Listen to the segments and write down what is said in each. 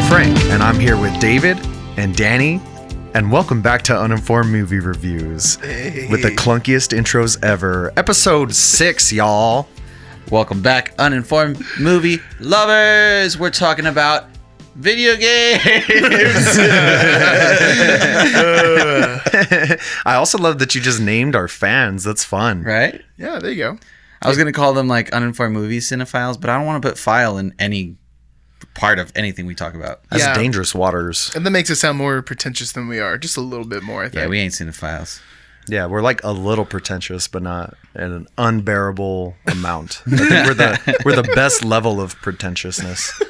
Frank, and I'm here with David and Danny, and welcome back to Uninformed Movie Reviews with the clunkiest intros ever. Episode 6, y'all. Welcome back, Uninformed Movie Lovers. We're talking about video games. I also love that you just named our fans. That's fun. Right? Yeah, there you go. I was going to call them like Uninformed Movie Cinephiles, but I don't want to put file in any part of anything we talk about. That's dangerous waters. And that makes it sound more pretentious than we are. Just a little bit more, I think. Yeah, we ain't cinephiles. Yeah, we're like a little pretentious, but not at an unbearable amount. I think we're the best level of pretentiousness.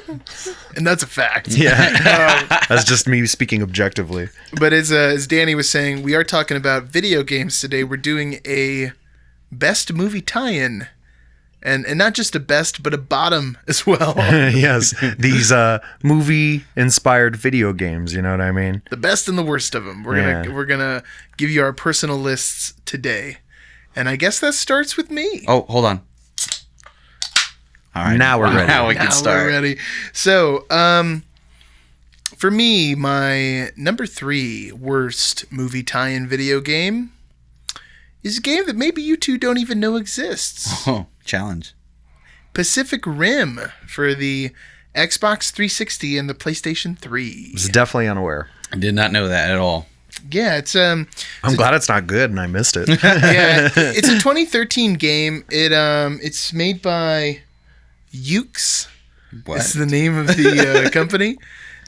And that's a fact. Yeah, that's just me speaking objectively. But as Danny was saying, we are talking about video games today. We're doing a best movie tie-in. And not just a best, but a bottom as well. Yes, these movie-inspired video games. You know what I mean? The best and the worst of them. We're gonna give you our personal lists today, and I guess that starts with me. Oh, hold on. All right, now we're ready. Now we can start. We're ready. So, for me, my number 3 worst movie tie-in video game is a game that maybe you two don't even know exists. Oh, challenge. Pacific Rim for the Xbox 360 and the PlayStation 3. I was definitely unaware. I did not know that at all. Yeah, it's I'm glad it's not good and I missed it. yeah, it's a 2013 game. It's made by Yuke's. What? It's the name of the company.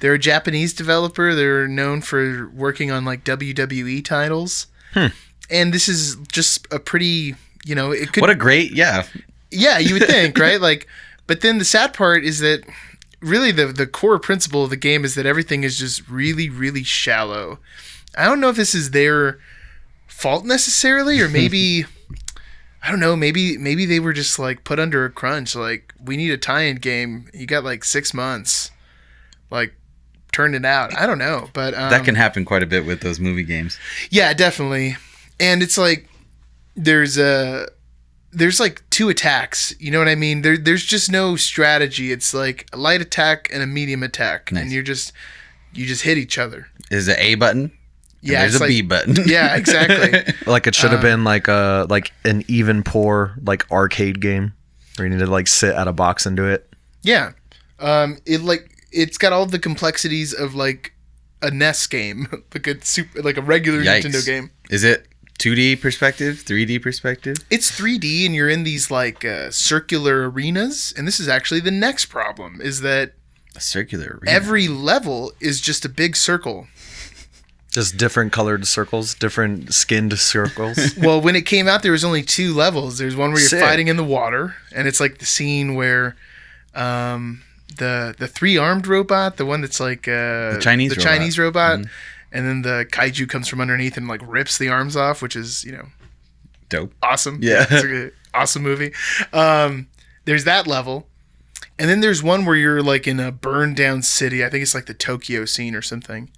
They're a Japanese developer. They're known for working on like WWE titles. And this is just a pretty, it could. What a great, yeah, you would think, right? Like, but then the sad part is that really the core principle of the game is that everything is just really, really shallow. I don't know if this is their fault necessarily, or maybe I don't know. Maybe they were just like put under a crunch. Like, we need a tie-in game. You got like 6 months. Like, turn it out. I don't know, but that can happen quite a bit with those movie games. Yeah, definitely. And it's like there's like 2 attacks. You know what I mean? There's just no strategy. It's like a light attack and a medium attack, nice. And you just hit each other. Is the A button? Yeah, and there's a B button. Yeah, exactly. Like it should have been like an even poor like arcade game where you need to like sit at a box and do it. Yeah, it's got all the complexities of like a NES game, like a regular Yikes. Nintendo game. Is it 2D perspective, 3D perspective? It's 3D, and you're in these like circular arenas. And this is actually the next problem: is that a circular arena. Every level is just a big circle. Just different colored circles, different skinned circles. Well, when it came out, there was only 2 levels. There's one where you're fighting in the water, and it's like the scene where the 3-armed robot, the one that's like the Chinese robot, mm-hmm. And then the kaiju comes from underneath and like rips the arms off, which is dope, awesome. Yeah, it's an awesome movie. There's that level, and then there's one where you're like in a burned down city. I think it's like the Tokyo scene or something.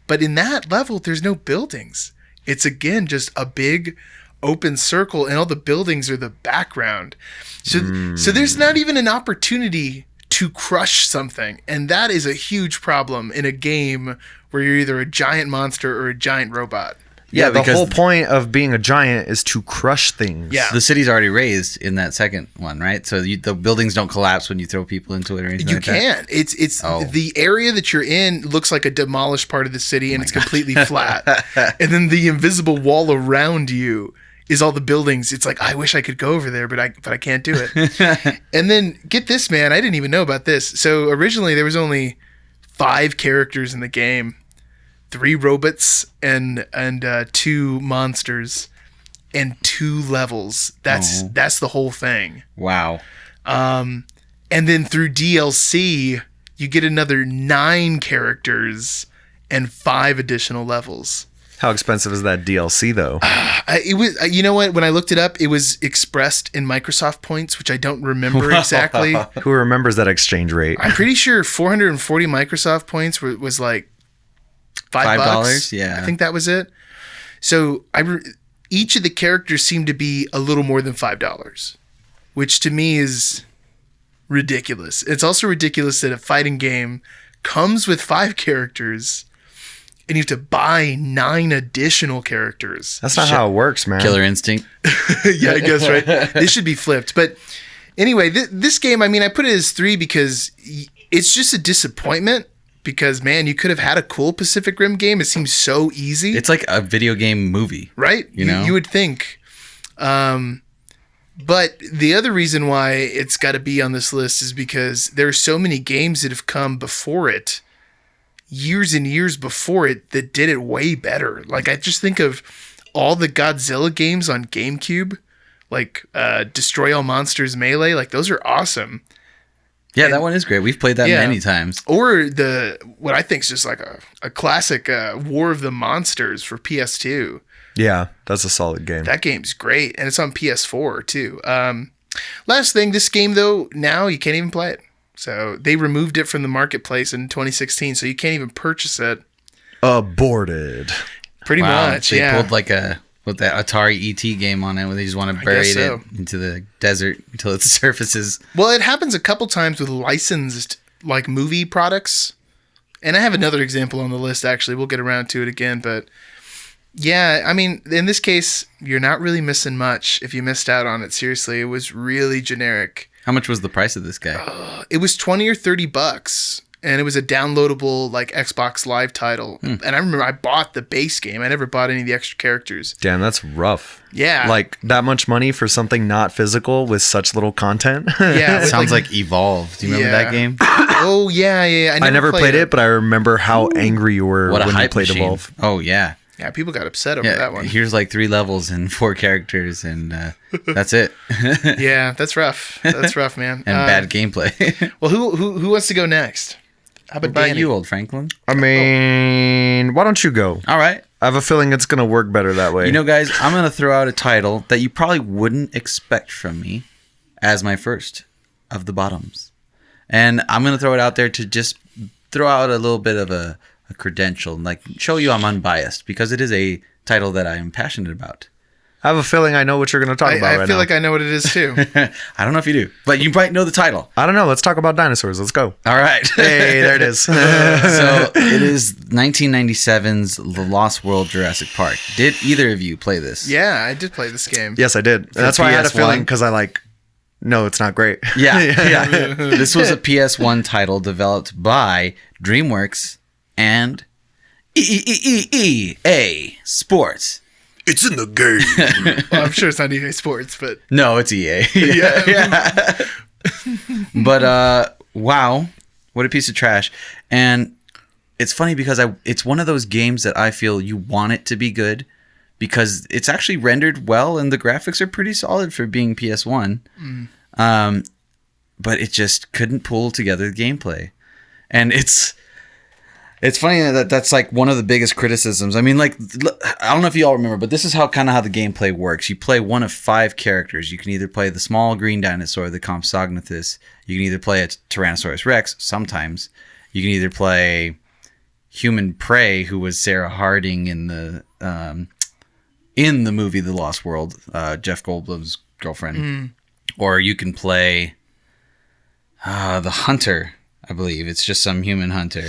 But in that level, there's no buildings. It's, again, just a big open circle, and all the buildings are the background. So there's not even an opportunity to crush something. And that is a huge problem in a game where you're either a giant monster or a giant robot. Yeah, the whole point of being a giant is to crush things. Yeah. The city's already raised in that second one, right? So the buildings don't collapse when you throw people into it or anything like that? You can. It's the area that you're in looks like a demolished part of the city, and it's completely flat. And then the invisible wall around you is all the buildings. It's like, I wish I could go over there, but I can't do it. And then, get this, man, I didn't even know about this. So originally there was only 5 characters in the game. 3 robots and 2 monsters and 2 levels. That's the whole thing. Wow. And then through DLC, you get another 9 characters and 5 additional levels. How expensive is that DLC though? It was, you know what? When I looked it up, it was expressed in Microsoft points, which I don't remember exactly. Who remembers that exchange rate? I'm pretty sure 440 Microsoft points was like $5. Yeah, I think that was it. So each of the characters seemed to be a little more than $5, which to me is ridiculous. It's also ridiculous that a fighting game comes with 5 characters, and you have to buy 9 additional characters. That's not how it works, man. Killer Instinct. Yeah, I guess, right? This should be flipped. But anyway, this game, I mean, I put it as 3 because it's just a disappointment. Because, man, you could have had a cool Pacific Rim game. It seems so easy. It's like a video game movie. Right? You know? You would think. But the other reason why it's got to be on this list is because there are so many games that have come before it, years and years before it, that did it way better. Like, I just think of all the Godzilla games on GameCube, like Destroy All Monsters Melee. Like, those are awesome. Yeah, that one is great. We've played that many times. Or what I think is just like a classic War of the Monsters for PS2. Yeah, that's a solid game. That game's great, and it's on PS4 too. Last thing, this game though, now you can't even play it. So they removed it from the marketplace in 2016, so you can't even purchase it. Aborted. Pretty much, They yeah. pulled like with that Atari ET game on it, where they just want to bury it into the desert until it surfaces. Well, it happens a couple times with licensed like movie products, and I have another example on the list. Actually, we'll get around to it again, but. Yeah, I mean, in this case, you're not really missing much if you missed out on it. Seriously, it was really generic. How much was the price of this guy? It was $20 or $30, and it was a downloadable like Xbox Live title. And I remember I bought the base game. I never bought any of the extra characters. Damn, that's rough. Yeah, Like that much money for something not physical with such little content. yeah, with, Sounds like Evolve. Do you remember that game? Oh yeah. I never played it, but I remember how angry you were What a when you hype played machine. Evolve. Oh yeah. Yeah, people got upset over Yeah, that one. here's like 3 levels and 4 characters, and that's it. Yeah, that's rough. That's rough, man. And bad gameplay. Well, who wants to go next? How What about about Danny? you, old Franklin? I mean, why don't you go? All right. I have a feeling it's going to work better that way. You know, guys, I'm going to throw out a title that you probably wouldn't expect from me as my first of the bottoms. And I'm going to throw it out there to just throw out a little bit of a credential, and like show you I'm unbiased, because it is a title that I am passionate about. I have a feeling I know what you're going to talk about right now. I feel like I know what it is too. I don't know if you do, but you might know the title. I don't know. Let's talk about dinosaurs. Let's go. All right. Hey, there it is. So it is 1997's The Lost World Jurassic Park. Did either of you play this? Yeah, I did play this game. Yes, I did. And that's why I had a PS1? feeling, because no, it's not great. Yeah. This was a PS1 title developed by DreamWorks and EA Sports. It's in the game. Well, I'm sure it's not EA Sports, but No, it's EA. yeah. But wow, what a piece of trash. And it's funny because it's one of those games that I feel you want it to be good, because it's actually rendered well and the graphics are pretty solid for being PS1. But it just couldn't pull together the gameplay. And it's funny that that's like one of the biggest criticisms. I mean, like, I don't know if you all remember, but this is how the gameplay works. You play one of 5 characters. You can either play the small green dinosaur, the Compsognathus. You can either play a Tyrannosaurus Rex sometimes. You can either play Human Prey, who was Sarah Harding in the movie The Lost World, Jeff Goldblum's girlfriend. Or you can play the Hunter, I believe. It's just some human hunter.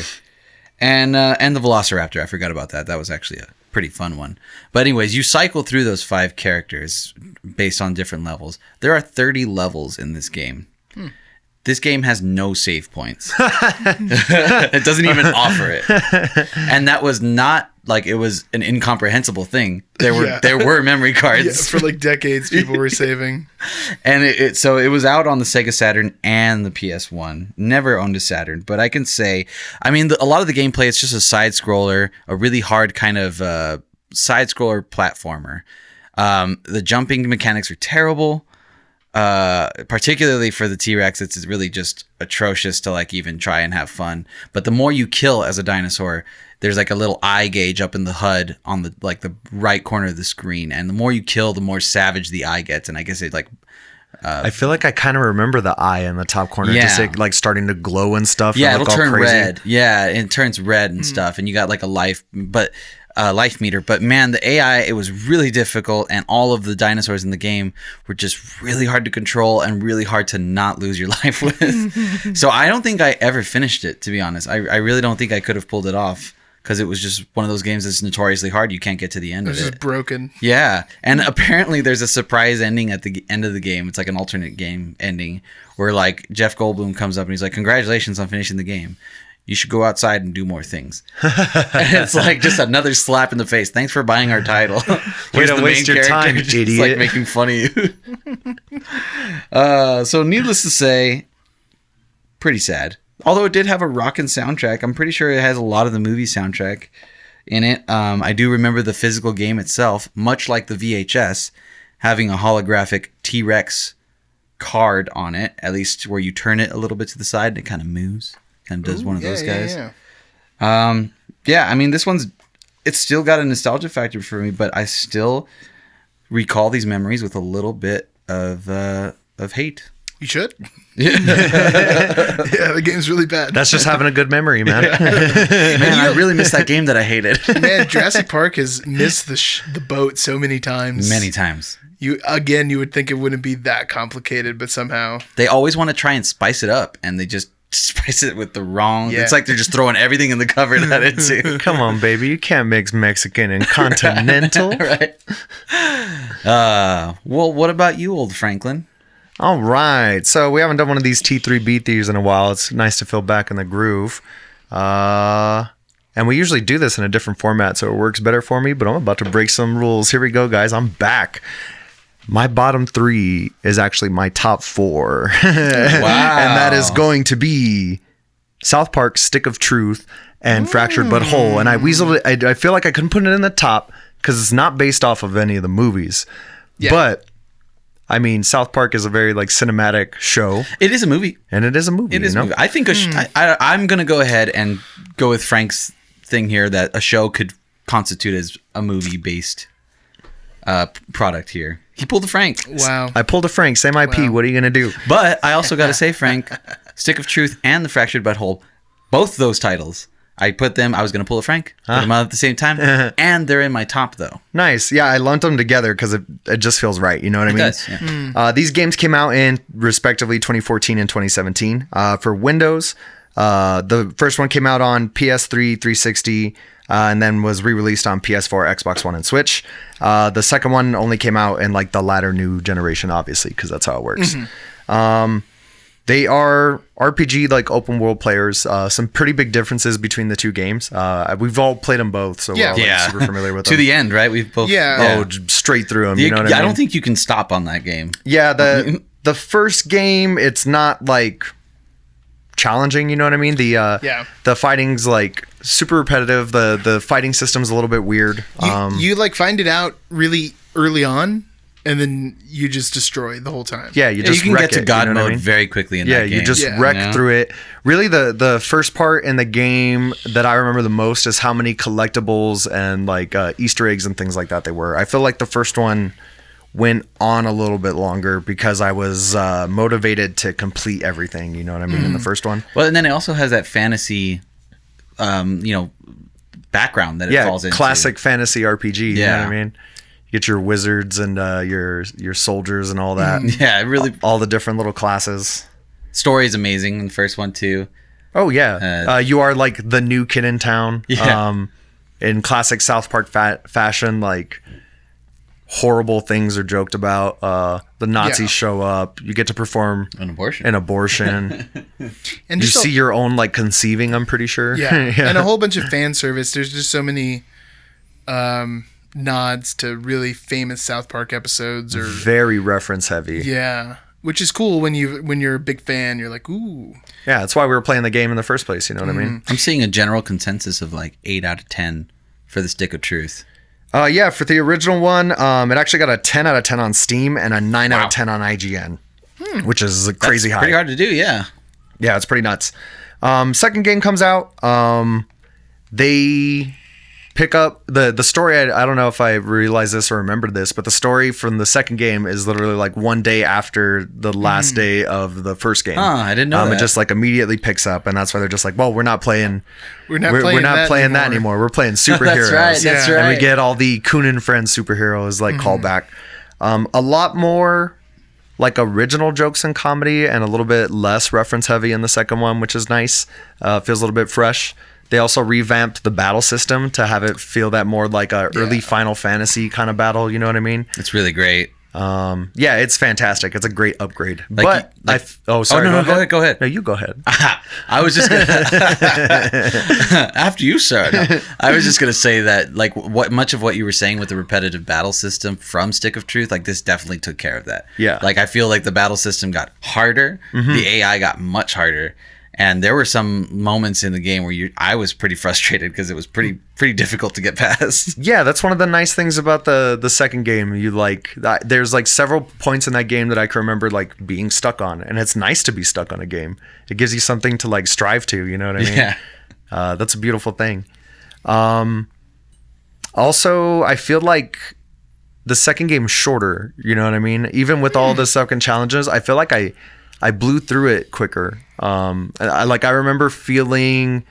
And the Velociraptor, I forgot about that. That was actually a pretty fun one. But anyways, you cycle through those 5 characters based on different levels. There are 30 levels in this game. This game has no save points. It doesn't even offer it. And that was not like it was an incomprehensible thing. There were memory cards. Yeah, for like decades, people were saving. And so it was out on the Sega Saturn and the PS1. Never owned a Saturn, but I can say, I mean, a lot of the gameplay, it's just a side scroller, a really hard kind of side scroller platformer. The jumping mechanics are terrible. Particularly for the T-Rex, it's really just atrocious to like even try and have fun. But the more you kill as a dinosaur, there's like a little eye gauge up in the HUD on the like the right corner of the screen, and the more you kill, the more savage the eye gets. And I guess it like I feel like I kind of remember the eye in the top corner, just like starting to glow and stuff. Yeah, and it'll look all turn crazy. red. Yeah, it turns red and stuff, and you got like a life. But life meter. But man, the AI, it was really difficult, and all of the dinosaurs in the game were just really hard to control and really hard to not lose your life with. So I don't think I ever finished it, to be honest. I really don't think I could have pulled it off, because it was just one of those games that's notoriously hard. You can't get to the end of it. It was just broken. Yeah. And apparently there's a surprise ending at the end of the game. It's like an alternate game ending where like Jeff Goldblum comes up and he's like, congratulations on finishing the game. You should go outside and do more things. And it's like just another slap in the face. Thanks for buying our title. Way to waste your time, It's idiot. like making fun of you. So needless to say, pretty sad. Although it did have a rockin' soundtrack. I'm pretty sure it has a lot of the movie soundtrack in it. I do remember the physical game itself, much like the VHS, having a holographic T-Rex card on it, at least where you turn it a little bit to the side and it kind of moves. Kind of does one of those guys. Yeah, I mean, this one's, it's still got a nostalgia factor for me, but I still recall these memories with a little bit of hate. You should. Yeah, the game's really bad. That's just having a good memory, man. Man, I really missed that game that I hated. Man, Jurassic Park has missed the boat so many times. Many times. You would think it wouldn't be that complicated, but somehow They always want to try and spice it up, and they just spice it with the wrong. Yeah. It's like they're just throwing everything in the cupboard at it too. Come on, baby. You can't mix Mexican and continental. Right. Well, what about you, old Franklin? All right. So we haven't done one of these T3 thieves in a while. It's nice to feel back in the groove. And we usually do this in a different format, so it works better for me, but I'm about to break some rules. Here we go, guys. I'm back. My bottom 3 is actually my top 4. Wow. And that is going to be South Park, Stick of Truth, and Fractured But Whole. And I weaseled it. I feel like I couldn't put it in the top because it's not based off of any of the movies. Yeah. But I mean, South Park is a very like cinematic show. It is a movie. And it is a movie. It is a movie. I think I'm going to go ahead and go with Frank's thing here that a show could constitute as a movie-based product here. He pulled a Frank. wow. I pulled a Frank. Same IP. Wow. What are you going to do? But I also got to say, Frank, Stick of Truth and The Fractured Butthole, both those titles, I put them, I was going to pull a Frank, put them out at the same time, and they're in my top, though. Nice. Yeah, I lumped them together because it just feels right. You know what I mean? It does, yeah. These games came out in, respectively, 2014 and 2017. For Windows, the first one came out on PS3, 360, and then was re-released on PS4, Xbox One, and Switch. The second one only came out in like the latter new generation, obviously, because that's how it works. They are RPG, like open world players. Some pretty big differences between the two games. We've all played them both, so we're all like, super familiar with them. To the end, right? We've both. Yeah. Straight through them. You know what I mean? I don't think you can stop on that game. Yeah, the first game, it's not like challenging. You know what I mean? The fighting's like super repetitive. The fighting system's a little bit weird. You like find it out really early on, and then you just destroy the whole time. Yeah, you just can wreck get to it, God you know what mode I mean? very quickly in Yeah, that game. you just Yeah. wreck You know? through it. Really, the first part in the game that I remember the most is how many collectibles and like Easter eggs and things like that they were. I feel like the first one went on a little bit longer because I was motivated to complete everything. You know what I mean? In the first one. Well, and then it also has that fantasy, background that it falls into. Classic fantasy RPG. You know Yeah. what I mean? You get your wizards and your soldiers and all that. Yeah, it really. All the different little classes. Story is amazing in the first one too. Oh yeah, you are like the new kid in town. Yeah. In classic South Park fashion, like horrible things are joked about. The Nazis show up. You get to perform An abortion. an abortion. And You just see your own like conceiving. I'm pretty sure. yeah, and a whole bunch of fan service. There's just so many nods to really famous South Park episodes, or Very reference heavy. yeah, which is cool when you're a big fan. You're like, ooh, Yeah, that's why we were playing the game in the first place. You know what I mean? I'm seeing a general consensus of like 8 out of 10 for the Stick of Truth. Yeah, for the original one, it actually got a 10 out of 10 on Steam and a 9 out of 10 on IGN, which is crazy high. Pretty hard to do, yeah. Yeah, it's pretty nuts. Second game comes out. They pick up the story. I don't know if I realized this or remembered this, but the story from the second game is literally like one day after the last day of the first game. I didn't know that. It just like immediately picks up, and that's why they're just like, well, we're not playing that anymore. We're playing superheroes. That's right. And we get all the Coon and Friends superheroes like callback. A lot more like original jokes and comedy, and a little bit less reference heavy in the second one, which is nice. Feels a little bit fresh. They also revamped the battle system to have it feel that more like a early Final Fantasy kind of battle. You know what I mean? It's really great. Yeah, it's fantastic. It's a great upgrade. Sorry. No, Go ahead. No, you go ahead. I was just gonna after you, sir. No, I was just gonna say that like much of what you were saying with the repetitive battle system from Stick of Truth, like this definitely took care of that. Yeah. Like I feel like the battle system got harder. The AI got much harder. And there were some moments in the game where I was pretty frustrated because it was pretty difficult to get past. Yeah, that's one of the nice things about the second game. There's like several points in that game that I can remember like being stuck on, and it's nice to be stuck on a game. It gives you something to like strive to. You know what I mean? Yeah. That's a beautiful thing. Also, I feel like the second game is shorter. You know what I mean? Even with all the second challenges, I feel like I blew through it quicker. I remember feeling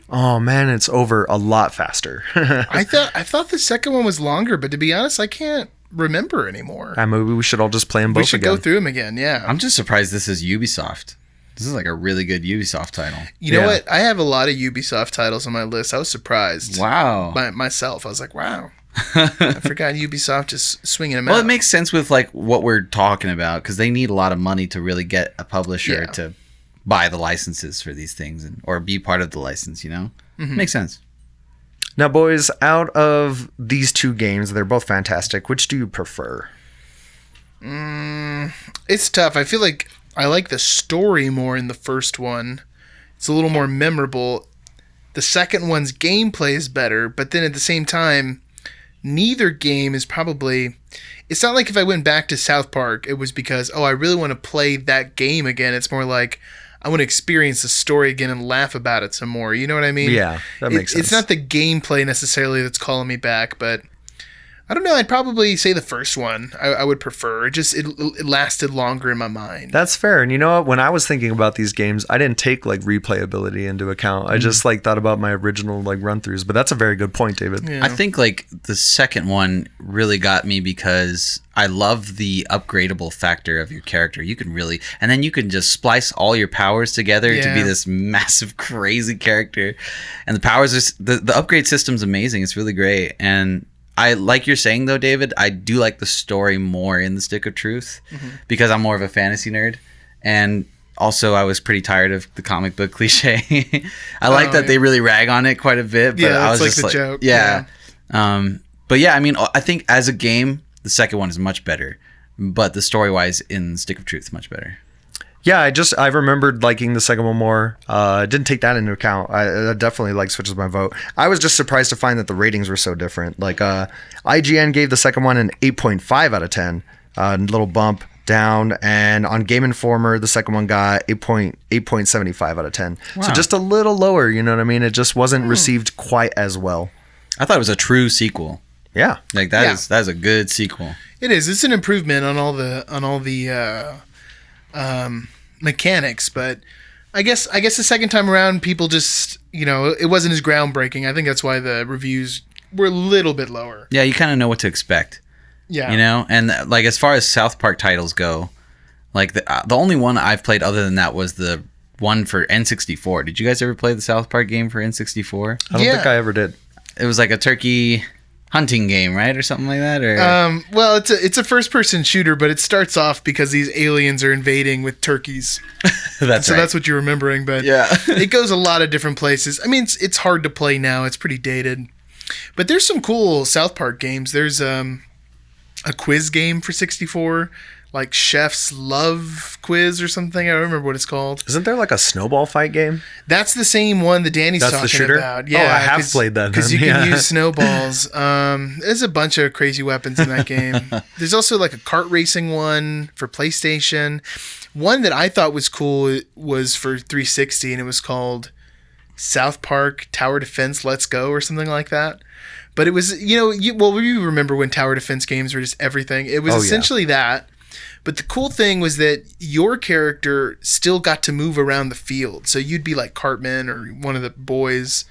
oh man, it's over a lot faster. I thought the second one was longer, but to be honest, I can't remember anymore. Maybe we should all just play them both We should again. go through them again, yeah. I'm just surprised this is Ubisoft. This is like a really good Ubisoft title. You know what? I have a lot of Ubisoft titles on my list. I was surprised. Wow. By myself. I was like, wow. I forgot Ubisoft just swinging them out. Well, it makes sense with like what we're talking about because they need a lot of money to really get a publisher to buy the licenses for these things or be part of the license, you know? Makes sense. Now, boys, out of these two games, they're both fantastic. Which do you prefer? It's tough. I feel like I like the story more in the first one. It's a little more memorable. The second one's gameplay is better, but then at the same time, neither game is probably... It's not like if I went back to South Park, it was because, I really want to play that game again. It's more like, I want to experience the story again and laugh about it some more. You know what I mean? Yeah, that makes sense. It's not the gameplay necessarily that's calling me back, but... I don't know. I'd probably say the first one I would prefer. It lasted longer in my mind. That's fair. And you know what? When I was thinking about these games, I didn't take like replayability into account. I just like thought about my original like run throughs. But that's a very good point, David. Yeah. I think like the second one really got me because I love the upgradable factor of your character. You can really, and then you can just splice all your powers together to be this massive, crazy character. And the powers are, the upgrade system's amazing. It's really great. And I like you're saying though, David, I do like the story more in the Stick of Truth because I'm more of a fantasy nerd. And also I was pretty tired of the comic book cliche. I like that they really rag on it quite a bit, but I was like just the like, joke. yeah. But yeah, I mean, I think as a game, the second one is much better, but the story wise in Stick of Truth is much better. Yeah, I remembered liking the second one more. I didn't take that into account. I definitely like switches my vote. I was just surprised to find that the ratings were so different. Like IGN gave the second one an 8.5 out of 10, a little bump down, and on Game Informer the second one got 8.75 out of 10. Wow. So just a little lower. You know what I mean? It just wasn't received quite as well. I thought it was a true sequel. Yeah, Like that is a good sequel. It is. It's an improvement on all the mechanics, but I guess the second time around, people just, it wasn't as groundbreaking. I think that's why the reviews were a little bit lower. Yeah, you kind of know what to expect. Yeah. And like as far as South Park titles go, like the only one I've played other than that was the one for N64. Did you guys ever play the South Park game for N64? I don't think I ever did. It was like a turkey hunting game, right, or something like that, or well, it's a first person shooter, but it starts off because these aliens are invading with turkeys. That's what you're remembering, but Yeah. it goes a lot of different places. I mean, it's hard to play now. It's pretty dated, but there's some cool South Park games. There's a quiz game for 64, like Chef's Love Quiz or something. I don't remember what it's called. Isn't there like a snowball fight game? That's the same one that Danny's That's talking the shooter? about. Yeah, I have played that. Because you then. can use snowballs. There's a bunch of crazy weapons in that game. There's also like a kart racing one for PlayStation. One that I thought was cool was for 360, and it was called South Park Tower Defense Let's Go or something like that. But it was, you remember when tower defense games were just everything. It was essentially that. But the cool thing was that your character still got to move around the field. So you'd be like Cartman or one of the boys.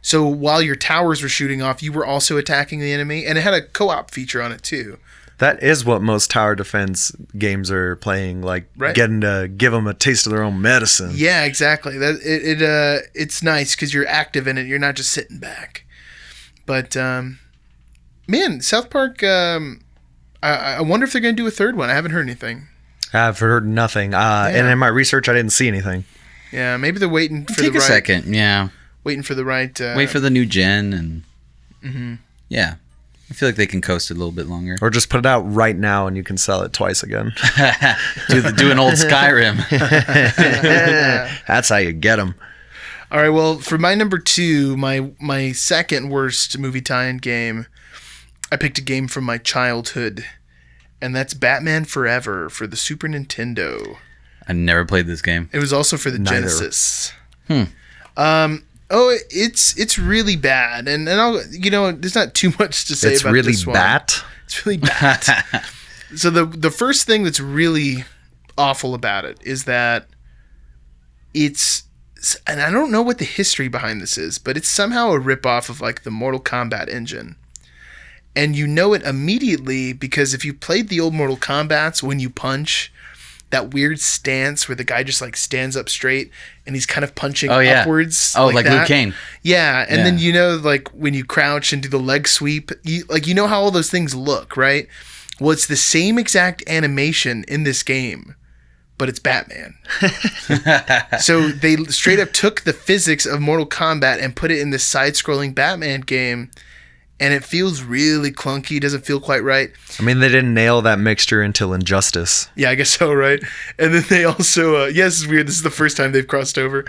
So while your towers were shooting off, you were also attacking the enemy. And it had a co-op feature on it too. That is what most tower defense games are playing, like getting to give them a taste of their own medicine. Yeah, exactly. It's nice because you're active in it. You're not just sitting back. But, man, South Park... I wonder if they're going to do a third one. I haven't heard anything. I've heard nothing. And in my research, I didn't see anything. Yeah, maybe they're waiting for Take a second, yeah. Waiting for the right... Wait for the new gen and... Yeah. I feel like they can coast it a little bit longer. Or just put it out right now and you can sell it twice again. do an old Skyrim. That's how you get them. All right, well, for my number 2, my second worst movie tie-in game... I picked a game from my childhood, and that's Batman Forever for the Super Nintendo. I never played this game. It was also for the Genesis. It's really bad, and I'll there's not too much to say about this one. It's really bad. So the first thing that's really awful about it is that and I don't know what the history behind this is, but it's somehow a ripoff of like the Mortal Kombat engine. And you know it immediately because if you played the old Mortal Kombats, when you punch, that weird stance where the guy just like stands up straight and he's kind of punching upwards. Oh, like Liu Kang. Yeah. And then, like when you crouch and do the leg sweep, you know how all those things look, right? Well, it's the same exact animation in this game, but it's Batman. So they straight up took the physics of Mortal Kombat and put it in this side-scrolling Batman game. And it feels really clunky. Doesn't feel quite right. I mean, they didn't nail that mixture until Injustice. Yeah, I guess so, right? And then they also... this is weird. This is the first time they've crossed over.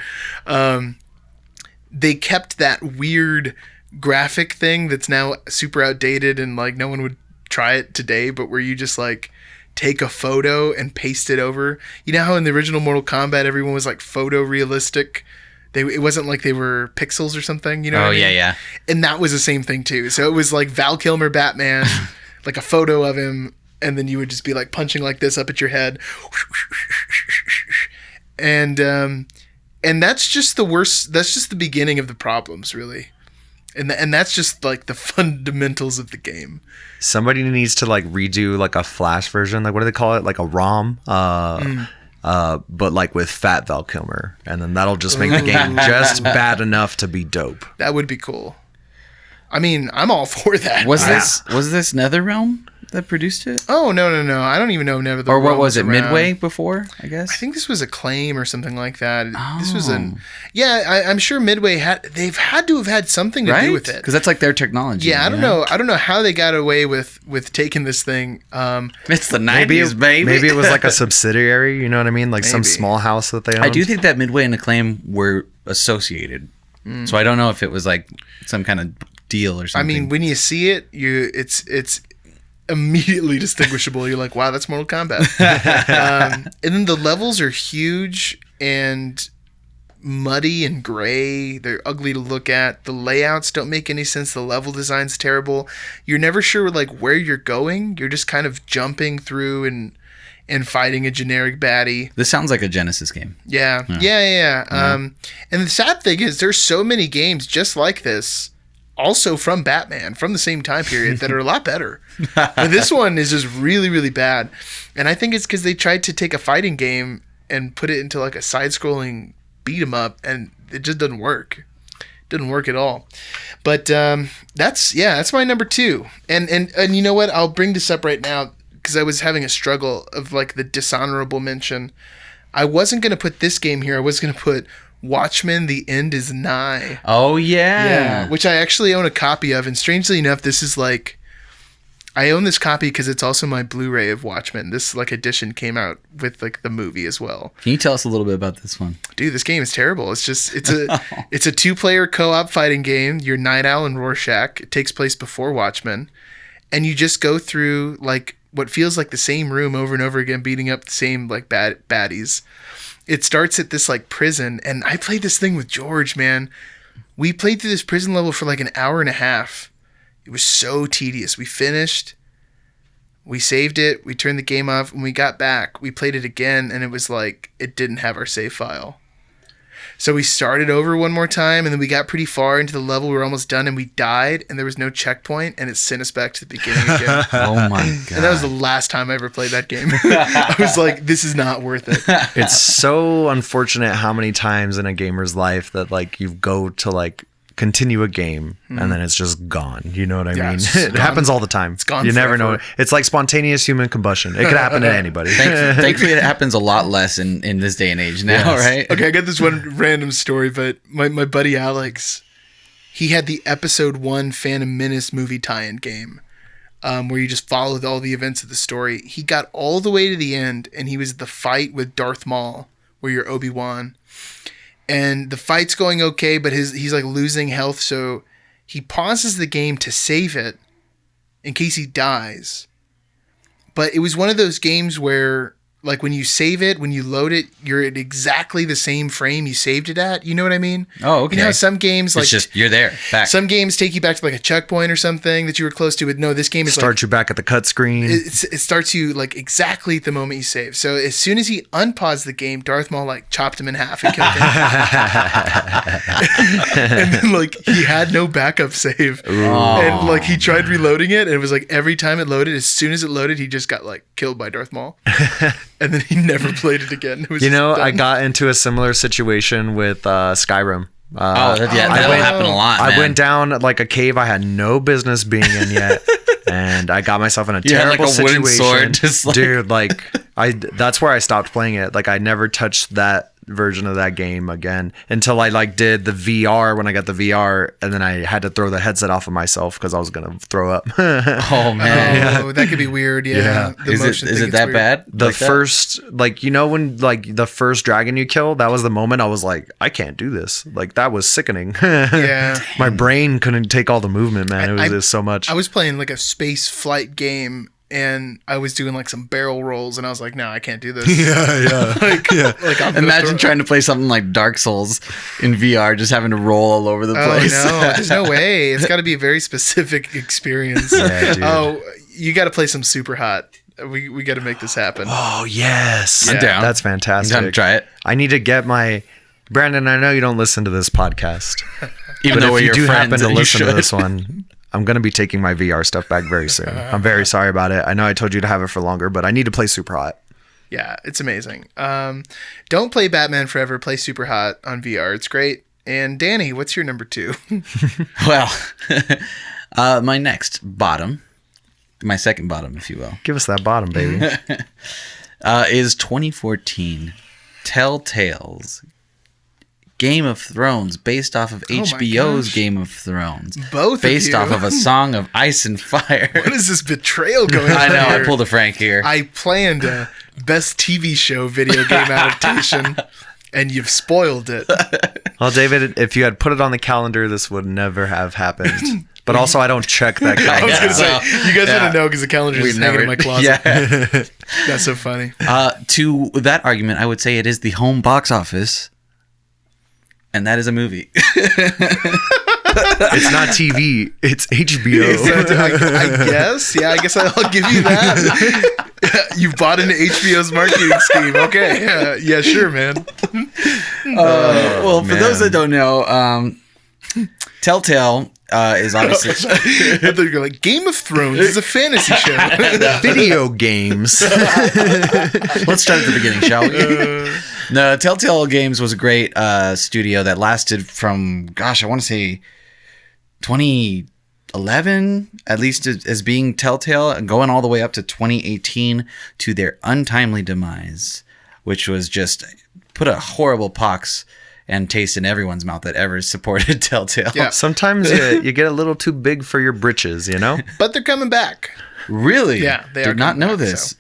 They kept that weird graphic thing that's now super outdated and like no one would try it today, but where you just like take a photo and paste it over. You know how in the original Mortal Kombat, everyone was like photorealistic? It wasn't like they were pixels or something, you know? Oh, what I mean? Yeah. And that was the same thing too. So it was like Val Kilmer Batman, like a photo of him, and then you would just be like punching like this up at your head. And that's just the worst. That's just the beginning of the problems, really. And that's just like the fundamentals of the game. Somebody needs to like redo like a Flash version. Like what do they call it? Like a ROM. But like with fat Val Kilmer, and then that'll just make the game just bad enough to be dope. That would be cool. I mean, I'm all for that. Was this NetherRealm that produced it? Oh no! I don't even know NetherRealm. Or what was it? Around. Midway before, I guess. I think this was Acclaim or something like that. Oh. This was I'm sure Midway they've had to have had something to do with it because that's like their technology. Yeah, I don't know how they got away with taking this thing. It's the 90s, baby. Maybe it was like a subsidiary. You know what I mean? Like some small house that they owned. I do think that Midway and Acclaim were associated, so I don't know if it was like some kind of deal or something. I mean, when you see it, it's immediately distinguishable. You're like, wow, that's Mortal Kombat. And then the levels are huge and muddy and gray. They're ugly to look at. The layouts don't make any sense. The level design's terrible. You're never sure like where you're going. You're just kind of jumping through and fighting a generic baddie. This sounds like a Genesis game. Yeah. And the sad thing is there's so many games just like this also from Batman from the same time period that are a lot better. But this one is just really, really bad. And I think it's because they tried to take a fighting game and put it into like a side-scrolling beat 'em up, and it just doesn't work. Didn't work at all. But that's my number 2. And you know what? I'll bring this up right now because I was having a struggle of like the dishonorable mention. I wasn't going to put this game here. I was going to put Watchmen, The End is Nigh. Oh, yeah. Which I actually own a copy of. And strangely enough, this is like... I own this copy because it's also my Blu-ray of Watchmen. This like edition came out with like the movie as well. Can you tell us a little bit about this one? Dude, this game is terrible. It's a 2-player co-op fighting game. You're Night Owl and Rorschach. It takes place before Watchmen. And you just go through like what feels like the same room over and over again, beating up the same like baddies. it starts at this like prison, and I played this thing with George, man. We played through this prison level for like an hour and a half. It was so tedious. We finished, we saved it, we turned the game off. When we got back, we played it again, and it was like it didn't have our save file. So we started over one more time, and then we got pretty far into the level. We were almost done, and we died, and there was no checkpoint, and it sent us back to the beginning again. Oh my god! And that was the last time I ever played that game. I was like, this is not worth it. It's so unfortunate how many times in a gamer's life that like you go to like continue a game and then it's just gone. You know what I mean? It happens all the time. It's gone You never forever. know. It's like spontaneous human combustion. It could happen to anybody. Thankfully, it happens a lot less in this day and age now, right? Okay, I got this one random story, but my buddy Alex, he had the episode 1 Phantom Menace movie tie-in game, where you just followed all the events of the story. He got all the way to the end, and he was at the fight with Darth Maul, where you're Obi-Wan. And the fight's going okay, but he's like losing health, so he pauses the game to save it in case he dies. But it was one of those games where, like, when you save it, when you load it, you're at exactly the same frame you saved it at. You know what I mean? Oh, okay. You know how some games, like, It's just you're there, back. some games take you back to like a checkpoint or something that you were close to. But no, this game is Start you back at the cut screen. it starts you like exactly at the moment you save. So as soon as he unpaused the game, Darth Maul like chopped him in half and killed him. And then like he had no backup save. And like he tried reloading it, and it was like every time it loaded, as soon as it loaded, he just got like killed by Darth Maul. And then he never played it again. It was You know, just I done. got into a similar situation with Skyrim. that'll happen a lot. I man. went down like a cave I had no business being in yet, and I got myself in a You had, like, terrible a wooden situation. sword, just, like- Dude, like that's where I stopped playing it. Like I never touched that version of that game again until I like did the VR when I got the VR, and then I had to throw the headset off of myself because I was gonna throw up. Oh man, Oh, that could be weird. Yeah. The is motion it thing, it's that weird. bad? The Like that? first, like, you know, when like the first dragon you kill, that was the moment I was like, I can't do this. Like that was sickening. Yeah. My brain couldn't take all the movement, man. It was just so much. I was playing like a space flight game, and I was doing like some barrel rolls, and I was like, no, I can't do this. yeah. Like I'm gonna Imagine throw- trying to play something like Dark Souls in VR, just having to roll all over the Oh place. no, there's no way. It's got to be a very specific experience. Yeah, dude. Oh, you got to play some Super Hot. We got to make this happen. Oh yes, I'm down. That's I'm fantastic. down to try it. I need to get my Brandon. I know you don't listen to this podcast, Even but though if we're you your do friends, happen to you listen to should. this one, I'm gonna be taking my VR stuff back very soon. I'm very sorry about it. I know I told you to have it for longer, but I need to play Super Hot. Yeah, it's amazing. Don't play Batman Forever. Play Super Hot on VR. It's great. And Danny, what's your number 2? Well, my next bottom, my second bottom, if you will, Give us that bottom, baby. is 2014 Telltale's Game of Thrones, based off of my HBO's gosh. Game of Thrones, Both based of you. off of a Song of Ice and Fire. What is this betrayal going on I know, here? I pulled a Frank here. I planned a best TV show video game adaptation, and you've spoiled it. Well, David, if you had put it on the calendar, this would never have happened. But also, I don't check that I was calendar. gonna say, you guys wouldn't know because the calendar's We just hanging in my closet. Yeah. That's so funny. To that argument, I would say it is the home box office, and that is a movie. It's not TV. It's HBO. So, I guess. Yeah, I guess I'll give you that. You bought into HBO's marketing scheme. Okay. Yeah, sure, man. Well, for man. those that don't know, Telltale is obviously I thought you were like, Game of Thrones is a fantasy show. Video games. Let's start at the beginning, shall we? No, Telltale Games was a great studio that lasted from, gosh, I want to say 2011, at least as being Telltale, and going all the way up to 2018 to their untimely demise, which was just put a horrible pox and taste in everyone's mouth that ever supported Telltale. Yeah. Sometimes you get a little too big for your britches, you know? But they're coming back. Really? Yeah, they are Did not coming know back, this. so.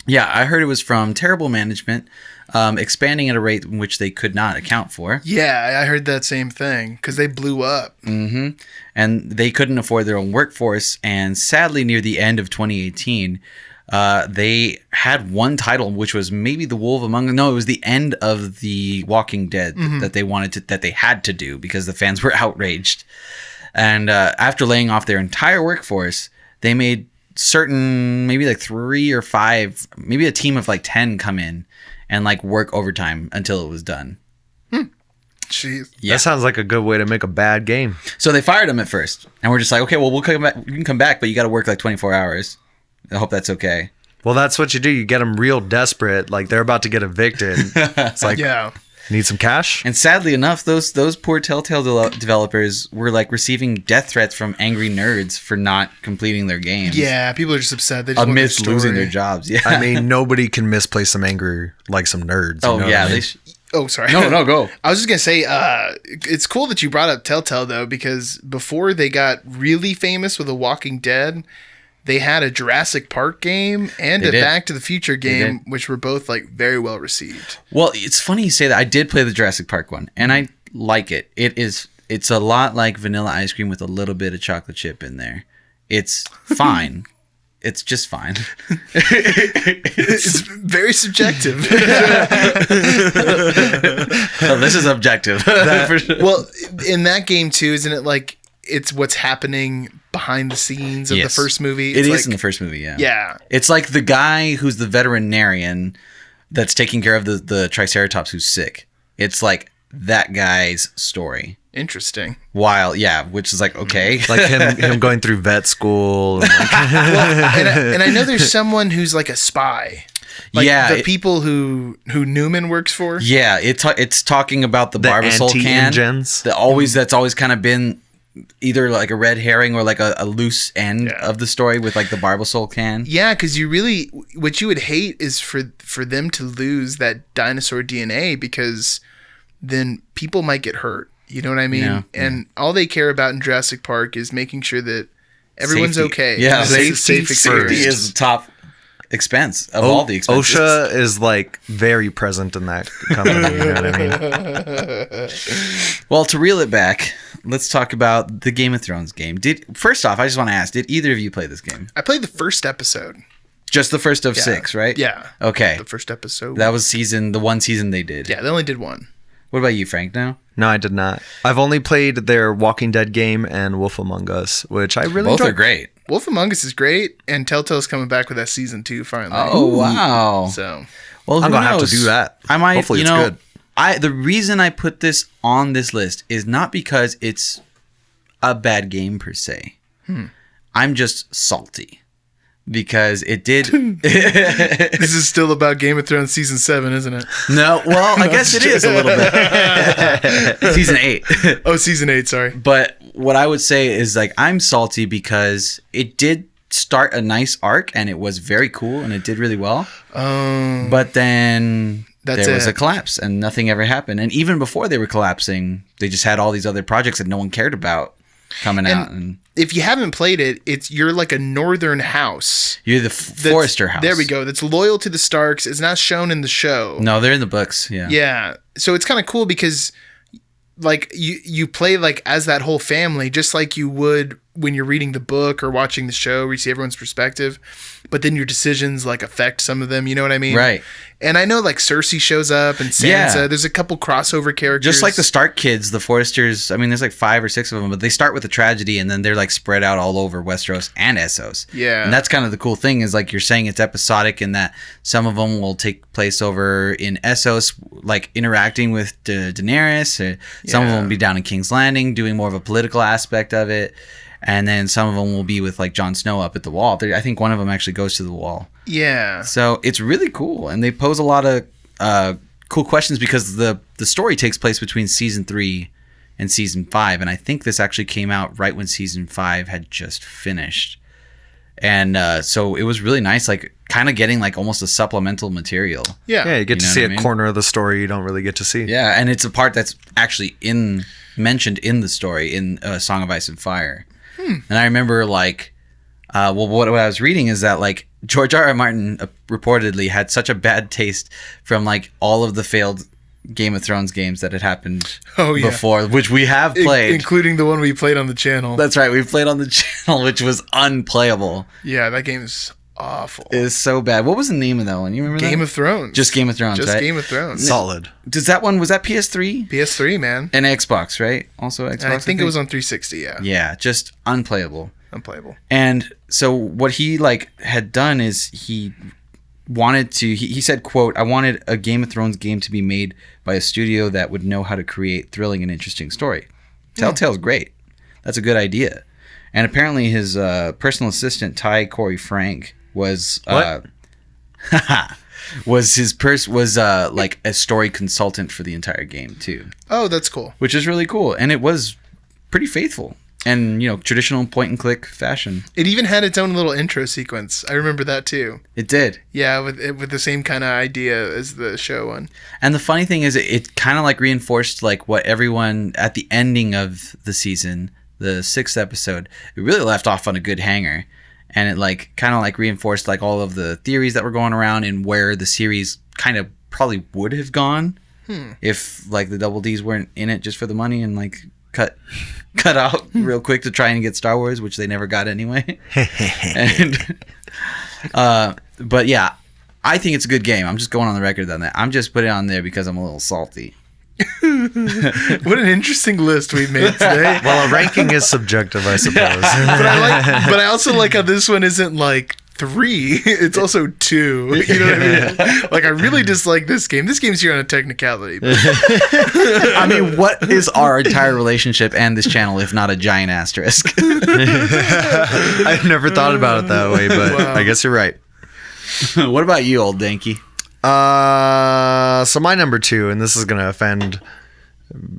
Yeah, I heard it was from terrible management, expanding at a rate in which they could not account for. Yeah, I heard that same thing because they blew up. And they couldn't afford their own workforce. And sadly, near the end of 2018, they had one title, which was maybe The Wolf Among Us. No, it was the end of The Walking Dead that they had to do because the fans were outraged. And after laying off their entire workforce, they made certain, maybe like 3 or 5, maybe a team of like 10 come in and like work overtime until it was done. Jeez. That sounds like a good way to make a bad game. So they fired him at first, and we're just like, okay, well, we'll come back. You can come back, but you got to work like 24 hours. I hope that's okay. Well, that's what you do. You get them real desperate, like they're about to get evicted. It's like, need some cash? And sadly enough, those poor Telltale developers were like receiving death threats from angry nerds for not completing their games. Yeah, people are just upset. They just want amidst losing their jobs. Yeah, I mean, nobody can misplace some anger like some nerds. Oh, yeah. I mean? Oh, sorry. No, go. I was just going to say, it's cool that you brought up Telltale, though, because before they got really famous with The Walking Dead, they had a Jurassic Park game and Back to the Future game, which were both like very well received. Well, it's funny you say that. I did play the Jurassic Park one, and I like it. It's a lot like vanilla ice cream with a little bit of chocolate chip in there. It's fine. It's just fine. It's very subjective. Oh, this is objective. For sure. Well, in that game too, isn't it like it's what's happening behind the scenes of the first movie? It is like, in the first movie, yeah. Yeah. It's like the guy who's the veterinarian that's taking care of the Triceratops who's sick. It's like that guy's story. Interesting. Which is like, okay. Like him going through vet school. And, like and I know there's someone who's like a spy. Like the people who Newman works for. Yeah, it's talking about the Barbasol can. That's always kind of been either like a red herring or like a loose end of the story with like the Barbasol can. Yeah, because what you would hate is for them to lose that dinosaur DNA, because then people might get hurt. You know what I mean? Yeah. And all they care about in Jurassic Park is making sure that everyone's okay. Yeah, safety is the top expense of all the expenses. OSHA is like very present in that company. You know what I mean? Well, to reel it back, let's talk about the Game of Thrones game. First off, I just want to ask, did either of you play this game? I played the first episode. Just the first of 6, right? Yeah. Okay. The first episode. That was the one season they did. Yeah, they only did one. What about you, Frank, now? No, I did not. I've only played their Walking Dead game and Wolf Among Us, which I really enjoyed. Both are great. Wolf Among Us is great, and Telltale's coming back with that season 2 finally. Oh, wow. So, well, I'm going to have to do that. I might, hopefully it's good. The reason I put this on this list is not because it's a bad game per se. I'm just salty. Because it did. This is still about Game of Thrones season 7, isn't it? No, well, I guess it is a little bit. Season 8. Oh, season 8, sorry. But what I would say is like I'm salty because it did start a nice arc and it was very cool and it did really well. But then there was a collapse and nothing ever happened. And even before they were collapsing, they just had all these other projects that no one cared about coming out. And if you haven't played it, you're like a northern house. You're the Forrester house. There we go. That's loyal to the Starks. It's not shown in the show. No, they're in the books. Yeah. Yeah. So it's kind of cool because like you play like as that whole family, just like you would when you're reading the book or watching the show where you see everyone's perspective, but then your decisions like affect some of them. You know what I mean? Right. And I know like Cersei shows up and Sansa. Yeah. There's a couple crossover characters. Just like the Stark kids, the Forresters. I mean, there's like 5 or 6 of them, but they start with a tragedy and then they're like spread out all over Westeros and Essos. Yeah. And that's kind of the cool thing is like you're saying it's episodic in that some of them will take place over in Essos, like interacting with Daenerys. Or some of them will be down in King's Landing doing more of a political aspect of it. And then some of them will be with like Jon Snow up at the wall. I think one of them actually goes to the wall. Yeah. So it's really cool. And they pose a lot of cool questions because the story takes place between season 3 and season 5. And I think this actually came out right when season 5 had just finished. And so it was really nice, like kind of getting like almost a supplemental material. Yeah. Yeah, you get to see a corner of the story you don't really get to see. Yeah, and it's a part that's actually mentioned in the story in Song of Ice and Fire. And I remember like, what I was reading is that like George R.R. Martin reportedly had such a bad taste from like all of the failed Game of Thrones games that had happened before, which we have played. Including the one we played on the channel. That's right. We played on the channel, which was unplayable. Yeah, that game is awful. It's so bad. What was the name of that one? You remember Game that? of Thrones. Just Game of Thrones, Just right? Game of Thrones. Solid. Was that PS3? PS3, man. And Xbox, right? Also Xbox. I think it was on 360, yeah. Yeah, just unplayable. Unplayable. And so what he had done is he wanted to he said, quote, "I wanted a Game of Thrones game to be made by a studio that would know how to create thrilling and interesting story." Telltale's great. That's a good idea. And apparently his personal assistant Ty Corey Frank was was like a story consultant for the entire game too. Oh, that's cool. Which is really cool, and it was pretty faithful. And, traditional point-and-click fashion. It even had its own little intro sequence. I remember that, too. It did. Yeah, with the same kind of idea as the show one. And the funny thing is, it kind of, reinforced, what everyone, at the ending of the season, the 6th episode, it really left off on a good hanger. And it, kind of, reinforced, all of the theories that were going around and where the series kind of probably would have gone if, the Double Ds weren't in it just for the money and, cut out real quick to try and get Star Wars, which they never got anyway. But yeah, I think it's a good game. I'm just going on the record on that. I'm just putting it on there because I'm a little salty. What an interesting list we've made today. Well, a ranking is subjective, I suppose. but I also like how this one isn't 3. It's also 2. You know what I mean? I really dislike this game. This game's here on a technicality. But I mean, what is our entire relationship and this channel if not a giant asterisk? I've never thought about it that way, but Wow. I guess you're right. What about you, old Danky? So my number 2, and this is going to offend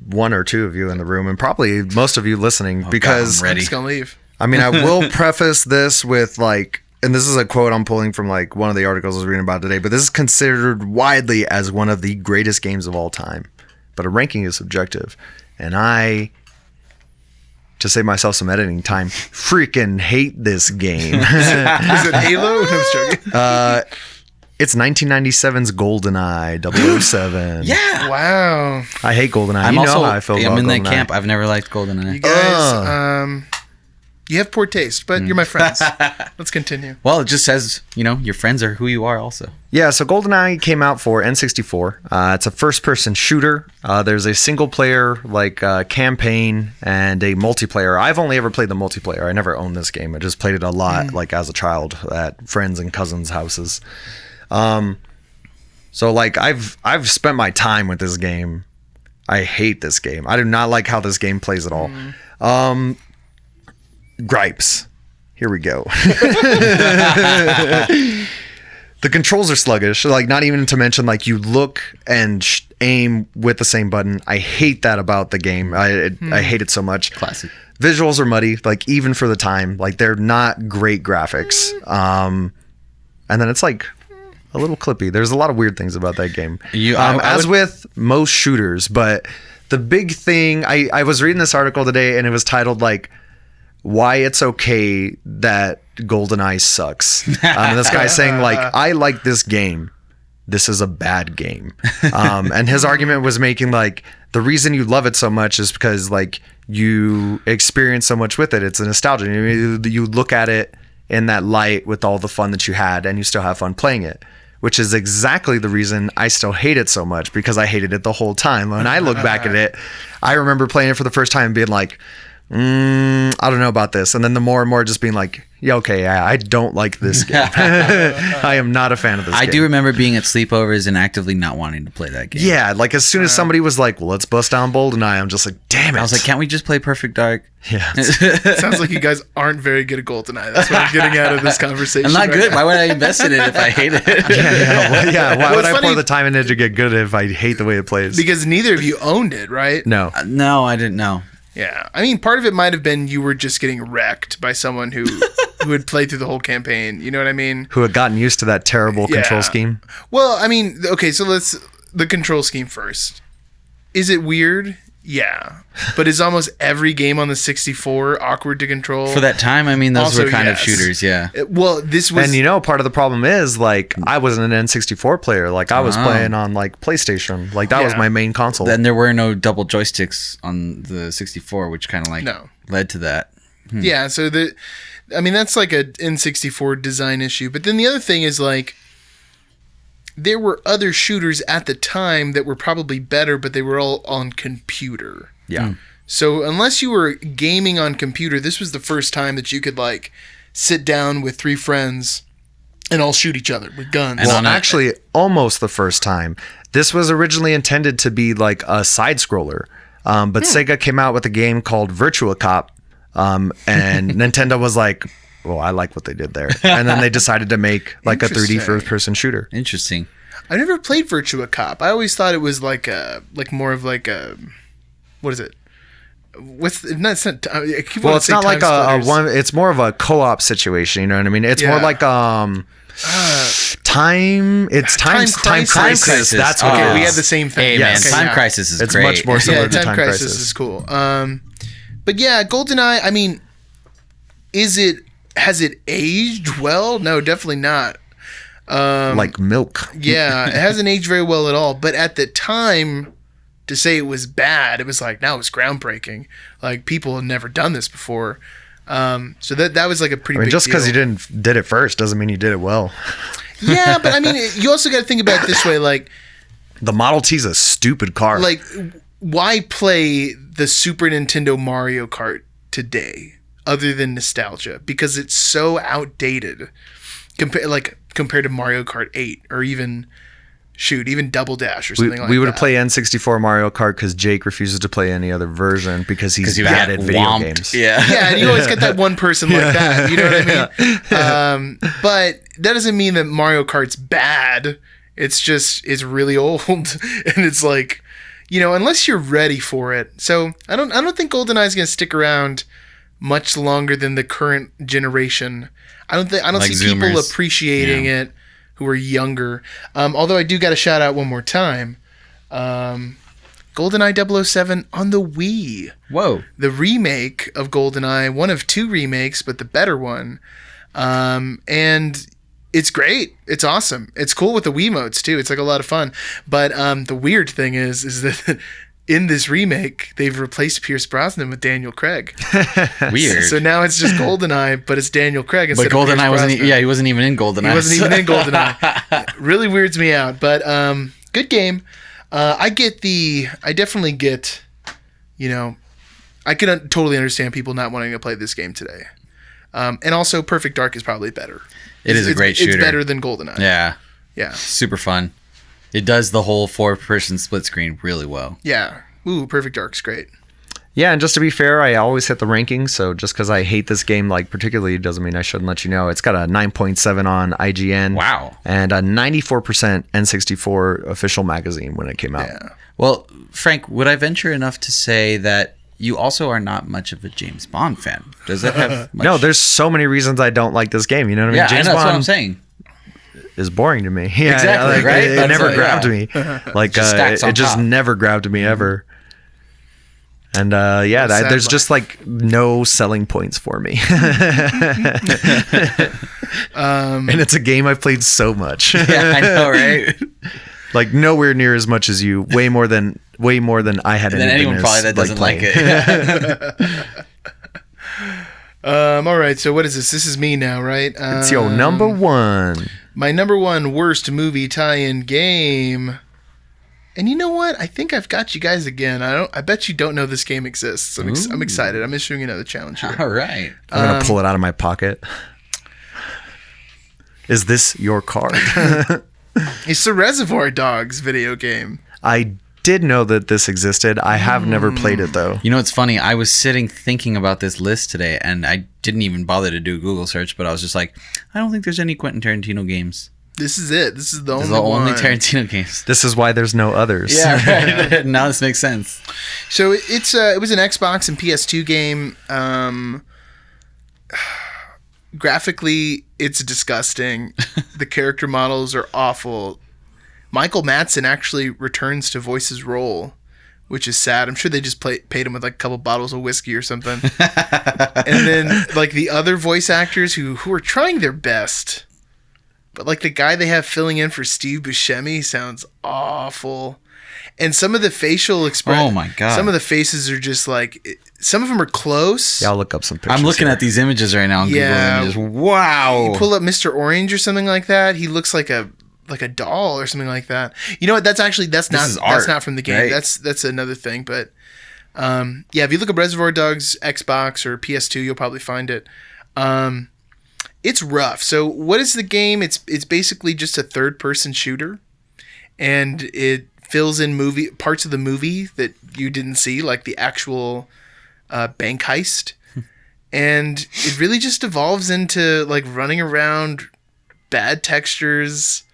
1 or 2 of you in the room, and probably most of you listening, because God, I'm I'm ready. just gonna leave. I mean, I will preface this with and this is a quote I'm pulling from one of the articles I was reading about today, but this is considered widely as one of the greatest games of all time. But a ranking is subjective. And I, to save myself some editing time, freaking hate this game. Is it Halo? No, I'm joking. It's 1997's GoldenEye 007. Yeah. Wow. I hate GoldenEye. I'm How I feel about I'm in that GoldenEye. camp. I've never liked You GoldenEye. guys, you have poor taste, but you're my friends. Let's continue. Well, it just says, your friends are who you are also. Yeah, so GoldenEye came out for N64. It's a first-person shooter. There's a single-player campaign and a multiplayer. I've only ever played the multiplayer. I never owned this game. I just played it a lot, as a child at friends' and cousins' houses. So I've spent my time with this game. I hate this game. I do not like how this game plays at all. Gripes. Here we go. The controls are sluggish. Not even to mention you look and aim with the same button. I hate that about the game. I hate it so much. Classic. Visuals are muddy. Even for the time, they're not great graphics. And then it's a little clippy. There's a lot of weird things about that game. As with most shooters, but the big thing, I was reading this article today and it was titled why it's okay that GoldenEye sucks. And this guy's saying I like this game. This is a bad game. And his argument was making the reason you love it so much is because you experience so much with it. It's a nostalgia. You look at it in that light with all the fun that you had and you still have fun playing it, which is exactly the reason I still hate it so much, because I hated it the whole time. When I look back at it, I remember playing it for the first time and being I don't know about this. And then the more and more just being yeah, okay, I don't like this game. I am not a fan of this game. I do remember being at sleepovers and actively not wanting to play that game. Yeah, as soon as somebody was well, let's bust down GoldenEye, I'm just damn it. I was can't we just play Perfect Dark? Yeah. Sounds like you guys aren't very good at GoldenEye. That's what I'm getting out of this conversation. I'm not right good. now. Why would I invest in it if I hate it? Why would it's I pour funny- the time in it to get good if I hate the way it plays? Because neither of you owned it, right? No. No, I didn't know. Yeah. I mean, part of it might have been you were just getting wrecked by someone who had played through the whole campaign. You know what I mean? Who had gotten used to that terrible control Yeah. scheme? Well, I mean, okay, so the control scheme first. Is it weird? Yeah. But is almost every game on the 64 awkward to control? For that time, I mean, those Also, were kind of yes. shooters, yeah. Well, this was... And part of the problem is I wasn't an N64 player. I was playing on PlayStation. That was Yeah. my main console. Then there were no double joysticks on the 64, which kind of No. led to that. Yeah, so that's like a N64 design issue. But then the other thing is like, there were other shooters at the time that were probably better, but they were all on computer. Yeah. So unless you were gaming on computer, this was the first time that you could like sit down with 3 friends and all shoot each other with guns. Well, actually, almost the first time. This was originally intended to be like a side scroller, but Sega came out with a game called Virtua Cop, and Nintendo was like, "Well, I like what they did there," and then they decided to make like a 3D first-person shooter. Interesting. I never played Virtua Cop. I always thought it was like more of like a, what is it? It's not like a one. It's more of a co-op situation. You know what I mean? It's more like time. It's time crisis. That's what. Okay, we had the same thing. Hey man, Time Crisis is it's great. Much more similar to Time Crisis is cool. But yeah, GoldenEye. I mean, has it aged well? No, definitely not. Like milk. Yeah, it hasn't aged very well at all. But at the time, to say it was bad, it was like, now it's groundbreaking. Like, people have never done this before. So that was like a pretty big just because deal. you did it first doesn't mean you did it well. Yeah, but I mean, you also got to think about it this way, like, the Model T's a stupid car. like, why play the Super Nintendo Mario Kart today other than nostalgia? Because it's so outdated compared to Mario Kart 8 or even Double Dash or something like that. We would play N64 Mario Kart because Jake refuses to play any other version because he's bad at video games. Yeah. Yeah, and you always get that one person like that. You know what I mean? But that doesn't mean that Mario Kart's bad. It's just, it's really old. And it's like, unless you're ready for it. So I don't think GoldenEye is going to stick around much longer than the current generation. I don't Like see people Zoomers. appreciating it who are younger. Although I do got to shout out one more time. GoldenEye 007 on the Wii. Whoa. The remake of GoldenEye, one of 2 remakes, but the better one. And it's great. It's awesome. It's cool with the Wiimotes too. It's like a lot of fun. But the weird thing is that in this remake, they've replaced Pierce Brosnan with Daniel Craig. Weird. So now it's just GoldenEye, but it's Daniel Craig instead But of Pierce GoldenEye wasn't. Brosnan. Yeah, he wasn't even in GoldenEye. He wasn't even in GoldenEye. Really weirds me out, but good game. I definitely get, I can totally understand people not wanting to play this game today. And also, Perfect Dark is probably better. It is a great shooter. It's better than GoldenEye. Yeah. Yeah. Super fun. It does the whole 4-person split screen really well. Yeah. Ooh, Perfect Dark's great. Yeah, and just to be fair, I always hit the rankings, so just because I hate this game, particularly, doesn't mean I shouldn't let you know. It's got a 9.7 on IGN. Wow. And a 94% N64 official magazine when it came out. Yeah. Well, Frank, would I venture enough to say that you also are not much of a James Bond fan? Does that have much? No, there's so many reasons I don't like this game. You know what I mean? Yeah, James and that's Bond what I'm saying. is boring to me. Yeah, Exactly, right? It That's never what- grabbed yeah. me. Just It just never grabbed me ever. And Sad there's life. just no selling points for me. And it's a game I've played so much. Yeah, I know, right? Nowhere near as much as you. Way more than I had. And then anyone probably that doesn't like it. All right, so what is this? This is me now, right? It's your number one. My number one worst movie tie-in game. And you know what? I think I've got you guys again. I bet you don't know this game exists. I'm excited. I'm issuing another challenge here. All right. I'm gonna pull it out of my pocket. Is this your card? It's the Reservoir Dogs video game. I did know that this existed. I have never played it though. You know what's funny? I was sitting thinking about this list today, and I didn't even bother to do a Google search, but I was just like, I don't think there's any Quentin Tarantino games. This is it. This is the There's only the only one. Tarantino games. This is why there's no others. Yeah, right. Now this makes sense. So it was an Xbox and PS2 game. Graphically, it's disgusting. The character models are awful. Michael Madsen actually returns to voice his role, which is sad. I'm sure they just paid him with a couple bottles of whiskey or something. And then the other voice actors who are trying their best, but the guy they have filling in for Steve Buscemi sounds awful. And some of the facial expressions. Oh my God. Some of the faces are just like, some of them are close. Yeah, I'll look up some pictures. I'm looking at these images right now on Google Images. Wow. You pull up Mr. Orange or something like that. He looks like a doll or something like that. You know what? That's not from the game. right? That's another thing. But if you look up Reservoir Dogs Xbox or PS2, you'll probably find it. It's rough. So what is the game? It's basically just a third-person shooter, and it fills in parts of the movie that you didn't see, like the actual bank heist. And it really just evolves into like running around, bad textures.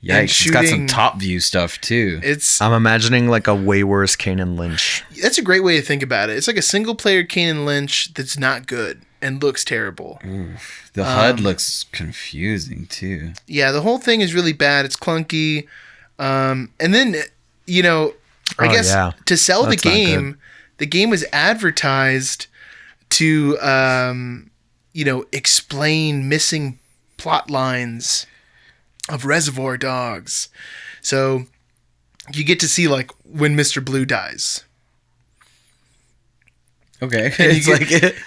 Yikes, it's got some top view stuff too. I'm imagining like a way worse Kane and Lynch. That's a great way to think about it. It's like a single player Kane and Lynch that's not good and looks terrible. The HUD looks confusing too. Yeah, the whole thing is really bad. It's clunky. And then, I guess to sell the game was advertised to, explain missing plot lines of Reservoir Dogs. So you get to see like when Mr. Blue dies. Okay. And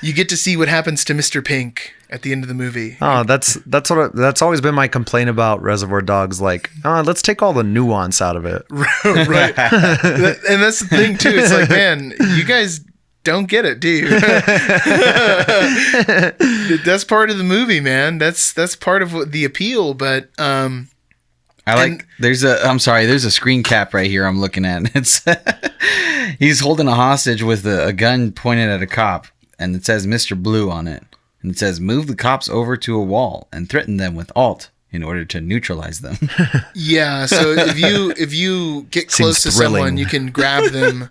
you get to see what happens to Mr. Pink at the end of the movie. Oh, that's always been my complaint about Reservoir Dogs. Like, let's take all the nuance out of it. Right. And that's the thing too. It's like, man, you guys don't get it, do you? That's part of the movie, man. That's part of what the appeal. But there's a screen cap right here I'm looking at. It's he's holding a hostage with a gun pointed at a cop, and it says Mr. Blue on it. And it says move the cops over to a wall and threaten them with Alt in order to neutralize them. Yeah, so if you get close to someone, you can grab them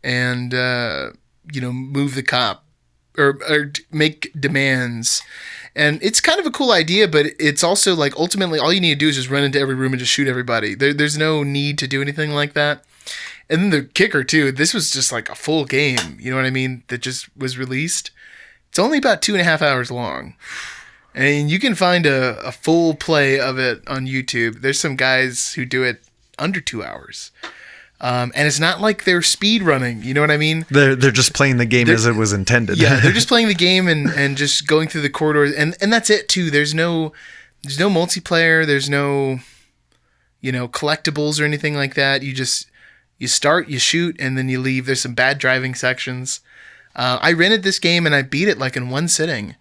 and move the cop or make demands. And it's kind of a cool idea, but it's also like ultimately all you need to do is just run into every room and just shoot everybody. There's no need to do anything like that. And then the kicker too, this was just like a full game, you know what I mean, that just was released. It's only about 2.5 hours long. And you can find a full play of it on YouTube. There's some guys who do it under 2 hours. And it's not like they're speed running, you know what I mean? They're just playing the game as it was intended. Yeah, they're just playing the game and just going through the corridors, and that's it too. There's no multiplayer, there's no collectibles or anything like that. You start, you shoot, and then you leave. There's some bad driving sections. I rented this game and I beat it like in one sitting.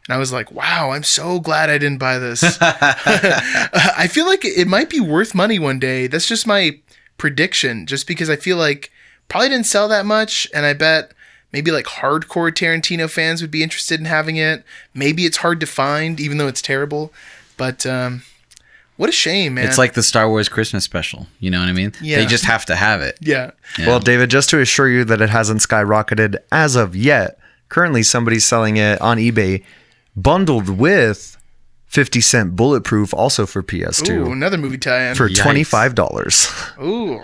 And I was like, wow, I'm so glad I didn't buy this. I feel like it might be worth money one day. That's just my prediction, just because I feel like probably didn't sell that much, and I bet maybe like hardcore Tarantino fans would be interested in having it. Maybe it's hard to find, even though it's terrible. But what a shame, man. It's like the Star Wars Christmas special. You know what I mean? Yeah. They just have to have it. Yeah. Well, David, just to assure you that it hasn't skyrocketed as of yet, currently somebody's selling it on eBay bundled with 50-cent Bulletproof, also for PS2. Ooh, another movie tie-in. For $25. Ooh.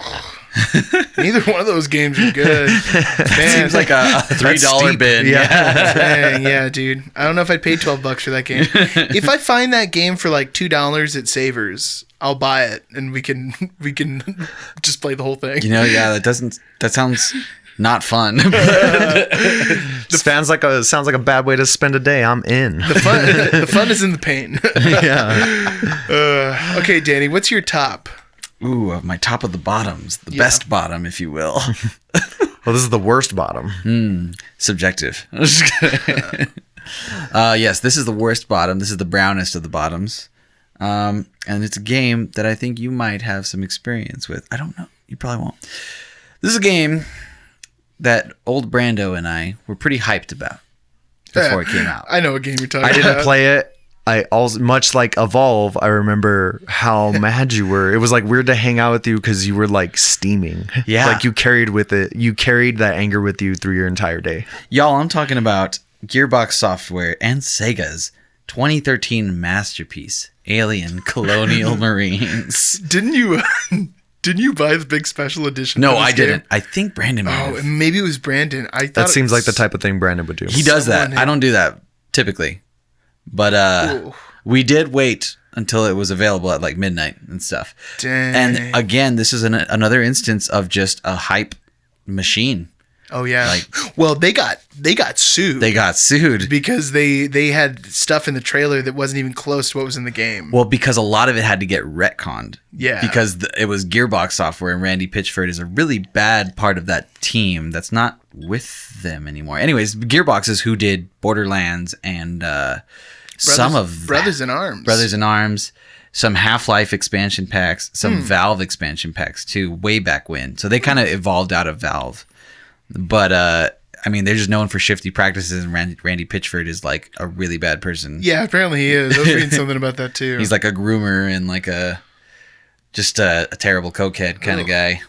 Neither one of those games are good. Man, Seems like a $3 bin. Yeah. Dang, yeah, dude. I don't know if I'd pay $12 for that game. If I find that game for like $2 at Savers, I'll buy it and we can just play the whole thing. That sounds not fun. Sounds like a bad way to spend a day. I'm in. The fun is in the pain. Yeah. Okay, Danny, what's your top? Ooh, my top of the bottoms. The best bottom, if you will. Well, this is the worst bottom. Subjective. Yes, this is the worst bottom. This is the brownest of the bottoms. And it's a game that I think you might have some experience with. I don't know. You probably won't. This is a game that old Brando and I were pretty hyped about before it came out. I know what game you're talking about. I didn't play it. I also, much like Evolve, I remember how mad you were. It was like weird to hang out with you because you were like steaming. Yeah. Like you carried that anger with you through your entire day. Y'all, I'm talking about Gearbox Software and Sega's 2013 masterpiece, Alien Colonial Marines. Didn't you buy the big special edition? No, I didn't. I think Brandon might have. Maybe it was Brandon. I thought That seems like the type of thing Brandon would do. He does that. I don't do that typically. But we did wait until it was available at like midnight and stuff. Dang. And again, this is another instance of just a hype machine. Oh yeah. Like, well, they got sued. They got sued because they had stuff in the trailer that wasn't even close to what was in the game. Well, because a lot of it had to get retconned. Yeah. Because it was Gearbox software, and Randy Pitchford is a really bad part of that team that's not with them anymore. Anyways, Gearbox is who did Borderlands and Brothers in Arms. Brothers in Arms, some Half-Life expansion packs, some Valve expansion packs too, way back when. So they kind of evolved out of Valve. But I mean, they're just known for shifty practices, and Randy Pitchford is like a really bad person. Yeah, apparently he is. I was reading something about that too. He's like a groomer and like a terrible cokehead kind of guy.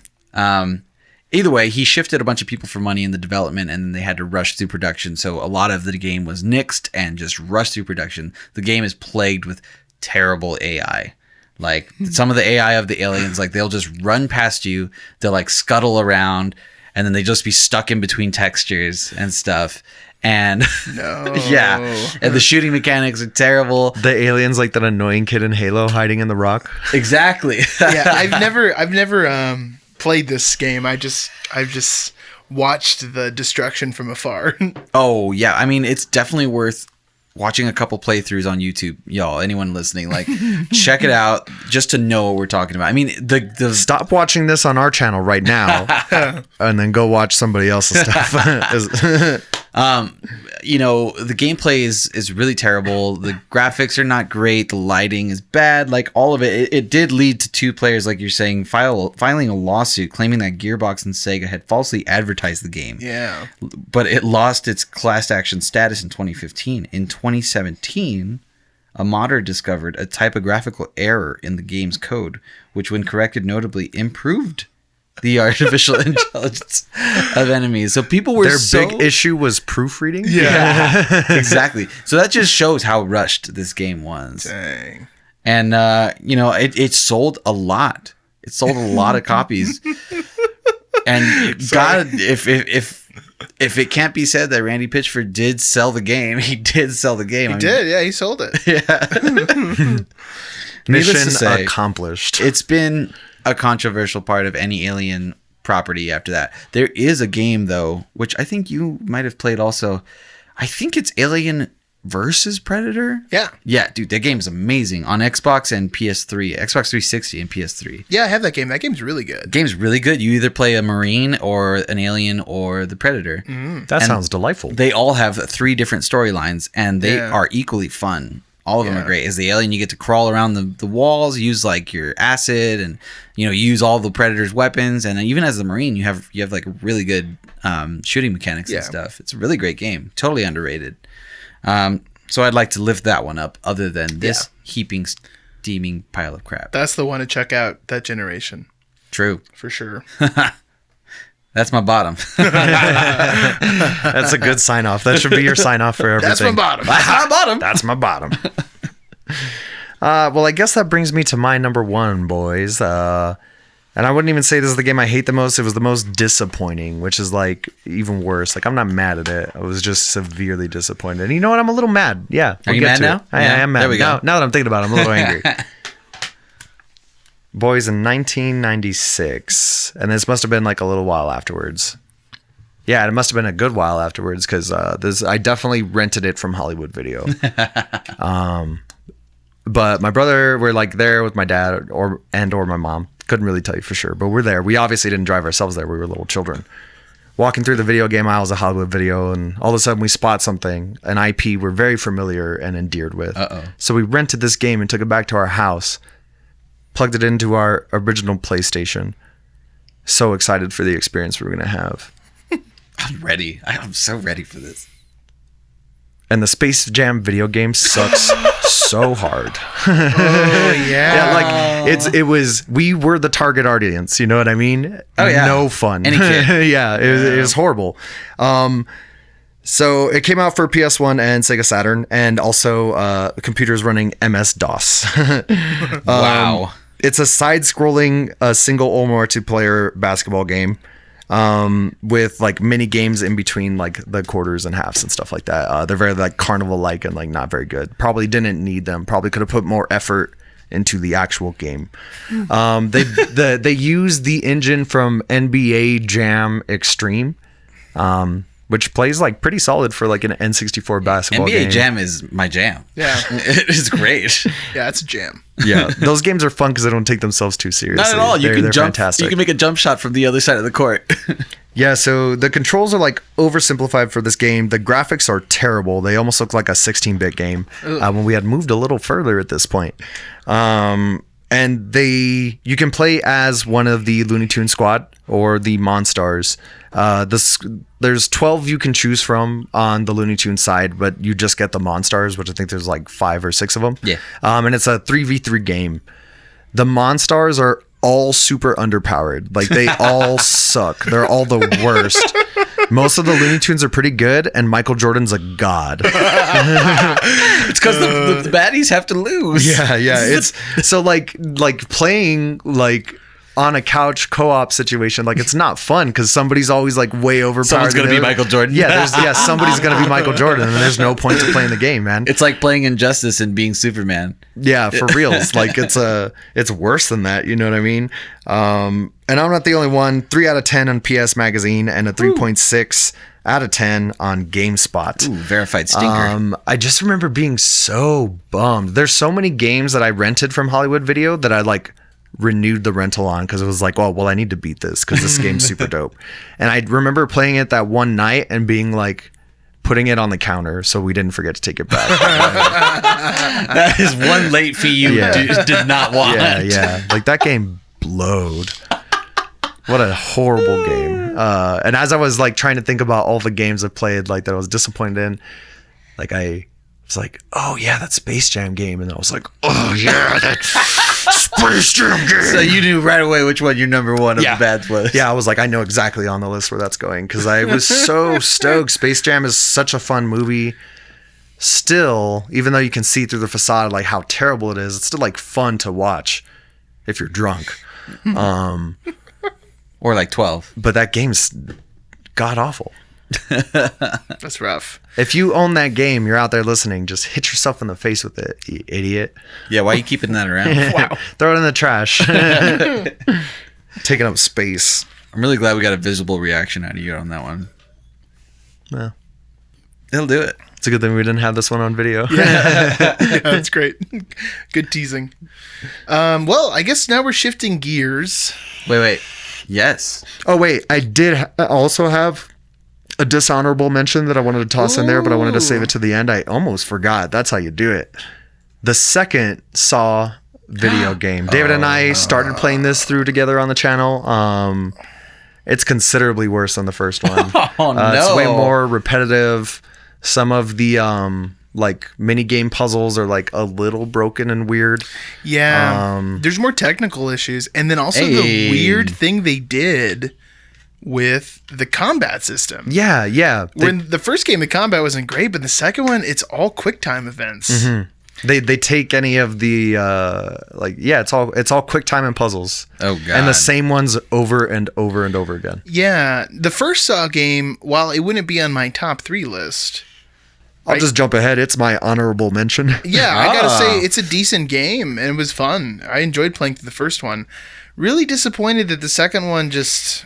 Either way, he shifted a bunch of people for money in the development, and then they had to rush through production. So a lot of the game was nixed and just rushed through production. The game is plagued with terrible AI. Like some of the AI of the aliens, like they'll just run past you, they'll like scuttle around, and then they just be stuck in between textures and stuff. And yeah, and the shooting mechanics are terrible. The aliens like that annoying kid in Halo hiding in the rock. Exactly. Yeah, I've never played this game. I've just watched the destruction from afar. Oh yeah, I mean it's definitely worth watching a couple playthroughs on YouTube. Y'all, anyone listening, like check it out just to know what we're talking about. I mean, the stop watching this on our channel right now and then go watch somebody else's stuff. You know, the gameplay is really terrible. The graphics are not great. The lighting is bad. Like all of it. It did lead to two players, like you're saying, filing a lawsuit claiming that Gearbox and Sega had falsely advertised the game. Yeah. But it lost its class action status in 2015. In 2017, a modder discovered a typographical error in the game's code, which when corrected notably improved the artificial intelligence of enemies. So people were big issue was proofreading. Yeah, exactly. So that just shows how rushed this game was. Dang. And you know, it sold a lot. It sold a lot of copies. And God, if it can't be said that Randy Pitchford did sell the game, he did sell the game. He did. Yeah, he sold it. Yeah. Mission accomplished. It's been a controversial part of any Alien property after that. There is a game though, which I think you might have played also. I think it's Alien versus Predator. Yeah, dude, that game is amazing on Xbox and PS3, Xbox 360 and PS3. Yeah, I have that game. That game's really good. Game's really good. You either play a Marine or an Alien or the Predator. That sounds delightful. They all have 3 different storylines, and they are equally fun. All of them are great. As the alien, you get to crawl around the walls, use like your acid, and use all the Predator's weapons. And even as the Marine, you have like really good shooting mechanics and stuff. It's a really great game. Totally underrated. So I'd like to lift that one up. Other than this heaping, steaming pile of crap. That's the one to check out. That generation. True, for sure. That's my bottom. That's a good sign off. That should be your sign off for everything. That's my bottom. That's my bottom. That's my bottom. Well, I guess that brings me to my number one, boys. And I wouldn't even say this is the game I hate the most. It was the most disappointing, which is like even worse. Like I'm not mad at it. I was just severely disappointed. And you know what? I'm a little mad. Yeah. Are you mad now? I am mad. There we go. Now that I'm thinking about it, I'm a little angry. Boys, in 1996, and this must have been like a little while afterwards. Yeah, it must have been a good while afterwards because I definitely rented it from Hollywood Video. But my brother, we're like there with my dad or my mom. Couldn't really tell you for sure, but we're there. We obviously didn't drive ourselves there. We were little children. Walking through the video game aisles of Hollywood Video, and all of a sudden we spot something, an IP we're very familiar and endeared with. So we rented this game and took it back to our house. Plugged it into our original PlayStation. So excited for the experience we're going to have. I'm ready. I'm so ready for this. And the Space Jam video game sucks so hard. Oh, yeah. Like we were the target audience. You know what I mean? Oh, yeah. No fun. Any kid. Yeah, it was horrible. So it came out for PS1 and Sega Saturn, and also computers running MS-DOS. Wow. It's a side-scrolling single or multiplayer basketball game. with like mini games in between like the quarters and halves and stuff like that. They're very like carnival like and like not very good. Probably didn't need them. Probably could have put more effort into the actual game. They use the engine from NBA Jam Extreme, which plays like pretty solid for like an N64 basketball NBA game. Jam is my jam. Yeah. It is great. Yeah, it's a jam. Yeah, those games are fun because they don't take themselves too seriously. Not at all. You can they're jump. fantastic. You can make a jump shot from the other side of the court. Yeah, so the controls are like oversimplified for this game. The graphics are terrible. They almost look like a 16-bit game when we had moved a little further at this point. And you can play as one of the Looney Tunes squad or the Monstars. There's 12 you can choose from on the Looney Tunes side, but you just get the Monstars, which I think there's like 5 or 6 of them. Yeah. And it's a 3v3 game. The Monstars are all super underpowered. Like they all suck. They're all the worst. Most of the Looney Tunes are pretty good, and Michael Jordan's a god. It's because the baddies have to lose. Yeah. It's so like playing like on a couch co-op situation. Like it's not fun because somebody's always like way overpowered. Someone's gonna be Michael Jordan. Yeah, somebody's gonna be Michael Jordan, and there's no point to playing the game, man. It's like playing Injustice and being Superman. Yeah, for reals. Like it's worse than that. You know what I mean? And I'm not the only one. 3 out of 10 on PS Magazine and a 3.6 out of 10 on GameSpot. Ooh, verified stinker. I just remember being so bummed. There's so many games that I rented from Hollywood Video that I like renewed the rental on because it was like, well, I need to beat this because this game's super dope. And I remember playing it that one night and being like, putting it on the counter so we didn't forget to take it back. That is one late fee you did not want. Yeah. Like that game blowed. What a horrible game. And as I was like trying to think about all the games I played like that I was disappointed in, like I was like, oh yeah, that Space Jam game. And I was like, oh yeah, that Space Jam game. So you knew right away which one your number one of the bads was. Yeah, I was like, I know exactly on the list where that's going because I was so stoked. Space Jam is such a fun movie. Still, even though you can see through the facade like how terrible it is, it's still like fun to watch if you're drunk. Or like 12. But that game's god awful. That's rough. If you own that game, you're out there listening, just hit yourself in the face with it, you idiot. Yeah, why are you keeping that around? Wow. Throw it in the trash. Taking up space. I'm really glad we got a visible reaction out of you on that one. Well, It'll do it. it's a good thing we didn't have this one on video. Yeah, that's great. Good teasing. Well, I guess now we're shifting gears. Wait. Yes. Oh, wait. I did also have a dishonorable mention that I wanted to toss in there, but I wanted to save it to the end. I almost forgot. That's how you do it. The second Saw video game. David and I started playing this through together on the channel. It's considerably worse than the first one. Oh, no. It's way more repetitive. Some of the like mini game puzzles are like a little broken and weird. Yeah. There's more technical issues. And then also the weird thing they did with the combat system. Yeah. When the first game, the combat wasn't great, but the second one, it's all quick time events. Mm-hmm. They take any of the it's all quick time and puzzles. Oh god. And the same ones over and over and over again. Yeah. The first Saw game, while it wouldn't be on my top 3 list, I'll just jump ahead. It's my honorable mention. yeah, I gotta say it's a decent game and it was fun. I enjoyed playing through the first one. Really disappointed that the second one just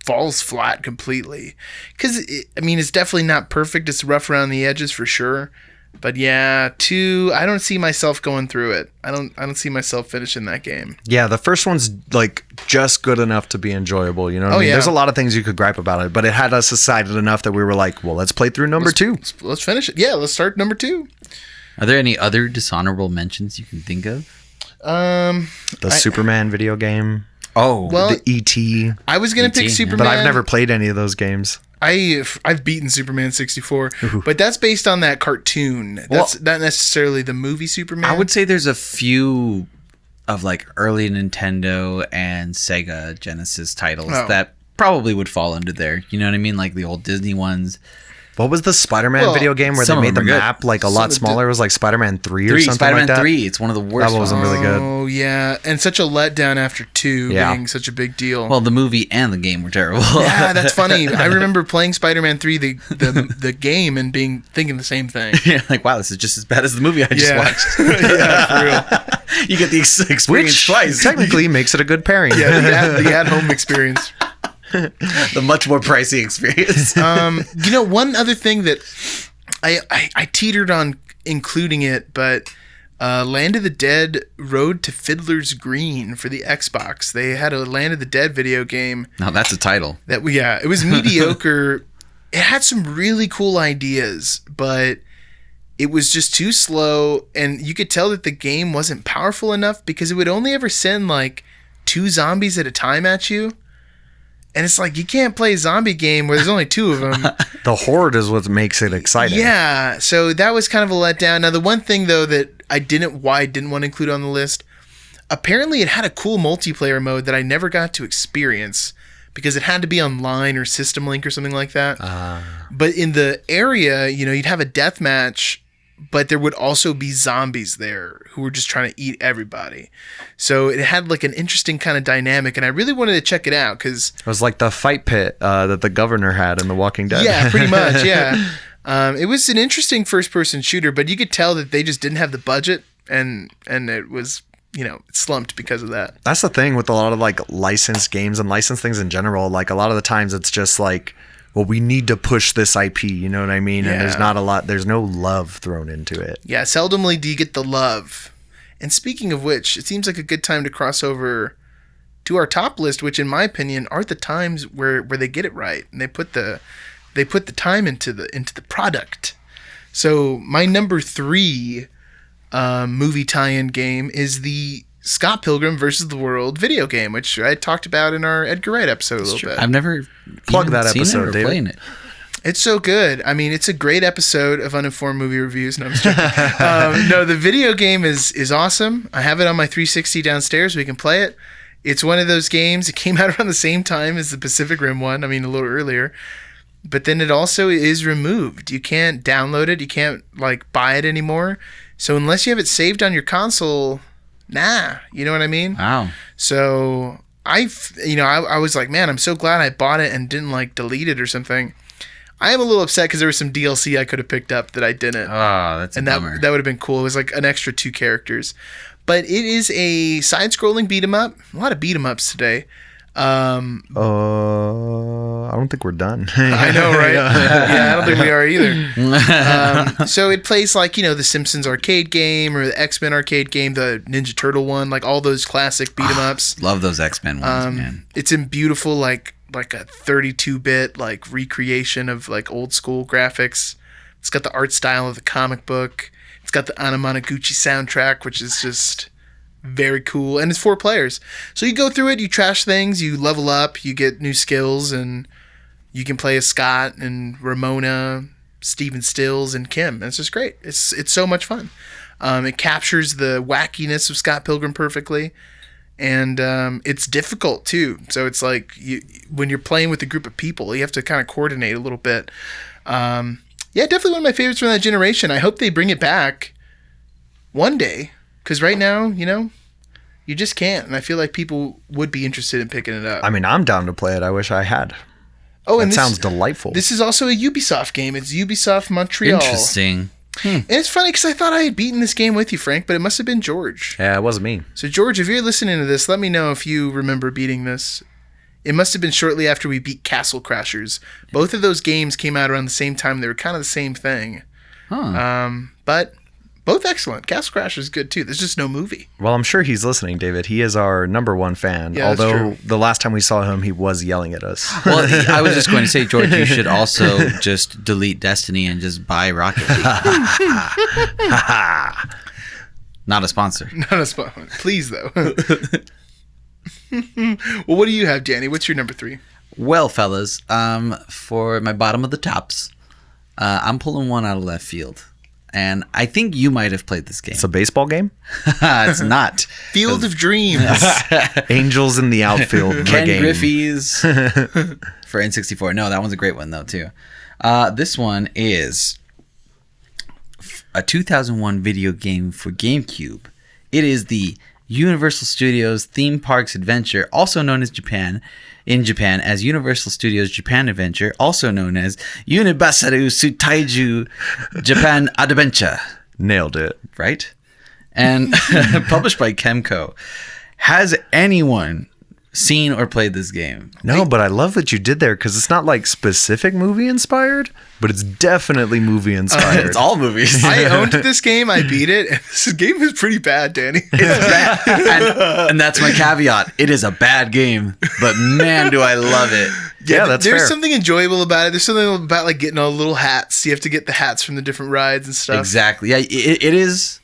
falls flat completely. Because it's definitely not perfect. It's rough around the edges for sure. But yeah, 2, I don't see myself going through it. I don't see myself finishing that game. Yeah, the first one's like just good enough to be enjoyable. You know what I mean? Yeah. There's a lot of things you could gripe about it, but it had us excited enough that we were like, well, let's play through number 2. Let's finish it. Yeah, let's start number 2. Are there any other dishonorable mentions you can think of? The Superman video game. Oh, well, the E.T. I was gonna E.T., pick yeah. Superman, But I've never played any of those games. I've beaten Superman 64, but that's based on that cartoon. That's not necessarily the movie Superman. I would say there's a few of like early Nintendo and Sega Genesis titles that probably would fall under there. You know what I mean? Like the old Disney ones. What was the Spider-Man Well, video game where they some of made the them are good. map like a lot Some of the- smaller? It was like Spider-Man 3 or 3, something Spider-Man like that. 3. It's one of the worst. That wasn't really good. Oh yeah, and such a letdown after 2 Yeah. being such a big deal. Well, the movie and the game were terrible. yeah, that's funny. I remember playing Spider-Man 3, the game, and thinking the same thing. Yeah, like, wow, this is just as bad as the movie I just watched. yeah, for real. You get the experience Which twice. technically makes it a good pairing. Yeah, the at-home experience. The much more pricey experience. One other thing that I teetered on including it, but Land of the Dead Road to Fiddler's Green for the Xbox. They had a Land of the Dead video game. Now that's a title. It was mediocre. It had some really cool ideas, but it was just too slow, and you could tell that the game wasn't powerful enough because it would only ever send like 2 zombies at a time at you. And it's like, you can't play a zombie game where there's only 2 of them. The horde is what makes it exciting. Yeah, so that was kind of a letdown. Now, the one thing, though, that I didn't want to include on the list, apparently it had a cool multiplayer mode that I never got to experience because it had to be online or System Link or something like that. But in the area, you'd have a death match, but there would also be zombies there who were just trying to eat everybody. So it had like an interesting kind of dynamic, and I really wanted to check it out because It was like the fight pit that the governor had in The Walking Dead. yeah, pretty much, yeah. It was an interesting first-person shooter, but you could tell that they just didn't have the budget, and it was, it slumped because of that. That's the thing with a lot of like licensed games and licensed things in general. Like a lot of the times it's just like, well, we need to push this IP, you know what I mean? And there's no love thrown into it. Yeah, seldomly do you get the love. And speaking of which, it seems like a good time to cross over to our top list, which in my opinion are the times where they get it right and they put the time into the product. So my number 3 movie tie-in game is the Scott Pilgrim versus the World video game, which I talked about in our Edgar Wright episode a little bit. I've never Plug that seen episode, it or David. playing it. It's so good. I mean, it's a great episode of Uninformed Movie Reviews. No, I'm just joking. No, the video game is awesome. I have it on my 360 downstairs. We can play it. It's one of those games. It came out around the same time as the Pacific Rim one. I mean, a little earlier. But then it also is removed. You can't download it. You can't like buy it anymore. So unless you have it saved on your console, nah. You know what I mean? Wow. So I was like, man, I'm so glad I bought it and didn't like delete it or something. I am a little upset because there was some DLC I could have picked up that I didn't. Oh, that's a and bummer. that would have been cool. It was like an extra 2 characters. But it is a side-scrolling beat-em-up. A lot of beat-em-ups today. I don't think we're done. I know, right? Yeah, I don't think we are either. So it plays like, the Simpsons arcade game or the X-Men arcade game, the Ninja Turtle one, like all those classic beat-em-ups. Love those X-Men ones, man. It's in beautiful, like a 32-bit like recreation of like old school graphics. It's got the art style of the comic book. It's got the Anamanaguchi soundtrack, which is just very cool. And it's 4 players. So you go through it, you trash things, you level up, you get new skills, and you can play as Scott and Ramona, Steven Stills, and Kim. And it's just great. It's so much fun. It captures the wackiness of Scott Pilgrim perfectly. And it's difficult too. So it's like when you're playing with a group of people, you have to kind of coordinate a little bit. Yeah, definitely one of my favorites from that generation. I hope they bring it back one day, because right now, you just can't. And I feel like people would be interested in picking it up. I mean, I'm down to play it. I wish I had. Oh, and sounds delightful. This is also a Ubisoft game. It's Ubisoft Montreal. Interesting. And it's funny because I thought I had beaten this game with you, Frank, but it must have been George. Yeah, it wasn't me. So, George, if you're listening to this, let me know if you remember beating this. It must have been shortly after we beat Castle Crashers. Both of those games came out around the same time. They were kind of the same thing. Huh. But both excellent. Castle Crashers is good, too. There's just no movie. Well, I'm sure he's listening, David. He is our number 1 fan. Yeah, that's although true. the last time we saw him, he was yelling at us. Well, I was just going to say, George, you should also just delete Destiny and just buy Rocket League. Not a sponsor. Not a spot. Please, though. Well, what do you have, Danny? What's your number 3? Well, fellas, for my bottom of the tops, I'm pulling one out of left field. And I think you might have played this game. It's a baseball game? It's not. Field of Dreams. Angels in the outfield. Ken game. Griffey's for N64. No, that one's a great one, though, too. This one is a 2001 video game for GameCube. It is the Universal Studios Theme Parks Adventure, also known as in Japan as Universal Studios Japan Adventure, also known as Unibasaru Sutaiju Japan Adventure. Nailed it. Right? And published by Kemco. Has anyone seen or played this game? No, but I love what you did there because it's not like specific movie inspired, but it's definitely movie inspired. It's all movies. I owned this game. I beat it. And this game is pretty bad, Danny. It's bad. And that's my caveat. It is a bad game, but man, do I love it. Yeah, that's There's fair. something enjoyable about it. There's something about like getting all the little hats. You have to get the hats from the different rides and stuff. Exactly. Yeah, it is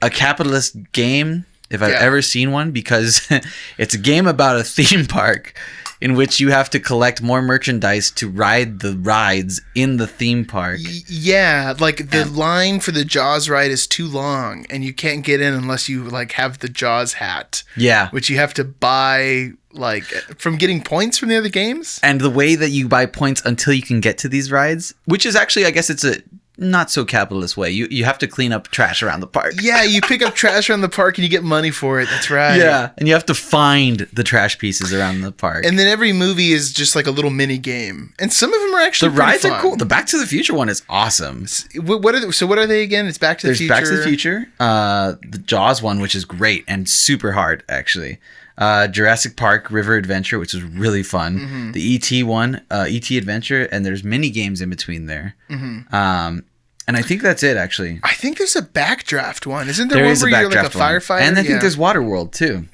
a capitalist game if I've ever seen one, because it's a game about a theme park in which you have to collect more merchandise to ride the rides in the theme park. Yeah, like the line for the Jaws ride is too long, and you can't get in unless you like have the Jaws hat. Yeah. Which you have to buy like from getting points from the other games. And the way that you buy points until you can get to these rides, which is actually, I guess it's a not so capitalist way. You have to clean up trash around the park. Yeah, you pick up trash around the park and you get money for it. That's right. Yeah, and you have to find the trash pieces around the park. And then every movie is just like a little mini game. And some of them are actually the rides fun. are cool. The Back to the Future one is awesome. What are they again? It's Back to the Future. There's Back to the Future. The Jaws one, which is great and super hard, actually. Jurassic Park River Adventure, which is really fun. Mm-hmm. The E.T. one, E.T. Adventure, and there's mini games in between there. Mm-hmm. And I think that's it, actually. I think there's a Backdraft one. Isn't there one where you're like a firefighter? And I think there's Waterworld, too.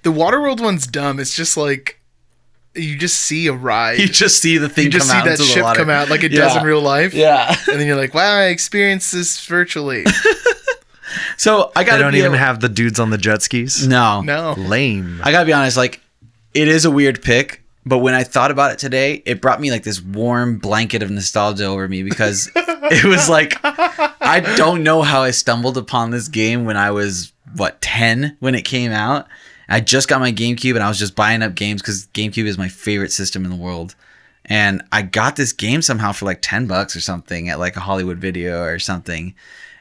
The Waterworld one's dumb. It's just like you just see a ride. You just see the thing you just come see out that into ship the water. come out like it does in real life. Yeah. And then you're like, wow, I experienced this virtually. So I got They don't even have the dudes on the jet skis? No. Lame. I gotta be honest, like, it is a weird pick, but when I thought about it today, it brought me like this warm blanket of nostalgia over me, because it was like, I don't know how I stumbled upon this game when I was, 10 when it came out. I just got my GameCube and I was just buying up games because GameCube is my favorite system in the world. And I got this game somehow for like $10 or something at like a Hollywood Video or something.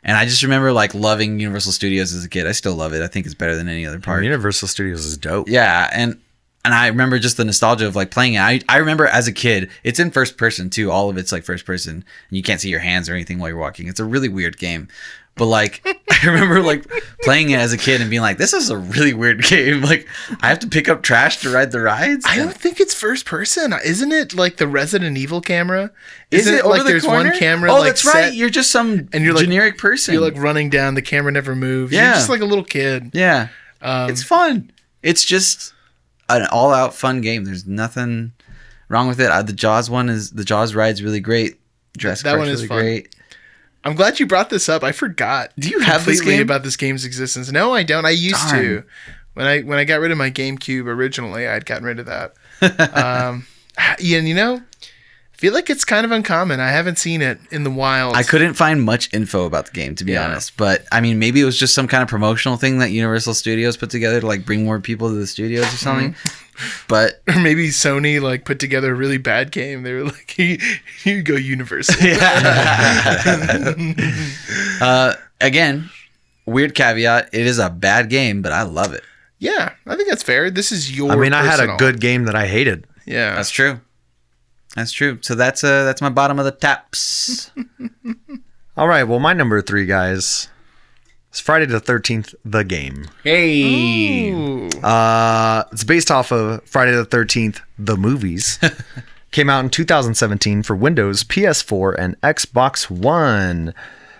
And I just remember like loving Universal Studios as a kid. I still love it. I think it's better than any other park. Universal Studios is dope. Yeah, and I remember just the nostalgia of like playing it. I remember as a kid, it's in first person too. All of it's like first person, and you can't see your hands or anything while you're walking. It's a really weird game. But like, I remember like playing it as a kid and being like, this is a really weird game. Like, I have to pick up trash to ride the rides. I don't think it's first person. Isn't it like the Resident Evil camera? Is it like over there's the corner? one camera? Oh, like, that's right. You're just some and you're like, generic person. You're like running down. The camera never moves. Yeah. You're just like a little kid. Yeah. It's fun. It's just an all-out fun game. There's nothing wrong with it. The Jaws ride's really great. Jurassic that Park's one is really fun. Great. I'm glad you brought this up. I forgot. Do you have this completely game? about this game's existence? No, I don't. I used to. When I got rid of my GameCube originally, I'd gotten rid of that. Yeah, and I feel like it's kind of uncommon. I haven't seen it in the wild. I couldn't find much info about the game, to be honest. But I mean, maybe it was just some kind of promotional thing that Universal Studios put together to like bring more people to the studios or something. But or maybe Sony like put together a really bad game. They were like, "Here you go, Universal." Again, weird caveat. It is a bad game, but I love it. Yeah, I think that's fair. This is your. I had a good game that I hated. Yeah, that's true. That's true. So that's my bottom of the taps. All right. Well, my number 3, guys, is Friday the 13th, the game. Hey. Ooh. It's based off of Friday the 13th, the movies. Came out in 2017 for Windows, PS4, and Xbox One.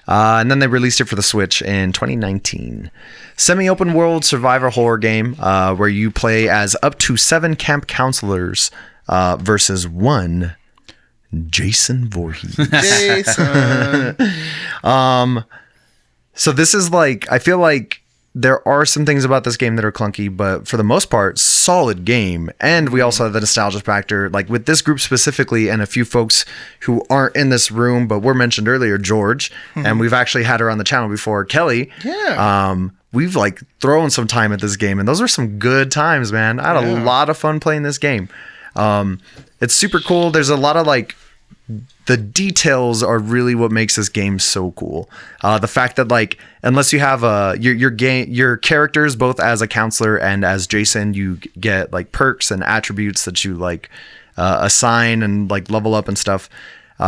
And then they released it for the Switch in 2019. Semi-open world survivor horror game where you play as up to 7 camp counselors versus 1 Jason Voorhees. Jason. So this is like, I feel like there are some things about this game that are clunky, but for the most part, solid game. And we also have the nostalgia factor, like with this group specifically, and a few folks who aren't in this room, but were mentioned earlier, George, and we've actually had her on the channel before, Kelly. Yeah. We've like thrown some time at this game, and those are some good times, man. I had a lot of fun playing this game. It's super cool. There's a lot of like the details are really what makes this game so cool. The fact that like, unless you have your characters both as a counselor and as Jason, you get like perks and attributes that you like assign and like level up and stuff.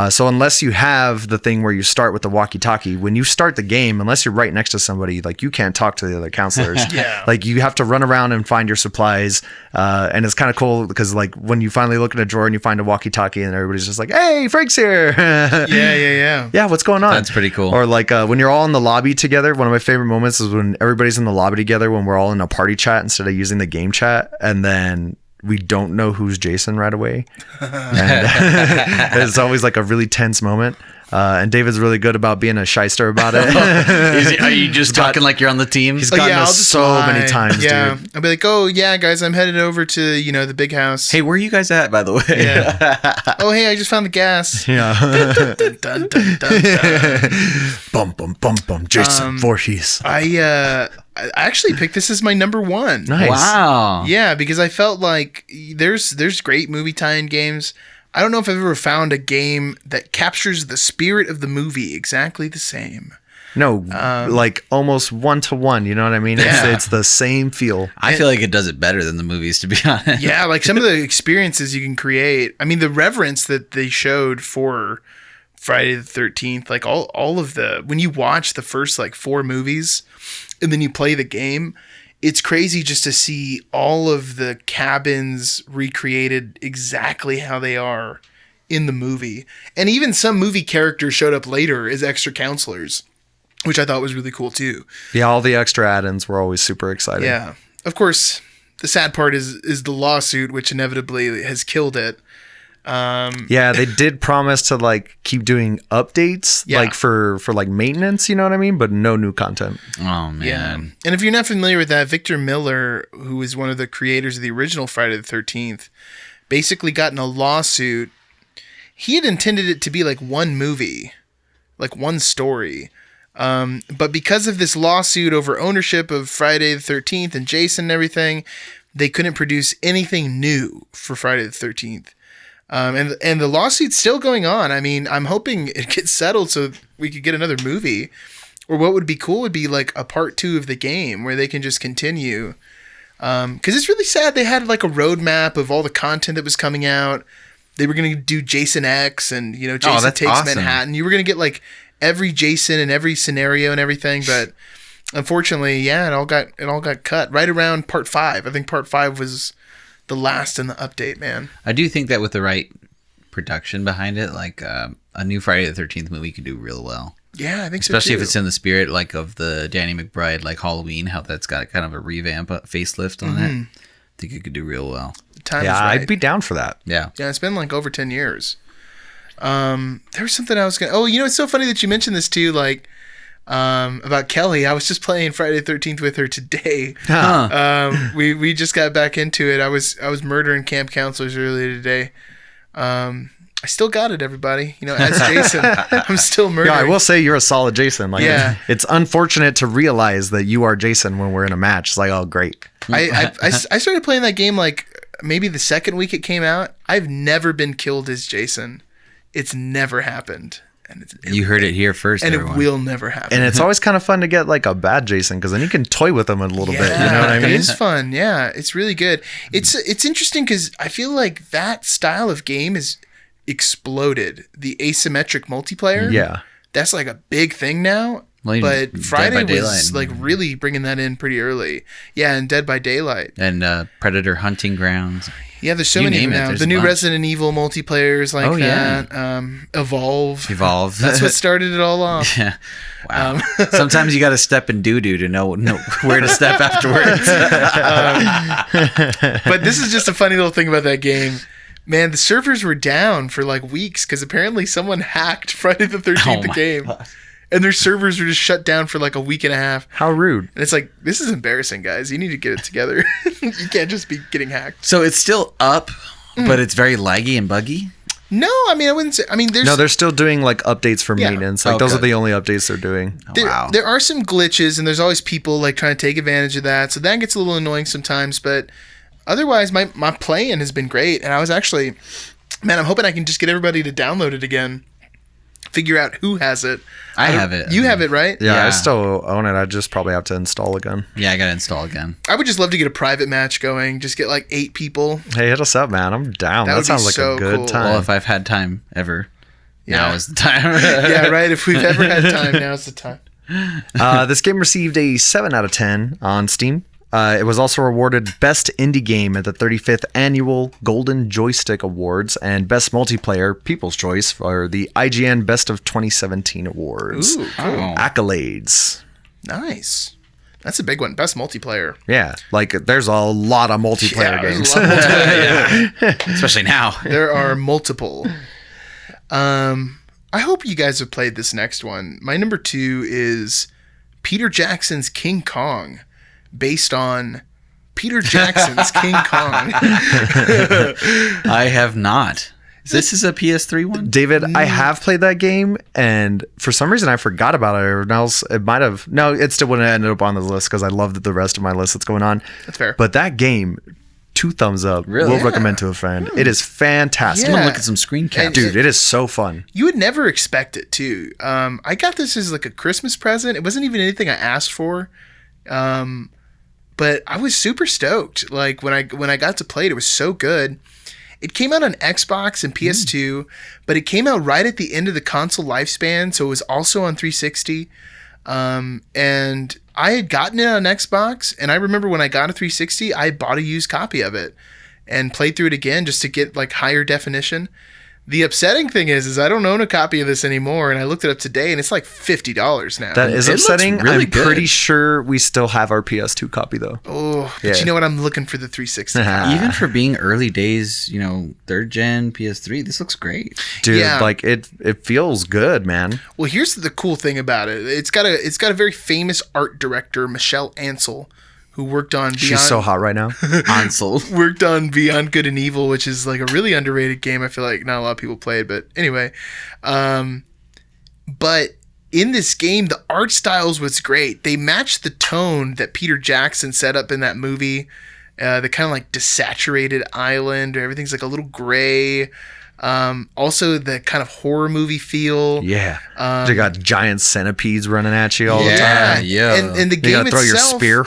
So unless you have the thing where you start with the walkie-talkie, when you start the game, unless you're right next to somebody, like you can't talk to the other counselors. Yeah. Like you have to run around and find your supplies. And it's kind of cool because like when you finally look in a drawer and you find a walkie-talkie and everybody's just like, hey, Frank's here. Yeah. Yeah, what's going on? That's pretty cool. Or like when you're all in the lobby together, one of my favorite moments is when everybody's in the lobby together when we're all in a party chat instead of using the game chat. And then we don't know who's Jason right away. And it's always like a really tense moment. And David's really good about being a shyster about it. Are you just talking like you're on the team? He's gotten us so many times, dude. I'll be like, oh, yeah, guys, I'm headed over to, the big house. Hey, where are you guys at, by the way? Yeah. Oh, hey, I just found the gas. Yeah. Dun, dun, dun, dun, dun. Bum, bum, bum, bum. Jason Voorhees. I actually picked this as my number one. Nice. Wow. Yeah, because I felt like there's great movie tie-in games. I don't know if I've ever found a game that captures the spirit of the movie exactly the same. No, like almost 1-to-1. You know what I mean? Yeah. It's the same feel. I feel like it does it better than the movies, to be honest. Yeah, like some of the experiences you can create. I mean, the reverence that they showed for Friday the 13th, like all of when you watch the first like 4 movies and then you play the game, it's crazy just to see all of the cabins recreated exactly how they are in the movie. And even some movie characters showed up later as extra counselors, which I thought was really cool too. Yeah, all the extra add-ins were always super exciting. Yeah. Of course, the sad part is the lawsuit, which inevitably has killed it. Yeah, they did promise to like keep doing updates, like for like maintenance, you know what I mean? But no new content. Oh, man. Yeah. And if you're not familiar with that, Victor Miller, who is one of the creators of the original Friday the 13th, basically got in a lawsuit. He had intended it to be like one movie, like one story. But because of this lawsuit over ownership of Friday the 13th and Jason and everything, they couldn't produce anything new for Friday the 13th. And the lawsuit's still going on. I mean, I'm hoping it gets settled so we could get another movie. Or what would be cool would be like a part 2 of the game where they can just continue. Because it's really sad. They had like a roadmap of all the content that was coming out. They were going to do Jason X and, Jason Takes awesome. Manhattan. You were going to get like every Jason and every scenario and everything. But unfortunately, yeah, it all got cut right around part 5. I think part 5 was the last in the update, man. I do think that with the right production behind it, like a new Friday the 13th movie could do real well. Yeah, I think so Especially too. if it's in the spirit like of the Danny McBride, like Halloween, how that's got kind of a revamp, facelift on it. I think it could do real well. The time Yeah, is right. I'd be down for that. Yeah. Yeah, it's been like over 10 years. There was something I was going to... Oh, it's so funny that you mentioned this too, like, about Kelly. I was just playing Friday the 13th with her today. We just got back into it. I was murdering camp counselors earlier today. I still got it, everybody. As Jason, I'm still murdering. Yeah, I will say you're a solid Jason. Like, Yeah. it's unfortunate to realize that you are Jason when we're in a match. It's like, oh, great. I started playing that game like maybe the second week it came out. I've never been killed as Jason. It's never happened. And You heard it here first, and everyone. it will never happen. And it's always kind of fun to get like a bad Jason because then you can toy with him a little bit. You know what I mean? It is fun. Yeah, it's really good. It's interesting because I feel like that style of game is exploded. The asymmetric multiplayer. Yeah. That's like a big thing now. Well, But Dead Friday by Daylight. was like really bringing that in pretty early. Yeah, and Dead by Daylight. And Predator Hunting Grounds. Yeah, there's so You many name it, now. there's The a new bunch. Resident Evil multiplayers like Oh, yeah. that. Evolve. Evolve. That's what started it all off. Yeah. Wow. Sometimes you got to step in doo-doo to know where to step afterwards. But this is just a funny little thing about that game. Man, the servers were down for like weeks because apparently someone hacked Friday the 13th the game. And their servers were just shut down for like a week and a half. How rude. And it's like, this is embarrassing, guys. You need to get it together. You can't just be getting hacked. So it's still up, but it's very laggy and buggy? No, I mean, I wouldn't say. I mean, there's... No, they're still doing like updates for Yeah. maintenance. Like those Okay. are the only updates they're doing. Wow. There are some glitches, and there's always people like trying to take advantage of that. So that gets a little annoying sometimes. But otherwise, my playing has been great. And I was actually Man, I'm hoping I can just get everybody to download it again. Figure out who has it. I have it. You have it, right? Yeah, I still own it. I just probably have to install again. Yeah, I got to install again. I would just love to get a private match going. Just get like 8 people. Hey, hit us up, man. I'm down. That sounds like so a good cool. time. Well, if I've had time ever, now is the time. Yeah, right. If we've ever had time, now's the time. This game received a 7 out of 10 on Steam. It was also awarded Best Indie Game at the 35th Annual Golden Joystick Awards and Best Multiplayer People's Choice for the IGN Best of 2017 Awards. Ooh, cool. Accolades. Nice. That's a big one. Best multiplayer. Yeah, like there's a lot of multiplayer games. Especially now. There are multiple. I hope you guys have played this next one. My number 2 is Peter Jackson's King Kong, based on Peter Jackson's King Kong. I have not. This is a PS3 one? David, I have played that game, and for some reason I forgot about it, or else it might have. No, it still wouldn't have ended up on the list because I loved the rest of my list that's going on. That's fair. But that game, 2 thumbs up. Really? Will recommend to a friend. It is fantastic. I'm going to look at some screen caps. Dude, it is so fun. You would never expect it, too. I got this as like a Christmas present. It wasn't even anything I asked for. But I was super stoked. Like when I got to play it, it was so good. It came out on Xbox and PS2, but it came out right at the end of the console lifespan, so it was also on 360. And I had gotten it on Xbox, and I remember when I got a 360, I bought a used copy of it and played through it again just to get like higher definition. The upsetting thing is I don't own a copy of this anymore, and I looked it up today, and it's like $50 now. That is It looks upsetting. really I'm good. pretty sure we still have our PS2 copy, though. Oh, but Yeah. you know what? I'm looking for the 360. Even for being early days, 3rd gen PS3, this looks great. Dude, Yeah. like it feels good, man. Well, here's the cool thing about it. It's got a very famous art director, Michelle Ansel, who worked on She's so hot right now. Console. worked on Beyond Good and Evil, which is like a really underrated game. I feel like not a lot of people play it, but anyway. But in this game, the art styles was great. They matched the tone that Peter Jackson set up in that movie. The kind of like desaturated island, or everything's like a little gray. Also the kind of horror movie feel. Yeah. They got giant centipedes running at you all the Yeah, time. Yeah. And the You game gotta throw your itself, spear.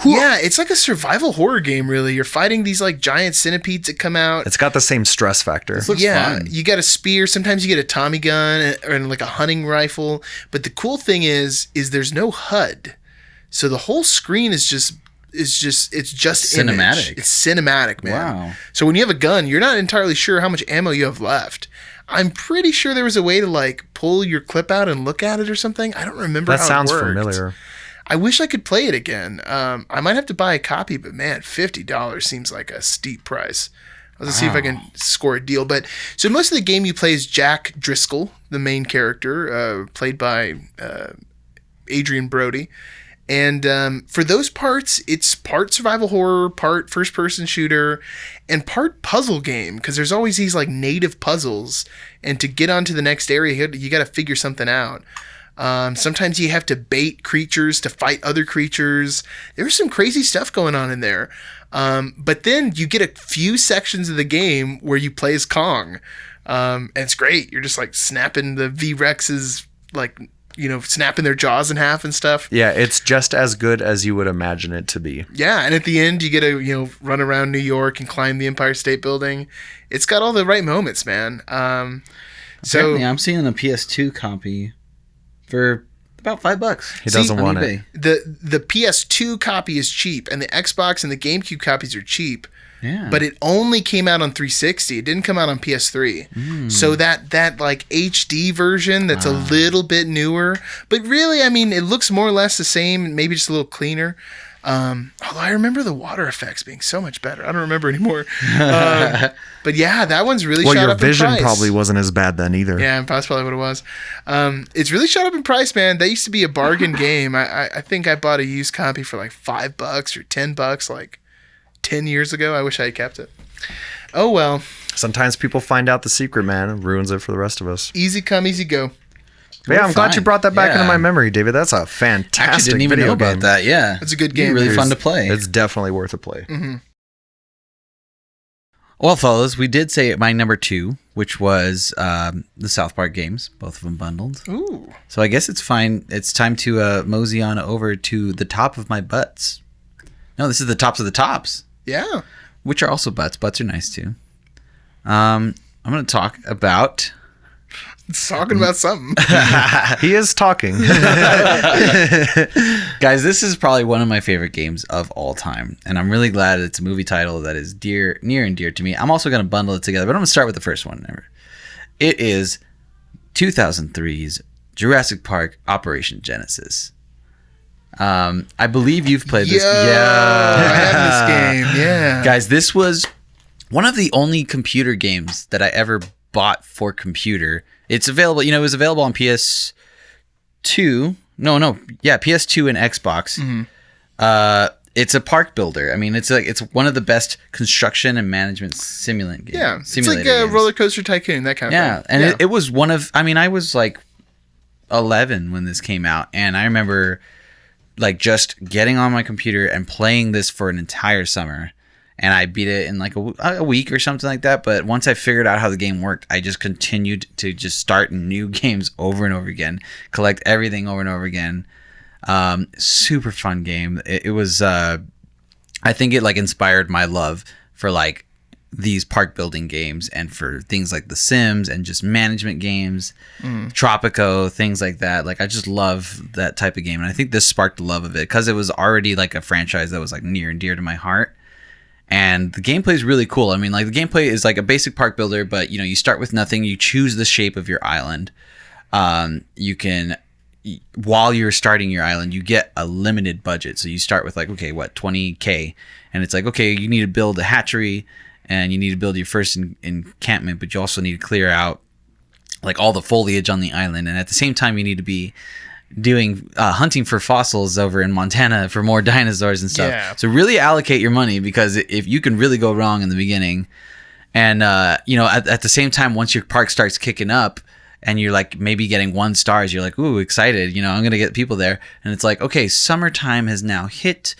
yeah, it's like a survival horror game, really. You're fighting these like giant centipedes that come out. It's got the same stress factor. This looks Yeah, fun. you got a spear. Sometimes you get a Tommy gun and like a hunting rifle. But the cool thing is there's no HUD, so the whole screen is just Cinematic. image. It's cinematic, man. Wow. So when you have a gun, you're not entirely sure how much ammo you have left. I'm pretty sure there was a way to like pull your clip out and look at it or something. I don't remember. That how sounds it worked. familiar. I wish I could play it again. I might have to buy a copy, but man, $50 seems like a steep price. Let's see if I can score a deal. But so most of the game you play is Jack Driscoll, the main character, played by Adrian Brody. And for those parts, it's part survival horror, part first-person shooter, and part puzzle game, because there's always these like native puzzles, and to get onto the next area, you got to figure something out. Sometimes you have to bait creatures to fight other creatures. There's some crazy stuff going on in there. But then you get a few sections of the game where you play as Kong, and it's great. You're just like snapping the V-Rexes, like, snapping their jaws in half and stuff. Yeah, it's just as good as you would imagine it to be. Yeah, and at the end you get to run around New York and climb the Empire State Building. It's got all the right moments, man. Apparently, I'm seeing a PS2 copy for about $5. He doesn't on want eBay. it. The PS2 copy is cheap, and the Xbox and the GameCube copies are cheap. Yeah. But it only came out on 360. It didn't come out on PS3. So that like HD version that's a little bit newer, but really, I mean, it looks more or less the same, maybe just a little cleaner. Although I remember the water effects being so much better. I don't remember anymore. But yeah, that one's really shot your up vision in price. probably wasn't as bad then either. Yeah, that's probably what it was. It's really shot up in price, man. That used to be a bargain game. I think I bought a used copy for like $5 or $10 like 10 years ago. I wish I had kept it. Oh well. Sometimes people find out the secret, man, and ruins it for the rest of us. Easy come, easy go. But yeah, I'm glad you fine. brought that back into Yeah. my memory, David. That's a fantastic Actually, didn't even video know about game. that. Yeah, It's a good game. Really It's- fun to play. It's definitely worth a play. Well, fellas, we did say my number 2, which was the South Park games, both of them bundled. Ooh. So I guess it's fine. It's time to mosey on over to the top of my butts. No, this is the tops of the tops. Yeah. Which are also butts. Butts are nice too. I'm going to talk about... It's talking about something. He is talking. Guys, this is probably one of my favorite games of all time. And I'm really glad it's a movie title that is near and dear to me. I'm also going to bundle it together, but I'm going to start with the first one. It is 2003's Jurassic Park Operation Genesis. I believe you've played this. Yeah. I have this game. Yeah. Guys, this was one of the only computer games that I ever bought for computer. It's available, it was available on PS2. PS2 and Xbox. Mm-hmm. It's a park builder. I mean, it's one of the best construction and management simulant games. Yeah, it's like a Roller Coaster Tycoon, that kind of thing. And it was one of, I was like 11 when this came out, and I remember like just getting on my computer and playing this for an entire summer. And I beat it in like a week or something like that. But once I figured out how the game worked, I just continued to just start new games over and over again, collect everything over and over again. Super fun game. It was, I think it like inspired my love for like these park building games and for things like The Sims and just management games, Tropico, things like that. Like I just love that type of game. And I think this sparked the love of it because it was already like a franchise that was like near and dear to my heart. And the gameplay is really cool. I mean, like the gameplay is like a basic park builder, but you start with nothing. You choose the shape of your island. You can, while you're starting your island, you get a limited budget. So you start with like, okay, what, $20K, and it's like, okay, you need to build a hatchery, and you need to build your first encampment, but you also need to clear out like all the foliage on the island, and at the same time, you need to be doing hunting for fossils over in Montana for more dinosaurs and stuff. Yeah. So really allocate your money, because if you can really go wrong in the beginning, and at the same time, once your park starts kicking up and you're like maybe getting 1 stars, you're like, ooh, excited, I'm gonna get people there, and it's like, okay, summertime has now hit,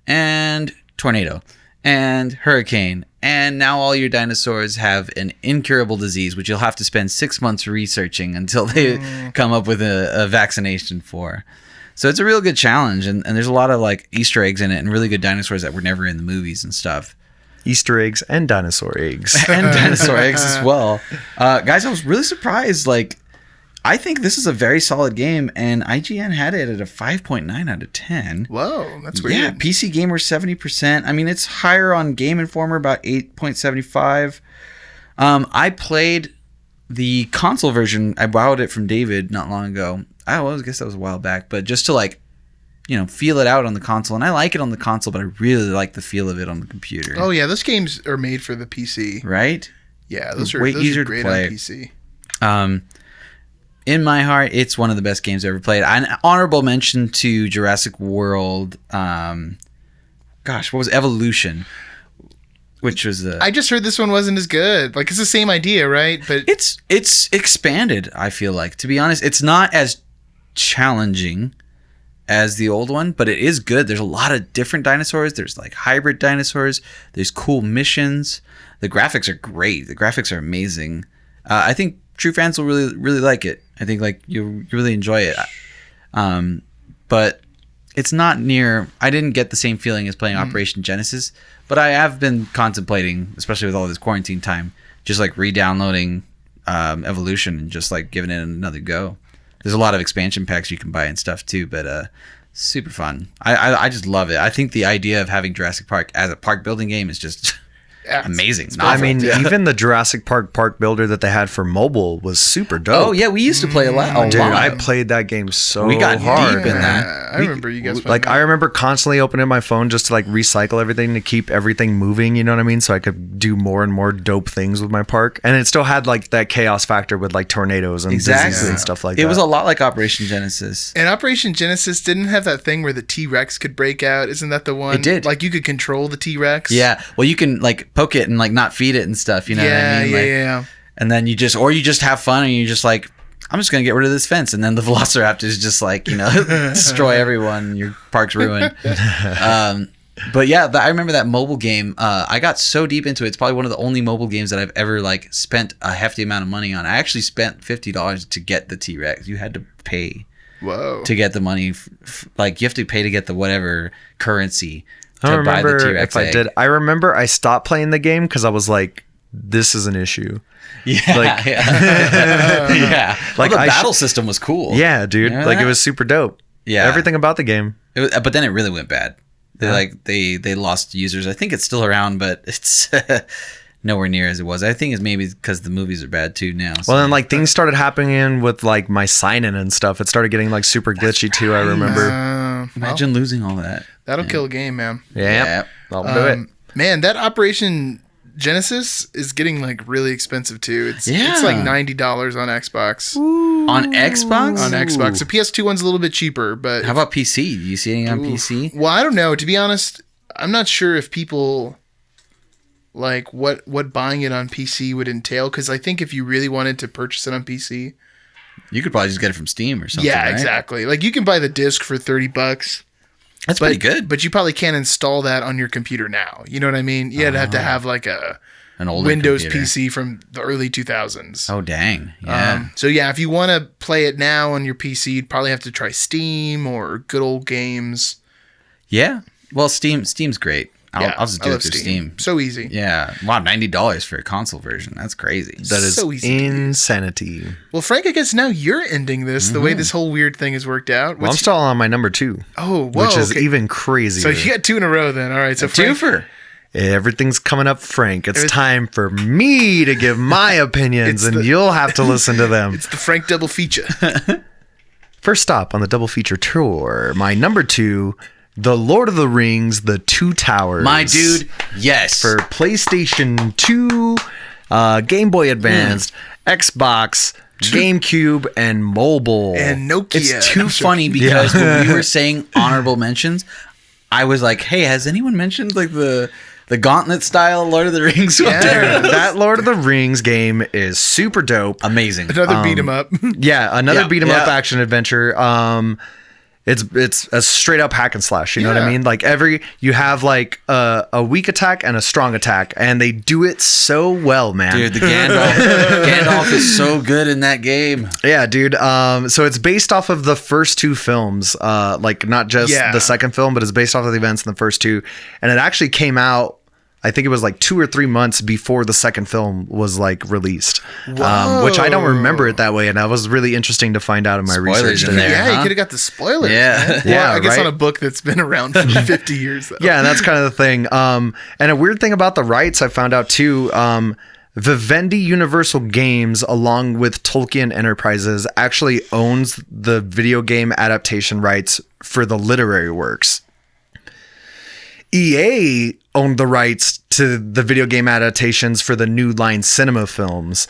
and tornado and hurricane, and now all your dinosaurs have an incurable disease, which you'll have to spend 6 months researching until they come up with a vaccination for. So it's a real good challenge, and there's a lot of like Easter eggs in it and really good dinosaurs that were never in the movies and stuff. Easter eggs and dinosaur eggs. And dinosaur eggs as well. Guys, I was really surprised. Like, I think this is a very solid game, and IGN had it at a 5.9 out of 10. Whoa, that's weird. Yeah, PC Gamer 70%. I mean, it's higher on Game Informer, about 8.75. I played the console version. I borrowed it from David not long ago. I guess that was a while back, but just to like, feel it out on the console. And I like it on the console, but I really like the feel of it on the computer. Oh yeah, those games are made for the PC. Right? Yeah, those are easier great to play on PC. In my heart, it's one of the best games I've ever played. An honorable mention to Jurassic World. What was Evolution? Which was I just heard this one wasn't as good. Like, it's the same idea, right? But it's expanded, I feel like. To be honest, it's not as challenging as the old one, but it is good. There's a lot of different dinosaurs. There's like hybrid dinosaurs. There's cool missions. The graphics are great. The graphics are amazing. I think true fans will really, really like it. I think like you really enjoy it. But it's not near. I didn't get the same feeling as playing Operation Genesis, but I have been contemplating, especially with all this quarantine time, just like re-downloading Evolution and just like giving it another go. There's a lot of expansion packs you can buy and stuff too, but super fun. I just love it. I think the idea of having Jurassic Park as a park building game is just amazing. Even the Jurassic Park builder that they had for mobile was super dope. Oh yeah, we used to play a lot. Dude, I played that game so we got hard deep in that. I remember you guys. I remember constantly opening my phone just to like recycle everything to keep everything moving. You know what I mean? So I could do more and more dope things with my park, and it still had like that chaos factor with like tornadoes and diseases and stuff like that. It was a lot like Operation Genesis. And Operation Genesis didn't have that thing where the T-Rex could break out. Isn't that the one? It did. Like you could control the T-Rex. Yeah. Well, you can like poke it and like not feed it and stuff. You know what I mean? Yeah. And then you just have fun and you're just like, I'm just gonna get rid of this fence, and then the Velociraptors just like destroy everyone. Your park's ruined. But yeah, I remember that mobile game. I got so deep into it. It's probably one of the only mobile games that I've ever like spent a hefty amount of money on. I actually spent $50 to get the T-Rex. You had to pay to get the money. Like you have to pay to get the whatever currency to buy the T-Rex egg. I did. I remember I stopped playing the game because I was like, this is an issue. Yeah, like, yeah. Like the battle system was cool. Yeah, dude. Like it was super dope. Yeah, everything about the game. But then it really went bad. They lost users. I think it's still around, but it's nowhere near as it was. I think it's maybe because the movies are bad too now. So. Well, then like things started happening with like my sign-in and stuff. It started getting like super glitchy too. I remember. Imagine losing all that. That'll kill a game, man. Yeah, I'll do it. Man, that Operation Genesis is getting like really expensive too. It's like $90 on Xbox. Ooh. On Xbox? On Xbox. The PS2 one's a little bit cheaper, but how about PC? Do you see anything on PC? Well, I don't know. To be honest, I'm not sure if people like what buying it on PC would entail, because I think if you really wanted to purchase it on PC, you could probably just get it from Steam or something. Yeah, right? exactly. Like you can buy the disc for $30. That's pretty good. But you probably can't install that on your computer now. You know what I mean? You'd have to have like an older Windows computer. PC from the early 2000s. Oh, dang. Yeah. So yeah, if you want to play it now on your PC, you'd probably have to try Steam or good old games. Yeah. Well, Steam's great. I'll just do it through Steam. So easy. Yeah. Wow, $90 for a console version. That's crazy. That is so easy insanity. Well, Frank, I guess now you're ending this the way this whole weird thing has worked out. Well, I'm still on my number 2. Oh, whoa, which is even crazier. So you got 2 in a row then. All right. So Frank, twofer. Everything's coming up, Frank. It's time for me to give my opinions, and you'll have to listen to them. It's the Frank double feature. First stop on the double feature tour. My number 2, The Lord of the Rings, The Two Towers. My dude, yes. For PlayStation 2, Game Boy Advance, Xbox, GameCube, and mobile. And Nokia. It's too funny because when we were saying honorable mentions, I was like, hey, has anyone mentioned like the Gauntlet style Lord of the Rings? Yeah, that Lord of the Rings game is super dope. Amazing. Another beat 'em up. Yeah, another beat 'em up action adventure. It's a straight up hack and slash. You know what I mean? Like you have like a weak attack and a strong attack, and they do it so well, man. Dude, the Gandalf is so good in that game. Yeah, dude. So it's based off of the first 2 films, like not just the second film, but it's based off of the events in the first 2, and it actually came out. I think it was like 2 or 3 months before the second film was like released, which I don't remember it that way, and that was really interesting to find out in my research. In there, you could have got the spoilers. Yeah, well, I guess on a book that's been around for 50 years. Though. Yeah, that's kind of the thing. And a weird thing about the rights I found out too. Vivendi Universal Games, along with Tolkien Enterprises, actually owns the video game adaptation rights for the literary works. EA owned the rights to the video game adaptations for the New Line Cinema films.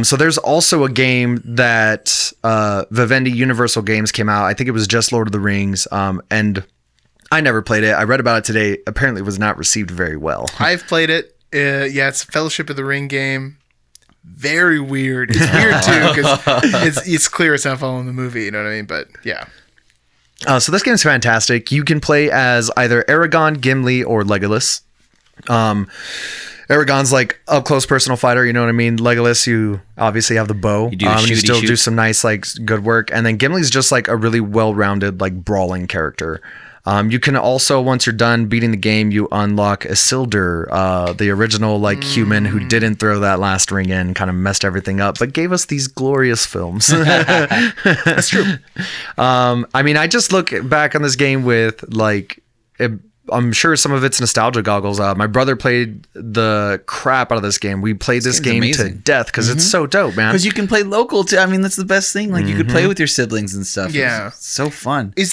So there's also a game that Vivendi Universal Games came out. I think it was just Lord of the Rings. And I never played it. I read about it today. Apparently it was not received very well. I've played it. It's a Fellowship of the Ring game. Very weird. It's weird too because it's clear it's not following the movie. You know what I mean? But yeah. So this game is fantastic. You can play as either Aragorn, Gimli, or Legolas. Aragorn's like up close personal fighter, you know what I mean? Legolas, you obviously have the bow. You still do some nice like good work. And then Gimli's just like a really well-rounded like brawling character. You can also, once you're done beating the game, you unlock Isildur, the original like human who didn't throw that last ring in, kind of messed everything up, but gave us these glorious films. That's true. I mean, I just look back on this game with like, I'm sure some of it's nostalgia goggles. My brother played the crap out of this game. We played this game to death because it's so dope, man. Because you can play local too. I mean, that's the best thing. Like you could play with your siblings and stuff. Yeah, it's so fun. Is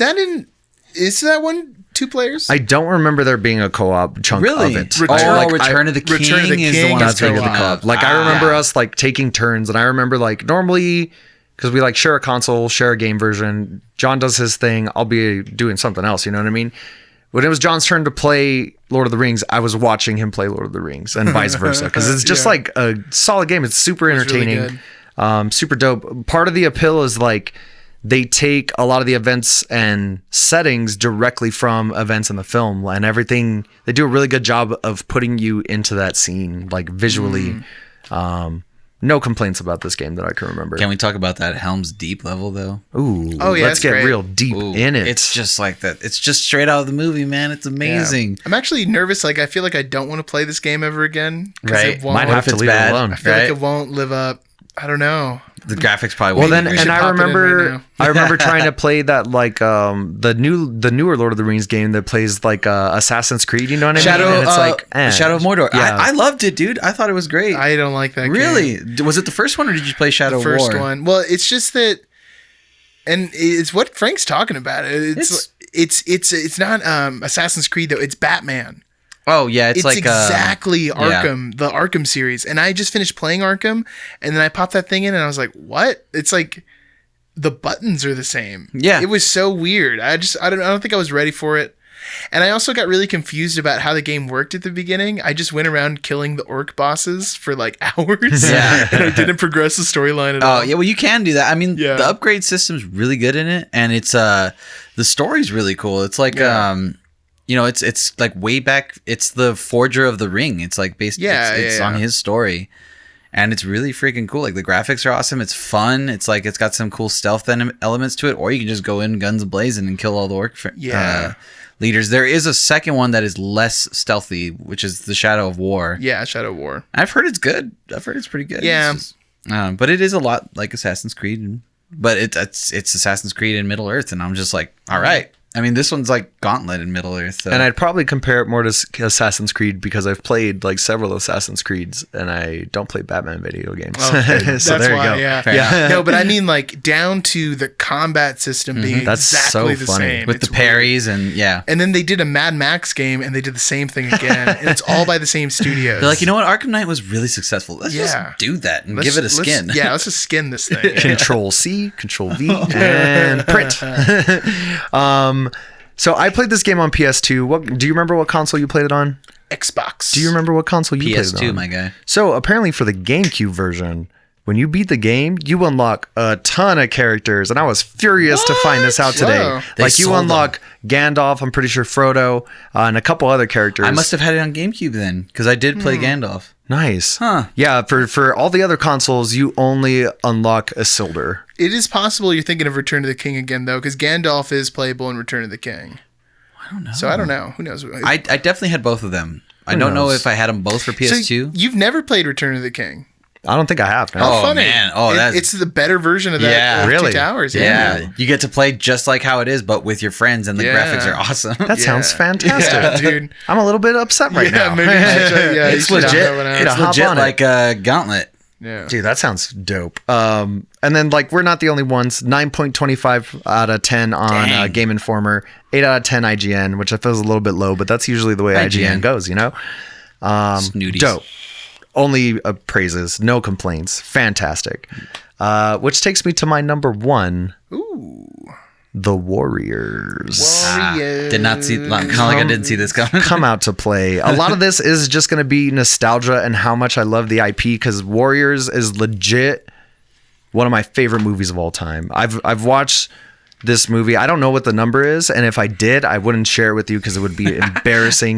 that one 2 players? I don't remember there being a co-op chunk of it. Return of the King is the one that's the co-op. Like I remember us like taking turns, and I remember like normally because we like share a console, share a game version. John does his thing. I'll be doing something else. You know what I mean? When it was John's turn to play Lord of the Rings, I was watching him play Lord of the Rings, and vice versa, because it's just like a solid game. It's super entertaining, really super dope. Part of the appeal is like they take a lot of the events and settings directly from events in the film, and everything. They do a really good job of putting you into that scene, like visually. No complaints about this game that I can remember. Can we talk about that Helm's Deep level though? Ooh, Oh, yeah, let's it's get great. real deep in it. It's just like that. It's just straight out of the movie, man. It's amazing. I'm actually nervous. Like, I feel like I don't want to play this game ever again. 'Cause Right. It won't, Might have to it's leave bad. it alone. I feel right? like it won't live up. I don't know. The graphics probably Well, won't. then, we should and I pop it in remember, right now. I remember trying to play that like the newer Lord of the Rings game that plays like Assassin's Creed. You know what I Shadow, mean? And it's like Shadow of Mordor. Yeah. I loved it, dude. I thought it was great. I don't like that game. Really? Was it the first one, or did you play Shadow The first of War? one. Well, it's just that, and it's what Frank's talking about. It's not Assassin's Creed though. It's Batman. Oh yeah, it's like exactly Arkham, the Arkham series. And I just finished playing Arkham, and then I popped that thing in, and I was like, "What?" It's like the buttons are the same. Yeah. It was so weird. I don't think I was ready for it. And I also got really confused about how the game worked at the beginning. I just went around killing the orc bosses for like hours. Yeah. And I didn't progress the storyline at all. Oh yeah, well you can do that. I mean, Yeah. the upgrade system's really good in it, and it's the story's really cool. It's like it's like way back. It's the Forger of the Ring. It's like based. It's on his story, and it's really freaking cool. Like the graphics are awesome. It's fun. It's like it's got some cool stealth elements to it, or you can just go in guns blazing and kill all the orc leaders. There is a second one that is less stealthy, which is the Shadow of War. Yeah, Shadow of War. I've heard it's good. I've heard it's pretty good. Yeah. It's just, but it is a lot like Assassin's Creed. But it's Assassin's Creed in Middle Earth, and I'm just like, all right. I mean, this one's like Gauntlet in Middle Earth. So. And I'd probably compare it more to Assassin's Creed because I've played like several Assassin's Creeds, and I don't play Batman video games. Oh, okay. So That's there you why, go. yeah. Fair enough. No, but I mean like down to the combat system being That's exactly so the funny. same. with It's the parries and And then they did a Mad Max game, and they did the same thing again, and it's all by the same studios. they're like, you know what? Arkham Knight was really successful. Let's Yeah. just do that and Let's- give it a skin. Let's just skin this thing. Control C, Control V, and print. So I played this game on PS2. What do you remember? What console you played it on? Xbox. Do you remember what console you played it PS2, on? my guy. So apparently for the GameCube version, when you beat the game, you unlock a ton of characters, and I was furious to find this out today. Wow. They Like you sold unlock Gandalf, I'm pretty sure Frodo, and a couple other characters. I must have had it on GameCube then, because I did play Gandalf. Nice. Huh. Yeah, for all the other consoles, you only unlock Isildur. It is possible you're thinking of Return of the King again, though, because Gandalf is playable in Return of the King. I don't know. So I don't know. Who knows? I definitely had both of them. I don't know knows? if I had them both for PS2. So you've never played Return of the King? I don't think I have. No. Oh, Funny. man. Oh, that's- it's the better version of that. Yeah. of Really? Two Towers. yeah, you get to play just like how it is, but with your friends, and the Yeah. graphics are awesome. That sounds fantastic. Yeah, dude. I'm a little bit upset right now. Maybe you should, yeah, It's you should legit. knock that one out. Yeah. It's hop legit on it. like a Gauntlet. Yeah. Dude, that sounds dope. And then like we're not the only ones. 9.25 out of 10 on Dang. Game Informer. 8 out of 10 IGN, which I feel is a little bit low, but that's usually the way IGN IGN goes, you know? Snooties. Dope. Only praises, no complaints. Fantastic. Which takes me to my number one, Ooh. the Warriors. Warriors. Did not see. Kind of like I didn't see this coming. Come out to play. A lot of this is just going to be nostalgia and how much I love the IP, because Warriors is legit one of my favorite movies of all time. I've watched this movie. I don't know what the number is, and if I did, I wouldn't share it with you because it would be embarrassing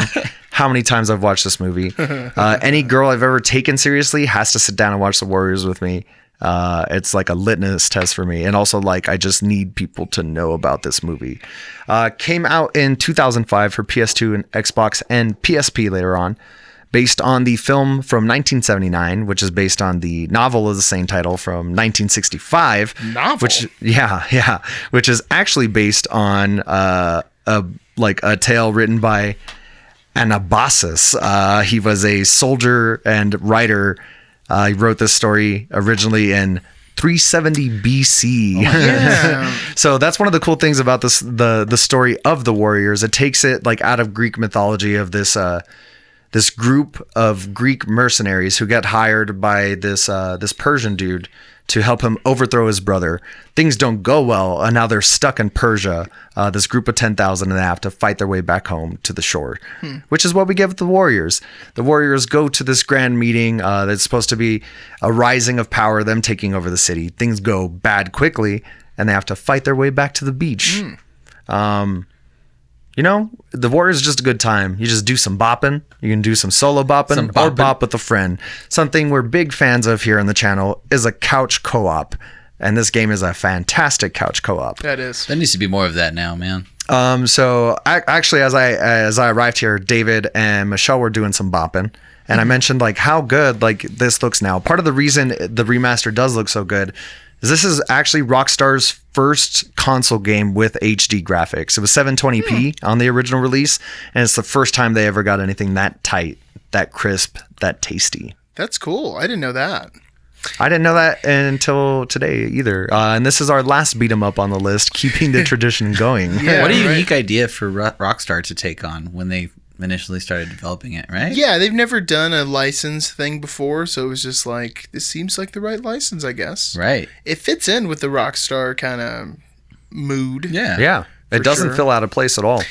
how many times I've watched this movie. Any girl I've ever taken seriously has to sit down and watch The Warriors with me. It's like a litmus test for me. And also like, I just need people to know about this movie. Came out in 2005 for PS2 and Xbox and PSP later on, based on the film from 1979, which is based on the novel of the same title from 1965. Novel? Which is actually based on a tale written by Anabasis. He was a soldier and writer. He wrote this story originally in 370 BC. Yeah. So that's one of the cool things about this, the story of the Warriors. It takes it like out of Greek mythology of this this group of Greek mercenaries who get hired by this Persian dude to help him overthrow his brother. Things don't go well, and now they're stuck in Persia. This group of 10,000, and they have to fight their way back home to the shore, which is what we get with the Warriors. The Warriors go to this grand meeting that's supposed to be a rising of power, them taking over the city. Things go bad quickly, and they have to fight their way back to the beach. You know, the Warriors is just a good time. You just do some bopping. You can do some solo bopping or bop with a friend. Something we're big fans of here on the channel is a couch co-op. And this game is a fantastic couch co-op. That is. There needs to be more of that now, man. So actually, as I arrived here, David and Michelle were doing some bopping. And I mentioned like how good like this looks now. Part of the reason the remaster does look so good is this is actually Rockstar's first console game with HD graphics. It was 720p on the original release, and it's the first time they ever got anything that tight, that crisp, that tasty. That's cool. I didn't know that. I didn't know that until today either. And this is our last beat 'em up on the list, keeping the tradition going. Yeah, what a right. unique idea for Rockstar to take on when they initially started developing it, right? Yeah, they've never done a license thing before, so it was just like, this seems like the right license, I guess. Right. It fits in with the Rockstar kind of mood. Yeah. Yeah. It doesn't feel out of place at all.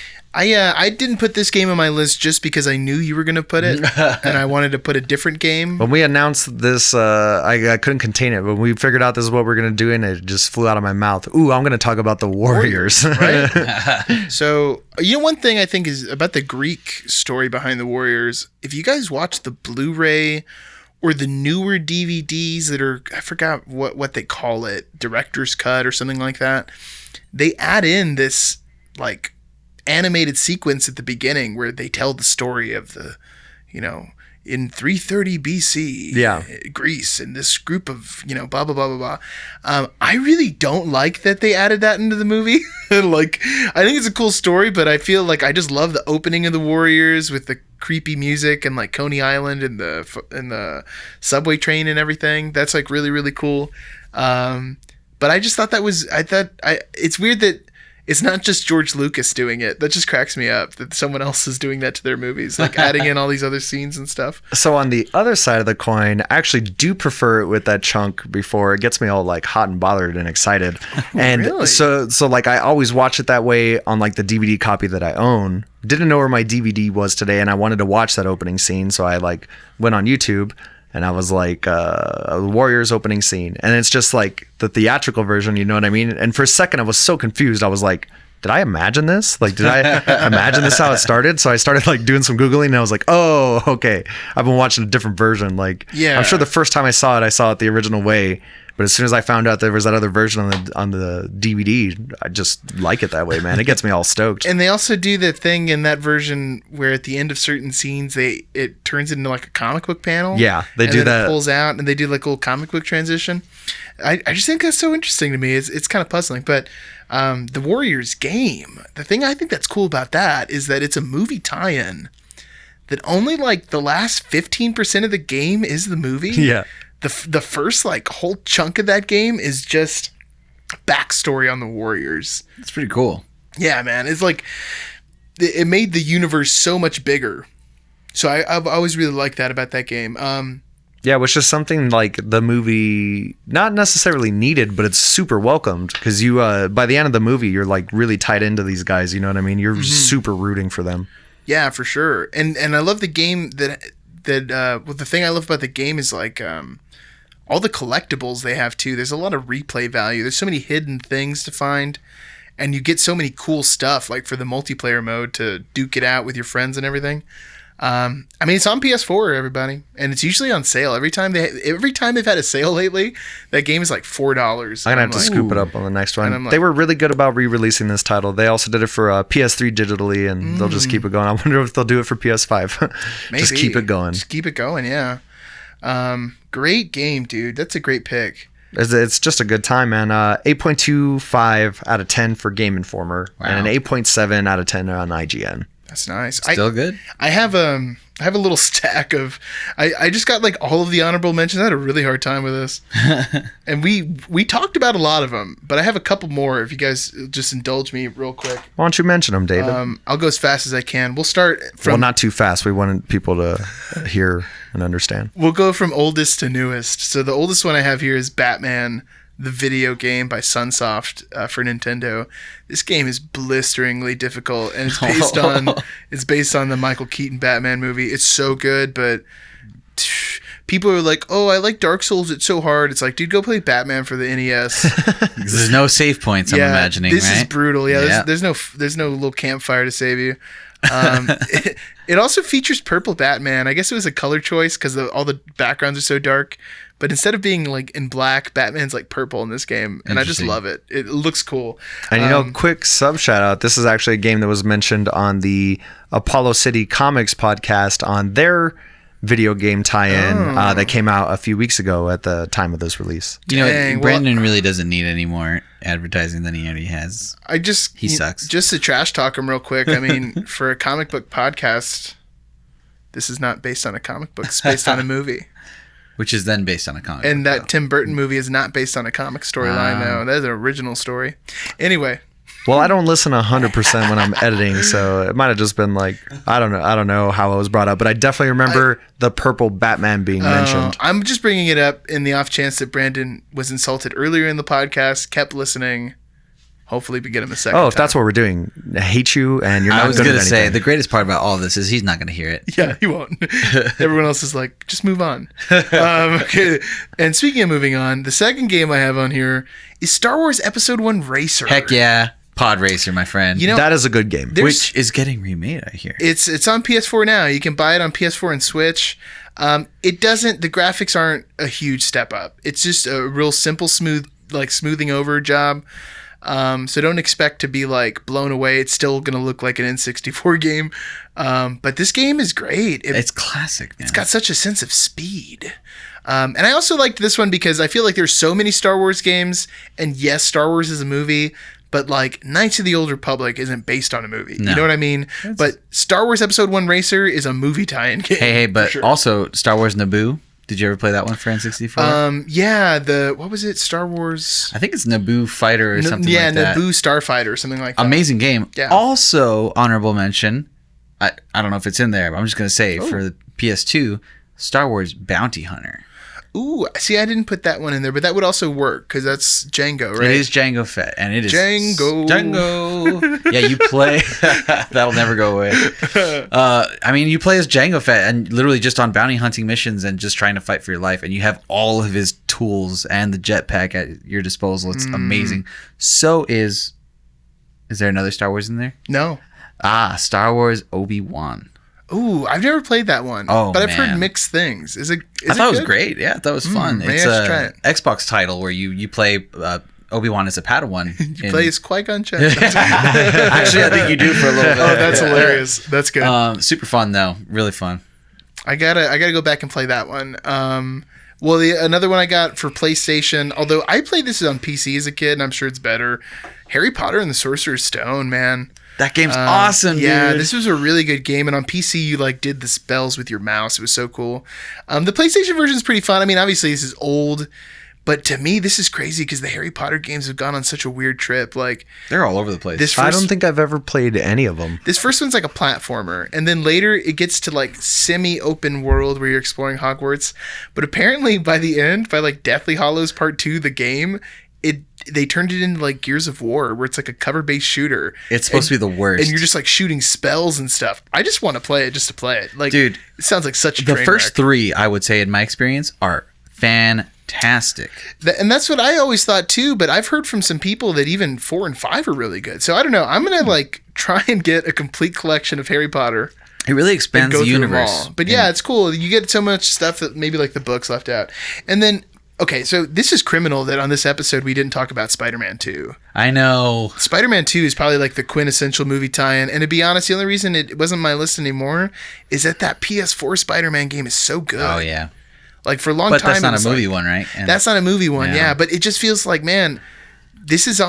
I didn't put this game on my list just because I knew you were going to put it, and I wanted to put a different game. When we announced this, I couldn't contain it. When we figured out this is what we're going to do, and it just flew out of my mouth. Ooh, I'm going to talk about the Warriors. Right? So, one thing I think is about the Greek story behind the Warriors. If you guys watch the Blu-ray or the newer DVDs that are, I forgot what they call it, director's cut or something like that, they add in this, like, animated sequence at the beginning where they tell the story of the, in 330 BC, Greece, and this group of, blah, blah, blah, blah, blah. I really don't like that they added that into the movie. Like, I think it's a cool story, but I feel like I just love the opening of the Warriors with the creepy music and like Coney Island and the subway train and everything. That's like really, really cool. But I just thought it's weird that it's not just George Lucas doing it. That just cracks me up that someone else is doing that to their movies, like adding in all these other scenes and stuff. So on the other side of the coin, I actually do prefer it with that chunk before. It gets me all like hot and bothered and excited. And really? so like I always watch it that way on like the DVD copy that I own. Didn't know where my DVD was today, and I wanted to watch that opening scene, so I like went on YouTube. And I was like, Warriors opening scene. And it's just like the theatrical version, you know what I mean? And for a second, I was so confused. I was like, did I imagine this? Like, did I imagine this how it started? So I started like doing some Googling, and I was like, oh, okay. I've been watching a different version. Like, yeah. I'm sure the first time I saw it the original way. But as soon as I found out there was that other version on the DVD, I just like it that way, man. It gets me all stoked. And they also do the thing in that version where at the end of certain scenes, it turns into like a comic book panel. Yeah, they do that. It pulls out, and they do like a little comic book transition. I just think that's so interesting to me. It's kind of puzzling. But the Warriors game, the thing I think that's cool about that is that it's a movie tie-in. That only like the last 15% of the game is the movie. Yeah. The first like whole chunk of that game is just backstory on the Warriors. It's pretty cool. Yeah, man. It's like it made the universe so much bigger. So I've always really liked that about that game. Yeah, which is something like the movie not necessarily needed, but it's super welcomed because you by the end of the movie you're like really tied into these guys. You know what I mean? You're super rooting for them. Yeah, for sure. And I love the game that the thing I love about the game is like all the collectibles they have too. There's a lot of replay value. There's so many hidden things to find, and you get so many cool stuff like for the multiplayer mode to duke it out with your friends and everything. I mean, it's on PS4, everybody, and it's usually on sale every time they've had a sale lately. That game is like $4. I'm gonna have to scoop it up on the next one. They were really good about re-releasing this title. They also did it for PS3 digitally, and they'll just keep it going. I wonder if they'll do it for PS5. Maybe. Just keep it going. Just keep it going. Yeah. Great game, dude. That's a great pick. It's just a good time, man. 8.25 out of 10 for Game Informer, and an 8.7 out of 10 on IGN. That's nice. Still good. I have a little stack of. I just got like all of the honorable mentions. I had a really hard time with this, and we talked about a lot of them, but I have a couple more. If you guys just indulge me real quick. Why don't you mention them, David? I'll go as fast as I can. We'll start from. Well, not too fast. We wanted people to hear and understand. We'll go from oldest to newest. So the oldest one I have here is Batman, the video game by Sunsoft for Nintendo. This game is blisteringly difficult, and it's based on the Michael Keaton Batman movie. It's so good, but people are like, oh, I like Dark Souls, it's so hard. It's like, dude, go play Batman for the NES. There's no save points, I'm imagining, this right? is brutal. Yeah, there's no little campfire to save you. It also features purple Batman. I guess it was a color choice because all the backgrounds are so dark. But instead of being like in black, Batman's like purple in this game, and I just love it. It looks cool. And quick sub shout out. This is actually a game that was mentioned on the Apollo City Comics podcast on their video game tie-in that came out a few weeks ago at the time of this release. Brandon really doesn't need any more advertising than he already has. He sucks. Just to trash talk him real quick. I mean, for a comic book podcast, this is not based on a comic book. It's based on a movie. Which is then based on a comic. And that Tim Burton movie is not based on a comic storyline. No, that is an original story. Anyway. Well, I don't listen 100% when I'm editing, so it might have just been like, I don't know how it was brought up, but I definitely remember the purple Batman being mentioned. I'm just bringing it up in the off chance that Brandon was insulted earlier in the podcast, kept listening. Hopefully we get him a second if that's what we're doing. I hate you, and you're not I was going to say, the greatest part about all this is he's not going to hear it. Yeah, he won't. Everyone else is like, just move on. Okay. And speaking of moving on, the second game I have on here is Star Wars Episode 1 Racer. Heck yeah. Pod Racer, my friend. That is a good game. Which is getting remade, I hear. It's on PS4 now. You can buy it on PS4 and Switch. The graphics aren't a huge step up. It's just a real simple, smoothing over job. So don't expect to be like blown away. It's still going to look like an N64 game. But this game is great. It's classic, man. It's got such a sense of speed. And I also liked this one because I feel like there's so many Star Wars games, and yes, Star Wars is a movie, but like Knights of the Old Republic isn't based on a movie. No. You know what I mean? But Star Wars Episode 1 Racer is a movie tie-in game. Hey, but also Star Wars Naboo. Did you ever play that one for N64? Yeah, what was it? Star Wars? I think it's Naboo Fighter or something like that. Yeah, Naboo Starfighter or something like that. Amazing game. Yeah. Also, honorable mention, I don't know if it's in there, but I'm just going to say for the PS2, Star Wars Bounty Hunter. Ooh, see, I didn't put that one in there, but that would also work because that's Django, right? It is Django Fett, and it is Django. Yeah, you play. That'll never go away. You play as Django Fett, and literally just on bounty hunting missions and just trying to fight for your life, and you have all of his tools and the jetpack at your disposal. It's amazing. So is there another Star Wars in there? No. Star Wars Obi-Wan. Ooh, I've never played that one. Oh, but I've heard mixed things. I thought it was great. Yeah, I thought it was fun. Maybe It's I should try it. Xbox title where you play Obi-Wan as a Padawan. You play as Qui-Gon Jinn. Actually, I think you do for a little bit. Oh, that's hilarious. That's good. Super fun though. Really fun. I gotta go back and play that one. Another one I got for PlayStation, although I played this on PC as a kid, and I'm sure it's better. Harry Potter and the Sorcerer's Stone, man. That game's awesome, dude. Yeah, this was a really good game, and on PC you did the spells with your mouse. It was so cool. The PlayStation version is pretty fun. I mean, obviously this is old, but to me this is crazy because the Harry Potter games have gone on such a weird trip. Like they're all over the place. I don't think I've ever played any of them. This first one's like a platformer, and then later it gets to like semi-open world where you're exploring Hogwarts. But apparently by the end, by like Deathly Hallows Part 2, the game, they turned it into like Gears of War, where it's like a cover-based shooter. It's supposed to be the worst. And you're just like shooting spells and stuff. I just want to play it just to play it. Like, dude, it sounds like such a train The first wreck. 3, I would say, in my experience, are fantastic. And that's what I always thought too, but I've heard from some people that even 4 and 5 are really good. So I don't know. I'm going to like try and get a complete collection of Harry Potter. It really expands the universe. But yeah, it's cool. You get so much stuff that maybe like the books left out. And then okay, so this is criminal that on this episode we didn't talk about Spider-Man 2. I know. Spider-Man 2 is probably like the quintessential movie tie-in. And to be honest, the only reason it wasn't on my list anymore is that PS4 Spider-Man game is so good. Oh, yeah. Like for a long time. But that's not a movie one, right? That's not a movie one, yeah. But it just feels like, man, this has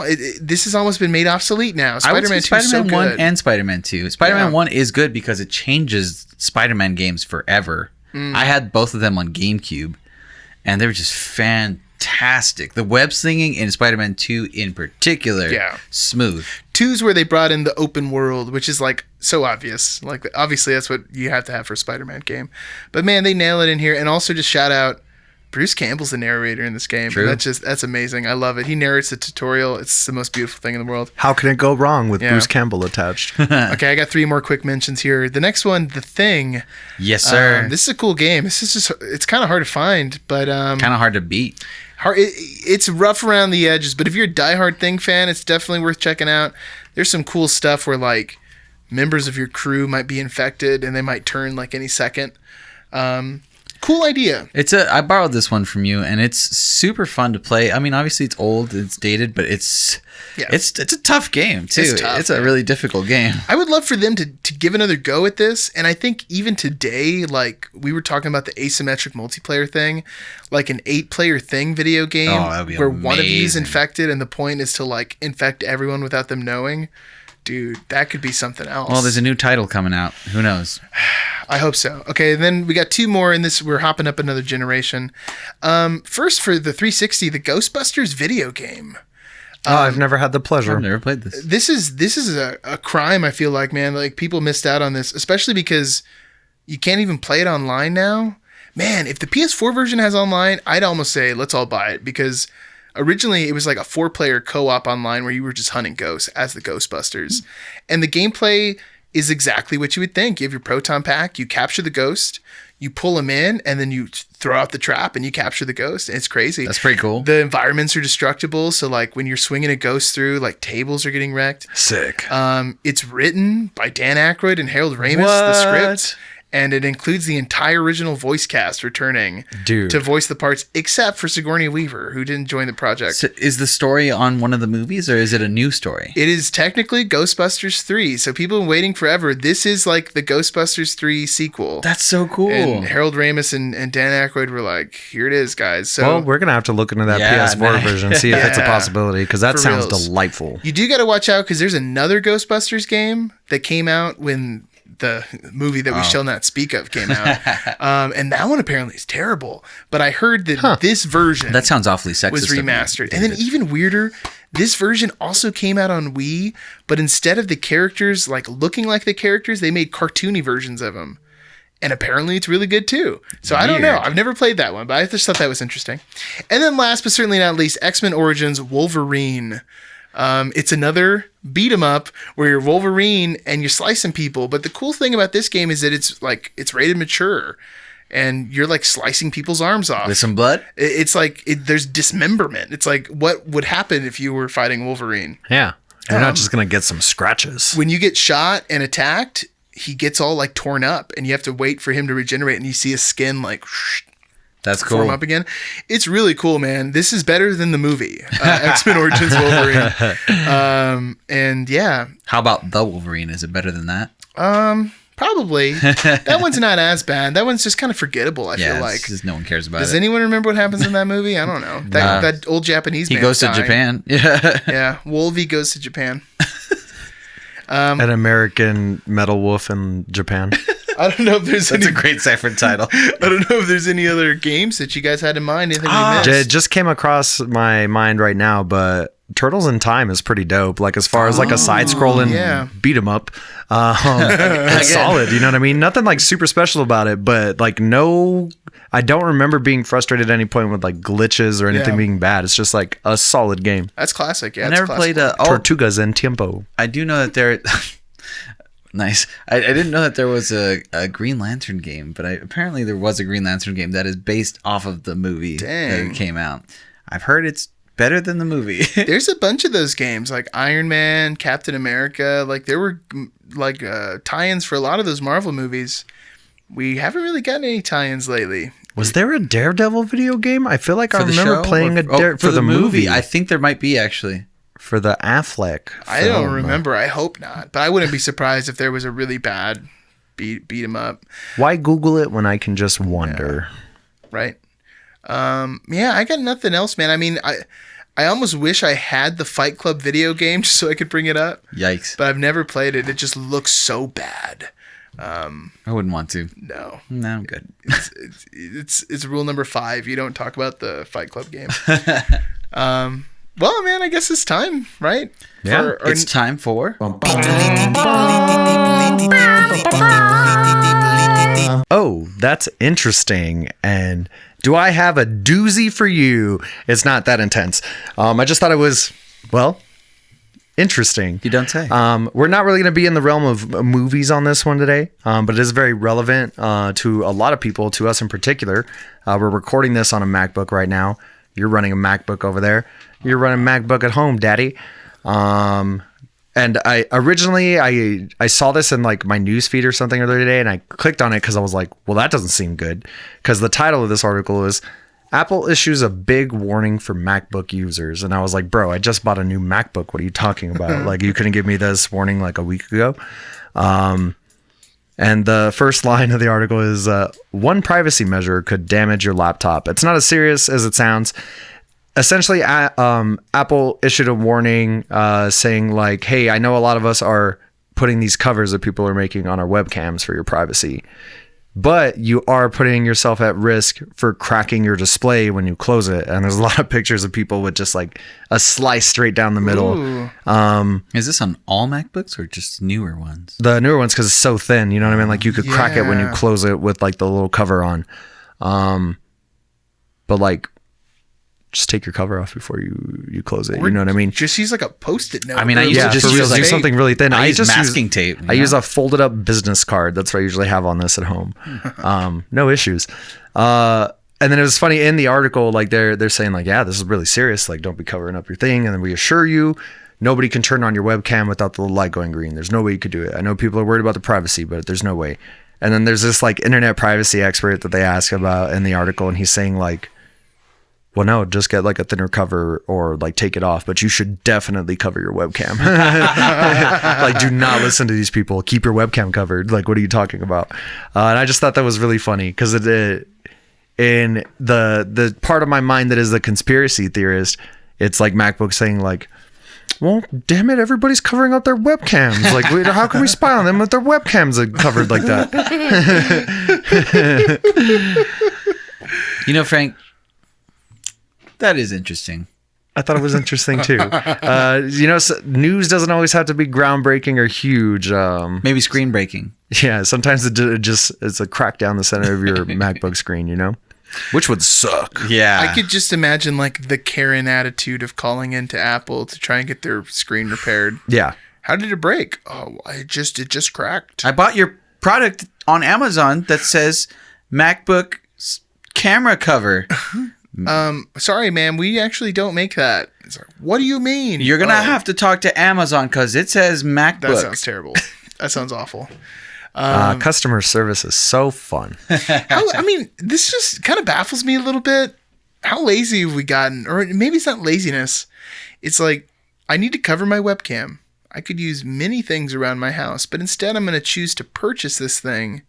almost been made obsolete now. Spider-Man 2 is so good. 1 and Spider-Man 2. Spider-Man 1 is good because it changes Spider-Man games forever. I had both of them on GameCube. And they were just fantastic. The web slinging in Spider-Man 2 in particular, smooth. 2's where they brought in the open world, which is like so obvious. Like obviously that's what you have to have for a Spider-Man game. But man, they nail it in here. And also just shout out Bruce Campbell's the narrator in this game. True. That's amazing. I love it. He narrates the tutorial. It's the most beautiful thing in the world. How can it go wrong with Yeah. Bruce Campbell attached? Okay, I got 3 more quick mentions here. The next one, The Thing. Yes, sir. This is a cool game. It's kind of hard to find, but Kind of hard to beat. it's rough around the edges. But if you're a diehard Thing fan, it's definitely worth checking out. There's some cool stuff where like members of your crew might be infected and they might turn like any second. Cool idea. I borrowed this one from you, and it's super fun to play. I mean, obviously it's old, it's dated, but it's a tough game too. It's tough, it's a really difficult game. I would love for them to give another go at this. And I think even today, like we were talking about the asymmetric multiplayer thing, like an 8-player Thing video game that'd be where one of you is amazing. infected and the point is to like infect everyone without them knowing. Dude, that could be something else. Well, there's a new title coming out. Who knows? I hope so. Okay, then we got 2 more in this. We're hopping up another generation. First, for the 360, the Ghostbusters video game. I've never had the pleasure. I've never played this. This is a crime, I feel like, man. Like, people missed out on this, especially because you can't even play it online now. Man, if the PS4 version has online, I'd almost say let's all buy it, because originally it was like a 4-player co-op online where you were just hunting ghosts as the Ghostbusters. And the gameplay is exactly what you would think. You have your proton pack, you capture the ghost, you pull him in, and then you throw out the trap and you capture the ghost. It's crazy. That's pretty cool. The environments are destructible, so like when you're swinging a ghost through, like tables are getting wrecked. Sick. It's written by Dan Aykroyd and Harold Ramis, the script, and it includes the entire original voice cast returning to voice the parts, except for Sigourney Weaver, who didn't join the project. So is the story on one of the movies, or is it a new story? It is technically Ghostbusters 3, so people have been waiting forever. This is like the Ghostbusters 3 sequel. That's so cool. And Harold Ramis and Dan Aykroyd were like, here it is, guys. So Well, we're gonna have to look into that Yeah, PS4 nice. version, see if it's a Yeah. possibility, because that For sounds reals. delightful. you do got to watch out, because there's another Ghostbusters game that came out when the movie that we shall not speak of came out. And that one apparently is terrible. But I heard that this version That sounds awfully sexist. was of you, remastered. And then David. even weirder, this version also came out on Wii, but instead of the characters like looking like the characters, they made cartoony versions of them. And apparently it's really good too. So I don't know. Weird. I've never played that one, but I just thought that was interesting. And then last but certainly not least, X-Men Origins Wolverine. It's another beat 'em up where you're Wolverine and you're slicing people. But the cool thing about this game is that it's rated mature, and you're like slicing people's arms off. with some blood. It's like there's dismemberment. It's like what would happen if you were fighting Wolverine. Yeah. You're not just gonna get some scratches. When you get shot and attacked, he gets all like torn up, and you have to wait for him to regenerate, and you see his skin like That's form cool. up again. It's really cool, man. This is better than the movie X-Men Origins Wolverine. And yeah, How about the Wolverine? Is it better than that? probably that one's not as bad. That one's just kind of forgettable. I Yeah, feel it's like. just no one cares about Does it. anyone remember what happens in that movie? I don't know. That old Japanese He man goes to dying. Japan. Yeah. Yeah, Wolvie goes to Japan. An American metal wolf in Japan. I don't know if there's That's any. a great cipher title. I don't know if there's any other games that you guys had in mind. Anything we missed? It just came across my mind right now, but Turtles in Time is pretty dope. Like as far as like a side-scrolling yeah. beat 'em up, it's solid. You know what I mean? Nothing like super special about it, but like I don't remember being frustrated at any point with like glitches or anything Yeah. being bad. It's just like a solid game. That's classic. Yeah, I it's never classic. played Tortugas en Tiempo. I do know that there. Nice. I didn't know that there was a Green Lantern game, but apparently there was a Green Lantern game that is based off of the movie Dang. that came out. I've heard it's better than the movie. There's a bunch of those games like Iron Man, Captain America. Like there were like tie-ins for a lot of those Marvel movies. We haven't really gotten any tie-ins lately. Was there a Daredevil video game? I feel like I For the remember show? playing Or- for the movie. I think there might be actually. For the Affleck. I don't film. remember. I hope not. But I wouldn't be surprised if there was a really bad beat 'em up. Why Google it when I can just wonder? Right. Yeah, I got nothing else, man. I mean, I almost wish I had the Fight Club video game just so I could bring it up, Yikes. but I've never played it. It just looks so bad. I wouldn't want to. No. No, I'm good. It's rule number 5. You don't talk about the Fight Club game. Well, man, I guess it's time, right? Yeah, For our- It's time for. Oh, that's interesting. And do I have a doozy for you? It's not that intense. I just thought it was, well, interesting. You don't say. We're not really going to be in the realm of movies on this one today, but it is very relevant to a lot of people, to us in particular. We're recording this on a MacBook right now. You're running a MacBook over there. You're running MacBook at home, Daddy. And I originally I saw this in like my news feed or something earlier today, and I clicked on it because I was like, well, that doesn't seem good. Because the title of this article is Apple issues a big warning for MacBook users. And I was like, bro, I just bought a new MacBook. What are you talking about? Like, you couldn't give me this warning like a week ago. And the first line of the article is one privacy measure could damage your laptop. It's not as serious as it sounds. Essentially, Apple issued a warning saying like, hey, I know a lot of us are putting these covers that people are making on our webcams for your privacy, but you are putting yourself at risk for cracking your display when you close it. And there's a lot of pictures of people with just like a slice straight down the middle. Is this on all MacBooks or just newer ones? The newer ones, because it's so thin, you know what I mean? Like you could crack it when you close it with like the little cover on. But like, just take your cover off before you close it. You know what I mean? Just use like a Post-it note. I mean, I used to just use do like something really thin. I use masking tape. I use a folded up business card. That's what I usually have on this at home. No issues. And then it was funny in the article, like they're saying like, yeah, this is really serious. Like, don't be covering up your thing. And then we assure you, nobody can turn on your webcam without the light going green. There's no way you could do it. I know people are worried about the privacy, but there's no way. And then there's this like internet privacy expert that they ask about in the article, and he's saying like, well, no, just get like a thinner cover or like take it off, but you should definitely cover your webcam. Like, do not listen to these people. Keep your webcam covered. Like, what are you talking about? And I just thought that was really funny because in the part of my mind that is the conspiracy theorist, it's like MacBook saying like, well, damn it, everybody's covering up their webcams. Like, how can we spy on them if their webcams are covered like that? You know, Frank, that is interesting. I thought it was interesting too. News doesn't always have to be groundbreaking or huge. Maybe screen breaking. Yeah, sometimes it's a crack down the center of your MacBook screen, which would suck. Yeah. I could just imagine like the Karen attitude of calling into Apple to try and get their screen repaired. Yeah. How did it break? Oh, it just cracked. I bought your product on Amazon that says MacBook camera cover. Sorry, ma'am, we actually don't make that. It's like, what do you mean? You're gonna have to talk to Amazon because it says MacBook. That sounds terrible. That sounds awful. Customer service is so fun. This just kind of baffles me a little bit. How lazy have we gotten? Or maybe it's not laziness. It's like, I need to cover my webcam. I could use many things around my house, but instead I'm going to choose to purchase this thing.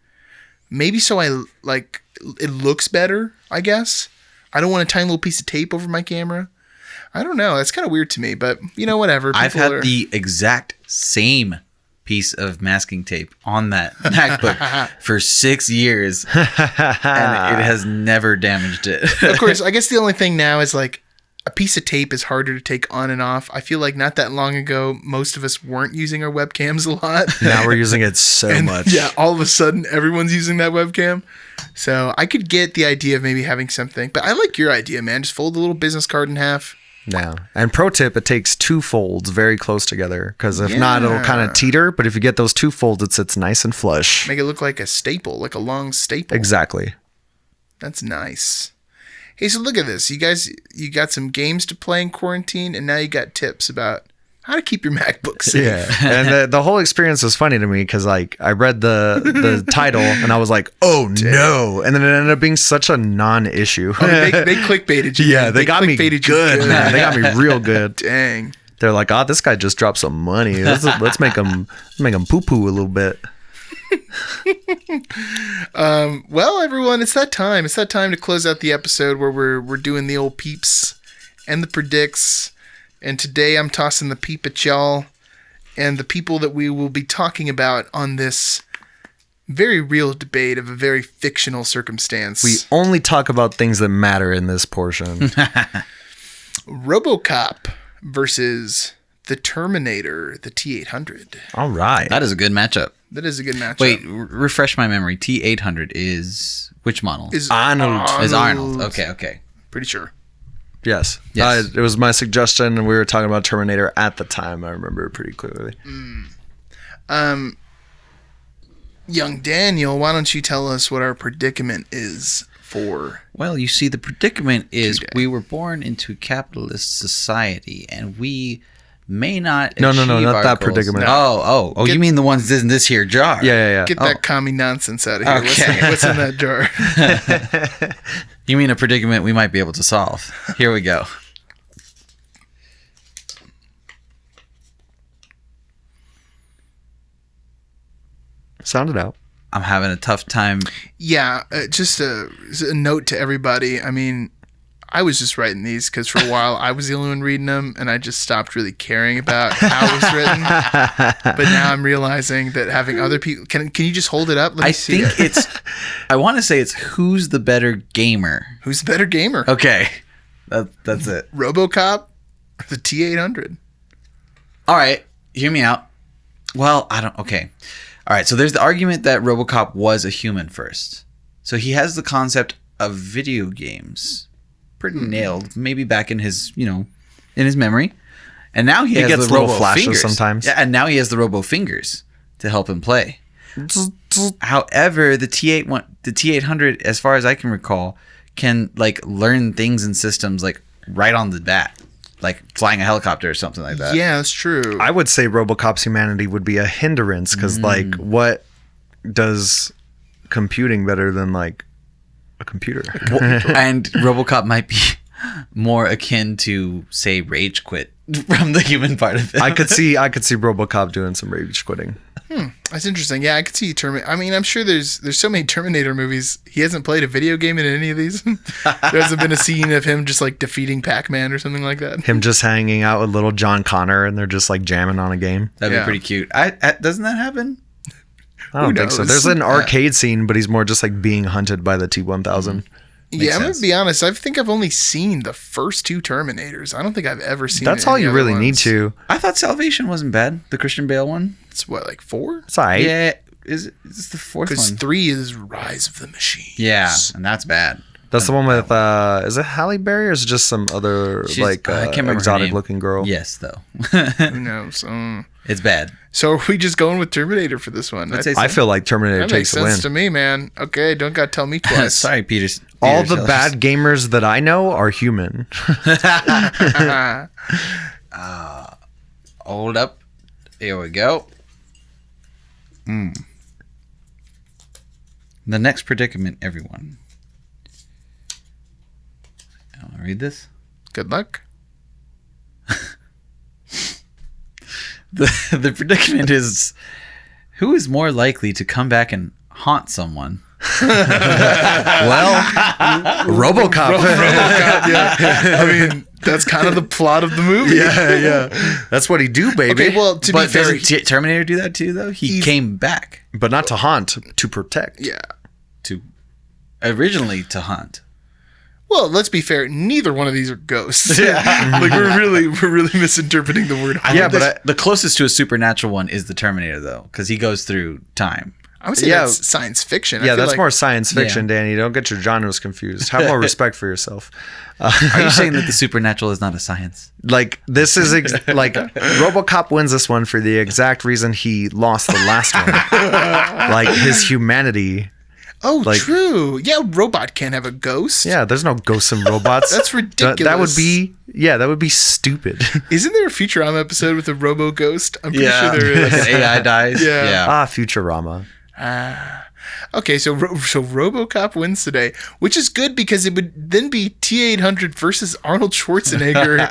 Maybe so it looks better, I guess. I don't want a tiny little piece of tape over my camera. I don't know. That's kind of weird to me, but whatever. I've had the exact same piece of masking tape on that MacBook for 6 years, and it has never damaged it. Of course, I guess the only thing now is like a piece of tape is harder to take on and off. I feel like not that long ago, most of us weren't using our webcams a lot. Now we're using it so much. Yeah, all of a sudden, everyone's using that webcam. So I could get the idea of maybe having something, but I like your idea, man. Just fold the little business card in half. Yeah. And pro tip, it takes 2 folds very close together, because if not, it'll kind of teeter. But if you get those 2 folds, it sits nice and flush. Make it look like a staple, like a long staple. Exactly. That's nice. Hey, so look at this. You guys, you got some games to play in quarantine, and now you got tips about how to keep your MacBook safe. Yeah. And the whole experience was funny to me because like I read the title and I was like, oh no. And then it ended up being such a non-issue. Oh, they clickbaited you. Yeah, they got me good, man. They got me real good. Dang. They're like, oh, this guy just dropped some money. Let's make him poo-poo a little bit. Well, everyone, it's that time. It's that time to close out the episode where we're doing the old peeps and the predicts. And today I'm tossing the peep at y'all and the people that we will be talking about on this very real debate of a very fictional circumstance. We only talk about things that matter in this portion. RoboCop versus the Terminator, the T-800. All right. That is a good matchup. That is a good matchup. Wait, refresh my memory. T-800 is which model? Is Arnold. Is Arnold. Okay. Pretty sure. Yes. Yes. It was my suggestion, and we were talking about Terminator at the time. I remember it pretty clearly. Young Daniel, why don't you tell us what our predicament is for... Well, you see, the predicament is Today. we were born into a capitalist society, and we may not No, achieve not our that goals. predicament. Oh, Get- you mean the ones in this here jar? Yeah. Get that commie nonsense out of here. Okay. What's in that jar? You mean a predicament we might be able to solve. Here we go. Sound it out. I'm having a tough time. Yeah, just a note to everybody. I mean, I was just writing these because for a while I was the only one reading them, and I just stopped really caring about how it was written. But now I'm realizing that having other people... Can you just hold it up? Let me I see think it. I want to say it's who's the better gamer. Who's the better gamer? Okay. That's it. RoboCop or the T-800? All right. Hear me out. Well, okay. All right. So there's the argument that RoboCop was a human first. So he has the concept of video games pretty nailed, maybe back in his, in his memory. And now he has gets the little robo flashes fingers. sometimes. Yeah, and now he has the robo fingers to help him play. However, the T-800, as far as I can recall, can like learn things and systems like right on the bat, like flying a helicopter or something like that. Yeah, that's true. I would say RoboCop's humanity would be a hindrance because, like, what does computing better than like a computer? And RoboCop might be more akin to, say, rage quit from the human part of it. I could see RoboCop doing some rage quitting. That's interesting. Yeah, I could see Terminator. I mean, I'm sure there's so many Terminator movies. He hasn't played a video game in any of these. There hasn't been a scene of him just like defeating Pac-Man or something like that. Him just hanging out with little John Connor and they're just like jamming on a game. That'd Yeah. be pretty cute. Doesn't that happen? I don't think so. knows? There's an Yeah. arcade scene, but he's more just like being hunted by the T-1000. Yeah, I'm sense. gonna be honest. I think I've only seen the first two Terminators. I don't think I've ever seen. That's any all you other really need ones. to. I thought Salvation wasn't bad. The Christian Bale one. It's what, like 4? It's all right. Yeah. Is this the fourth Because one? 3 is Rise of the Machines. Yeah, and that's bad. That's the one with is it Halle Berry or is it just some other She's- like I can't remember her exotic name. looking girl? Yes, though. Who knows? It's bad. So are we just going with Terminator for this one? I'd say I feel like Terminator that makes takes the win. sense to me, man. Okay, don't gotta tell me twice. Sorry, Peter. All the bad gamers that I know are human. Hold up. Here we go. The next predicament, everyone. I want to read this. Good luck. The predicament is, who is more likely to come back and haunt someone? Well, RoboCop. RoboCop, yeah. I mean, that's kind of the plot of the movie. yeah. That's what he do, baby. Okay, well, to be But fair, doesn't Terminator do that too, though? He came back But not to haunt, to protect. yeah. to originally to hunt. Well, let's be fair. Neither one of these are ghosts. Like we're really misinterpreting the word. Yeah, but The closest to a supernatural one is the Terminator, though, because he goes through time. I would say Yeah. that's science fiction. I Yeah, feel that's like- more science fiction, Yeah. Danny. Don't get your genres confused. Have more respect for yourself. Are you saying that the supernatural is not a science? Like this is like RoboCop wins this one for the exact reason he lost the last one. Like his humanity. Oh, like- true. Yeah, robot can't have a ghost. Yeah, there's no ghosts and robots. That's ridiculous. That would be that would be stupid. Isn't there a Futurama episode with a robo ghost? I'm pretty sure there Like is. an AI dies. Yeah. Futurama. Okay, so RoboCop wins today, which is good because it would then be T-800 versus Arnold Schwarzenegger,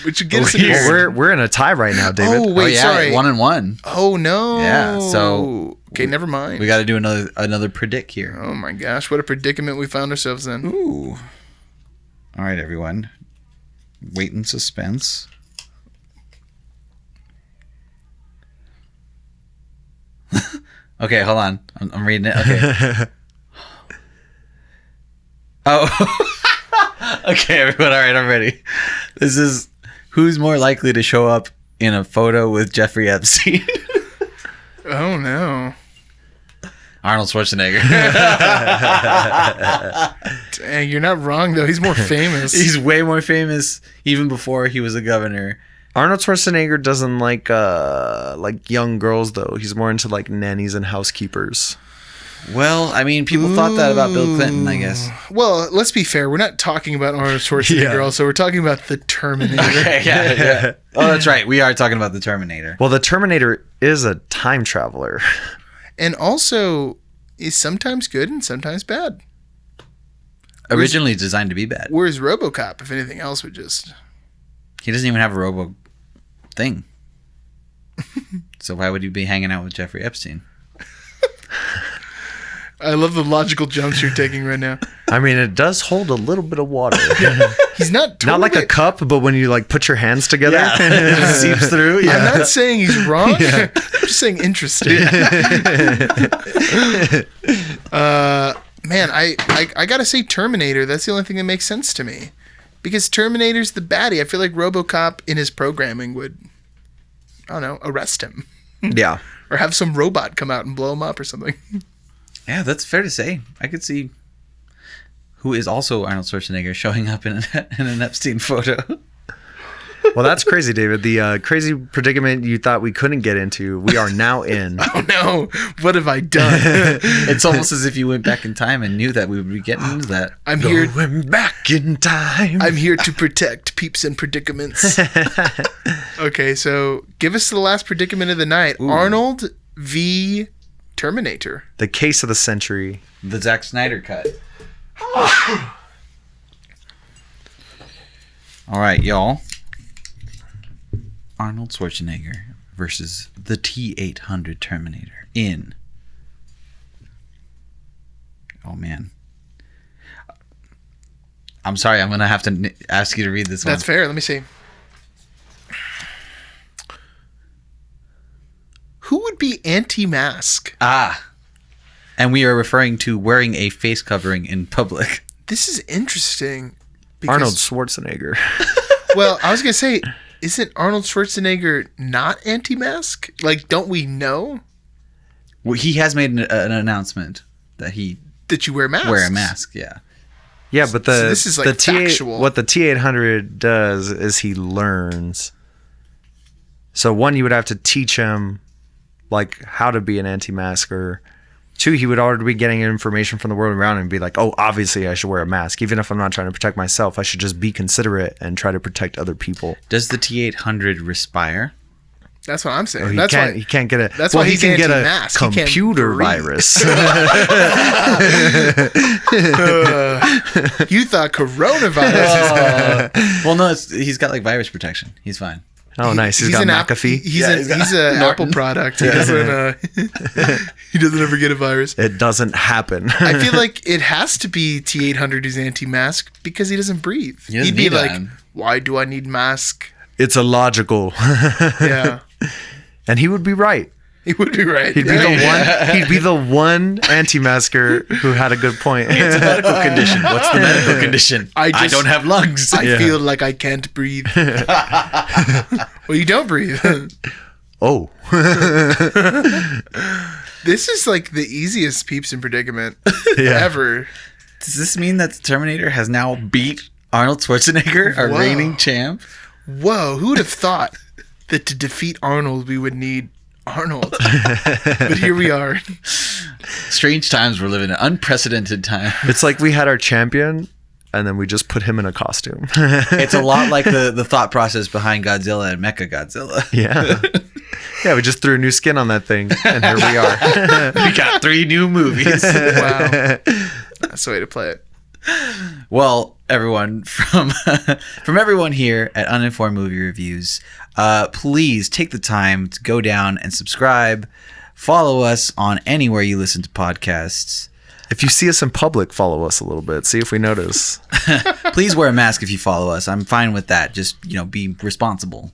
which would get us in Well, we're in a tie right now, David. Oh wait, yeah, sorry. 1-1. Oh no. Yeah, so okay, never mind. We got to do another predict here. Oh my gosh, what a predicament we found ourselves in. Ooh. All right, everyone. Wait in suspense. Okay, hold on. I'm reading it. Okay. Oh. Okay, everyone. All right, I'm ready. This is Who's more likely to show up in a photo with Jeffrey Epstein? Oh no. Arnold Schwarzenegger. Dang, you're not wrong though. He's more famous. He's way more famous even before he was a governor. Arnold Schwarzenegger doesn't like young girls though. He's more into like nannies and housekeepers. Well, I mean, people thought that about Bill Clinton, I guess. Well, let's be fair. We're not talking about Arnold Schwarzenegger. Also, we're talking about the Terminator. Okay, yeah. Oh, that's right. We are talking about the Terminator. Well, the Terminator is a time traveler. And also is sometimes good and sometimes bad. Originally designed to be bad. Whereas RoboCop, if anything else, would just... He doesn't even have a robo thing. So why would he be hanging out with Jeffrey Epstein? I love the logical jumps you're taking right now. I mean, it does hold a little bit of water. He's not totally... Not like a cup, but when you like put your hands together, it just seeps through. Yeah. I'm not saying he's wrong. I'm just saying interesting. Man, I gotta say Terminator. That's the only thing that makes sense to me. Because Terminator's the baddie. I feel like RoboCop in his programming would, I don't know, arrest him. Yeah. Or have some robot come out and blow him up or something. Yeah, that's fair to say. I could see who is also Arnold Schwarzenegger showing up in an Epstein photo. Well, that's crazy, David. The crazy predicament you thought we couldn't get into, we are now in. Oh no, what have I done? It's almost as if you went back in time and knew that we would be getting into that. I'm here. Going back in time. I'm here to protect peeps and predicaments. Okay, so give us the last predicament of the night. Ooh. Arnold v. Terminator. The case of the century. The Zack Snyder cut. All right, y'all. Arnold Schwarzenegger versus the T-800 Terminator in... Oh, man. I'm sorry, I'm going to have to ask you to read this one. That's fair. Let me see. Who would be anti-mask? And we are referring to wearing a face covering in public. This is interesting. Arnold Schwarzenegger. Well, I was going to say... Isn't Arnold Schwarzenegger not anti-mask? Like, don't we know? Well, he has made an announcement that you wear masks. Wear a mask, yeah. Yeah, but so this is like factual. What the T-800 does is he learns. So one, you would have to teach him like how to be an anti-masker. Two, he would already be getting information from the world around him and be like, oh, obviously I should wear a mask. Even if I'm not trying to protect myself, I should just be considerate and try to protect other people. Does the T-800 respire? That's what I'm saying. He can't get it. That's why he can get a computer virus. You thought coronavirus. Well, no, he's got like virus protection. He's fine. Oh, nice. He's got McAfee. He's an Apple product. He doesn't ever get a virus. It doesn't happen. I feel like it has to be T-800 who's anti-mask because he doesn't breathe. He'd be like, why do I need mask? It's illogical. Yeah. And he would be right. He would be right. He'd be the one anti-masker who had a good point. It's a medical condition. What's the medical condition? I don't have lungs. I feel like I can't breathe. Well, you don't breathe. Oh. This is like the easiest peeps in predicament ever. Does this mean that the Terminator has now beat Arnold Schwarzenegger, our reigning champ? Whoa, who would have thought that to defeat Arnold we would need Arnold? But here we are. Strange times we're living in. Unprecedented time. It's like we had our champion and then we just put him in a costume. It's a lot like the thought process behind Godzilla and Mechagodzilla. Yeah. Yeah, we just threw a new skin on that thing and here we are. We got 3 new movies. Wow. That's the way to play it. Well, everyone, from everyone here at Uninformed Movie Reviews, please take the time to go down and subscribe. Follow us on anywhere you listen to podcasts. If you see us in public, follow us a little bit. See if we notice. Please wear a mask if you follow us. I'm fine with that. Just, be responsible.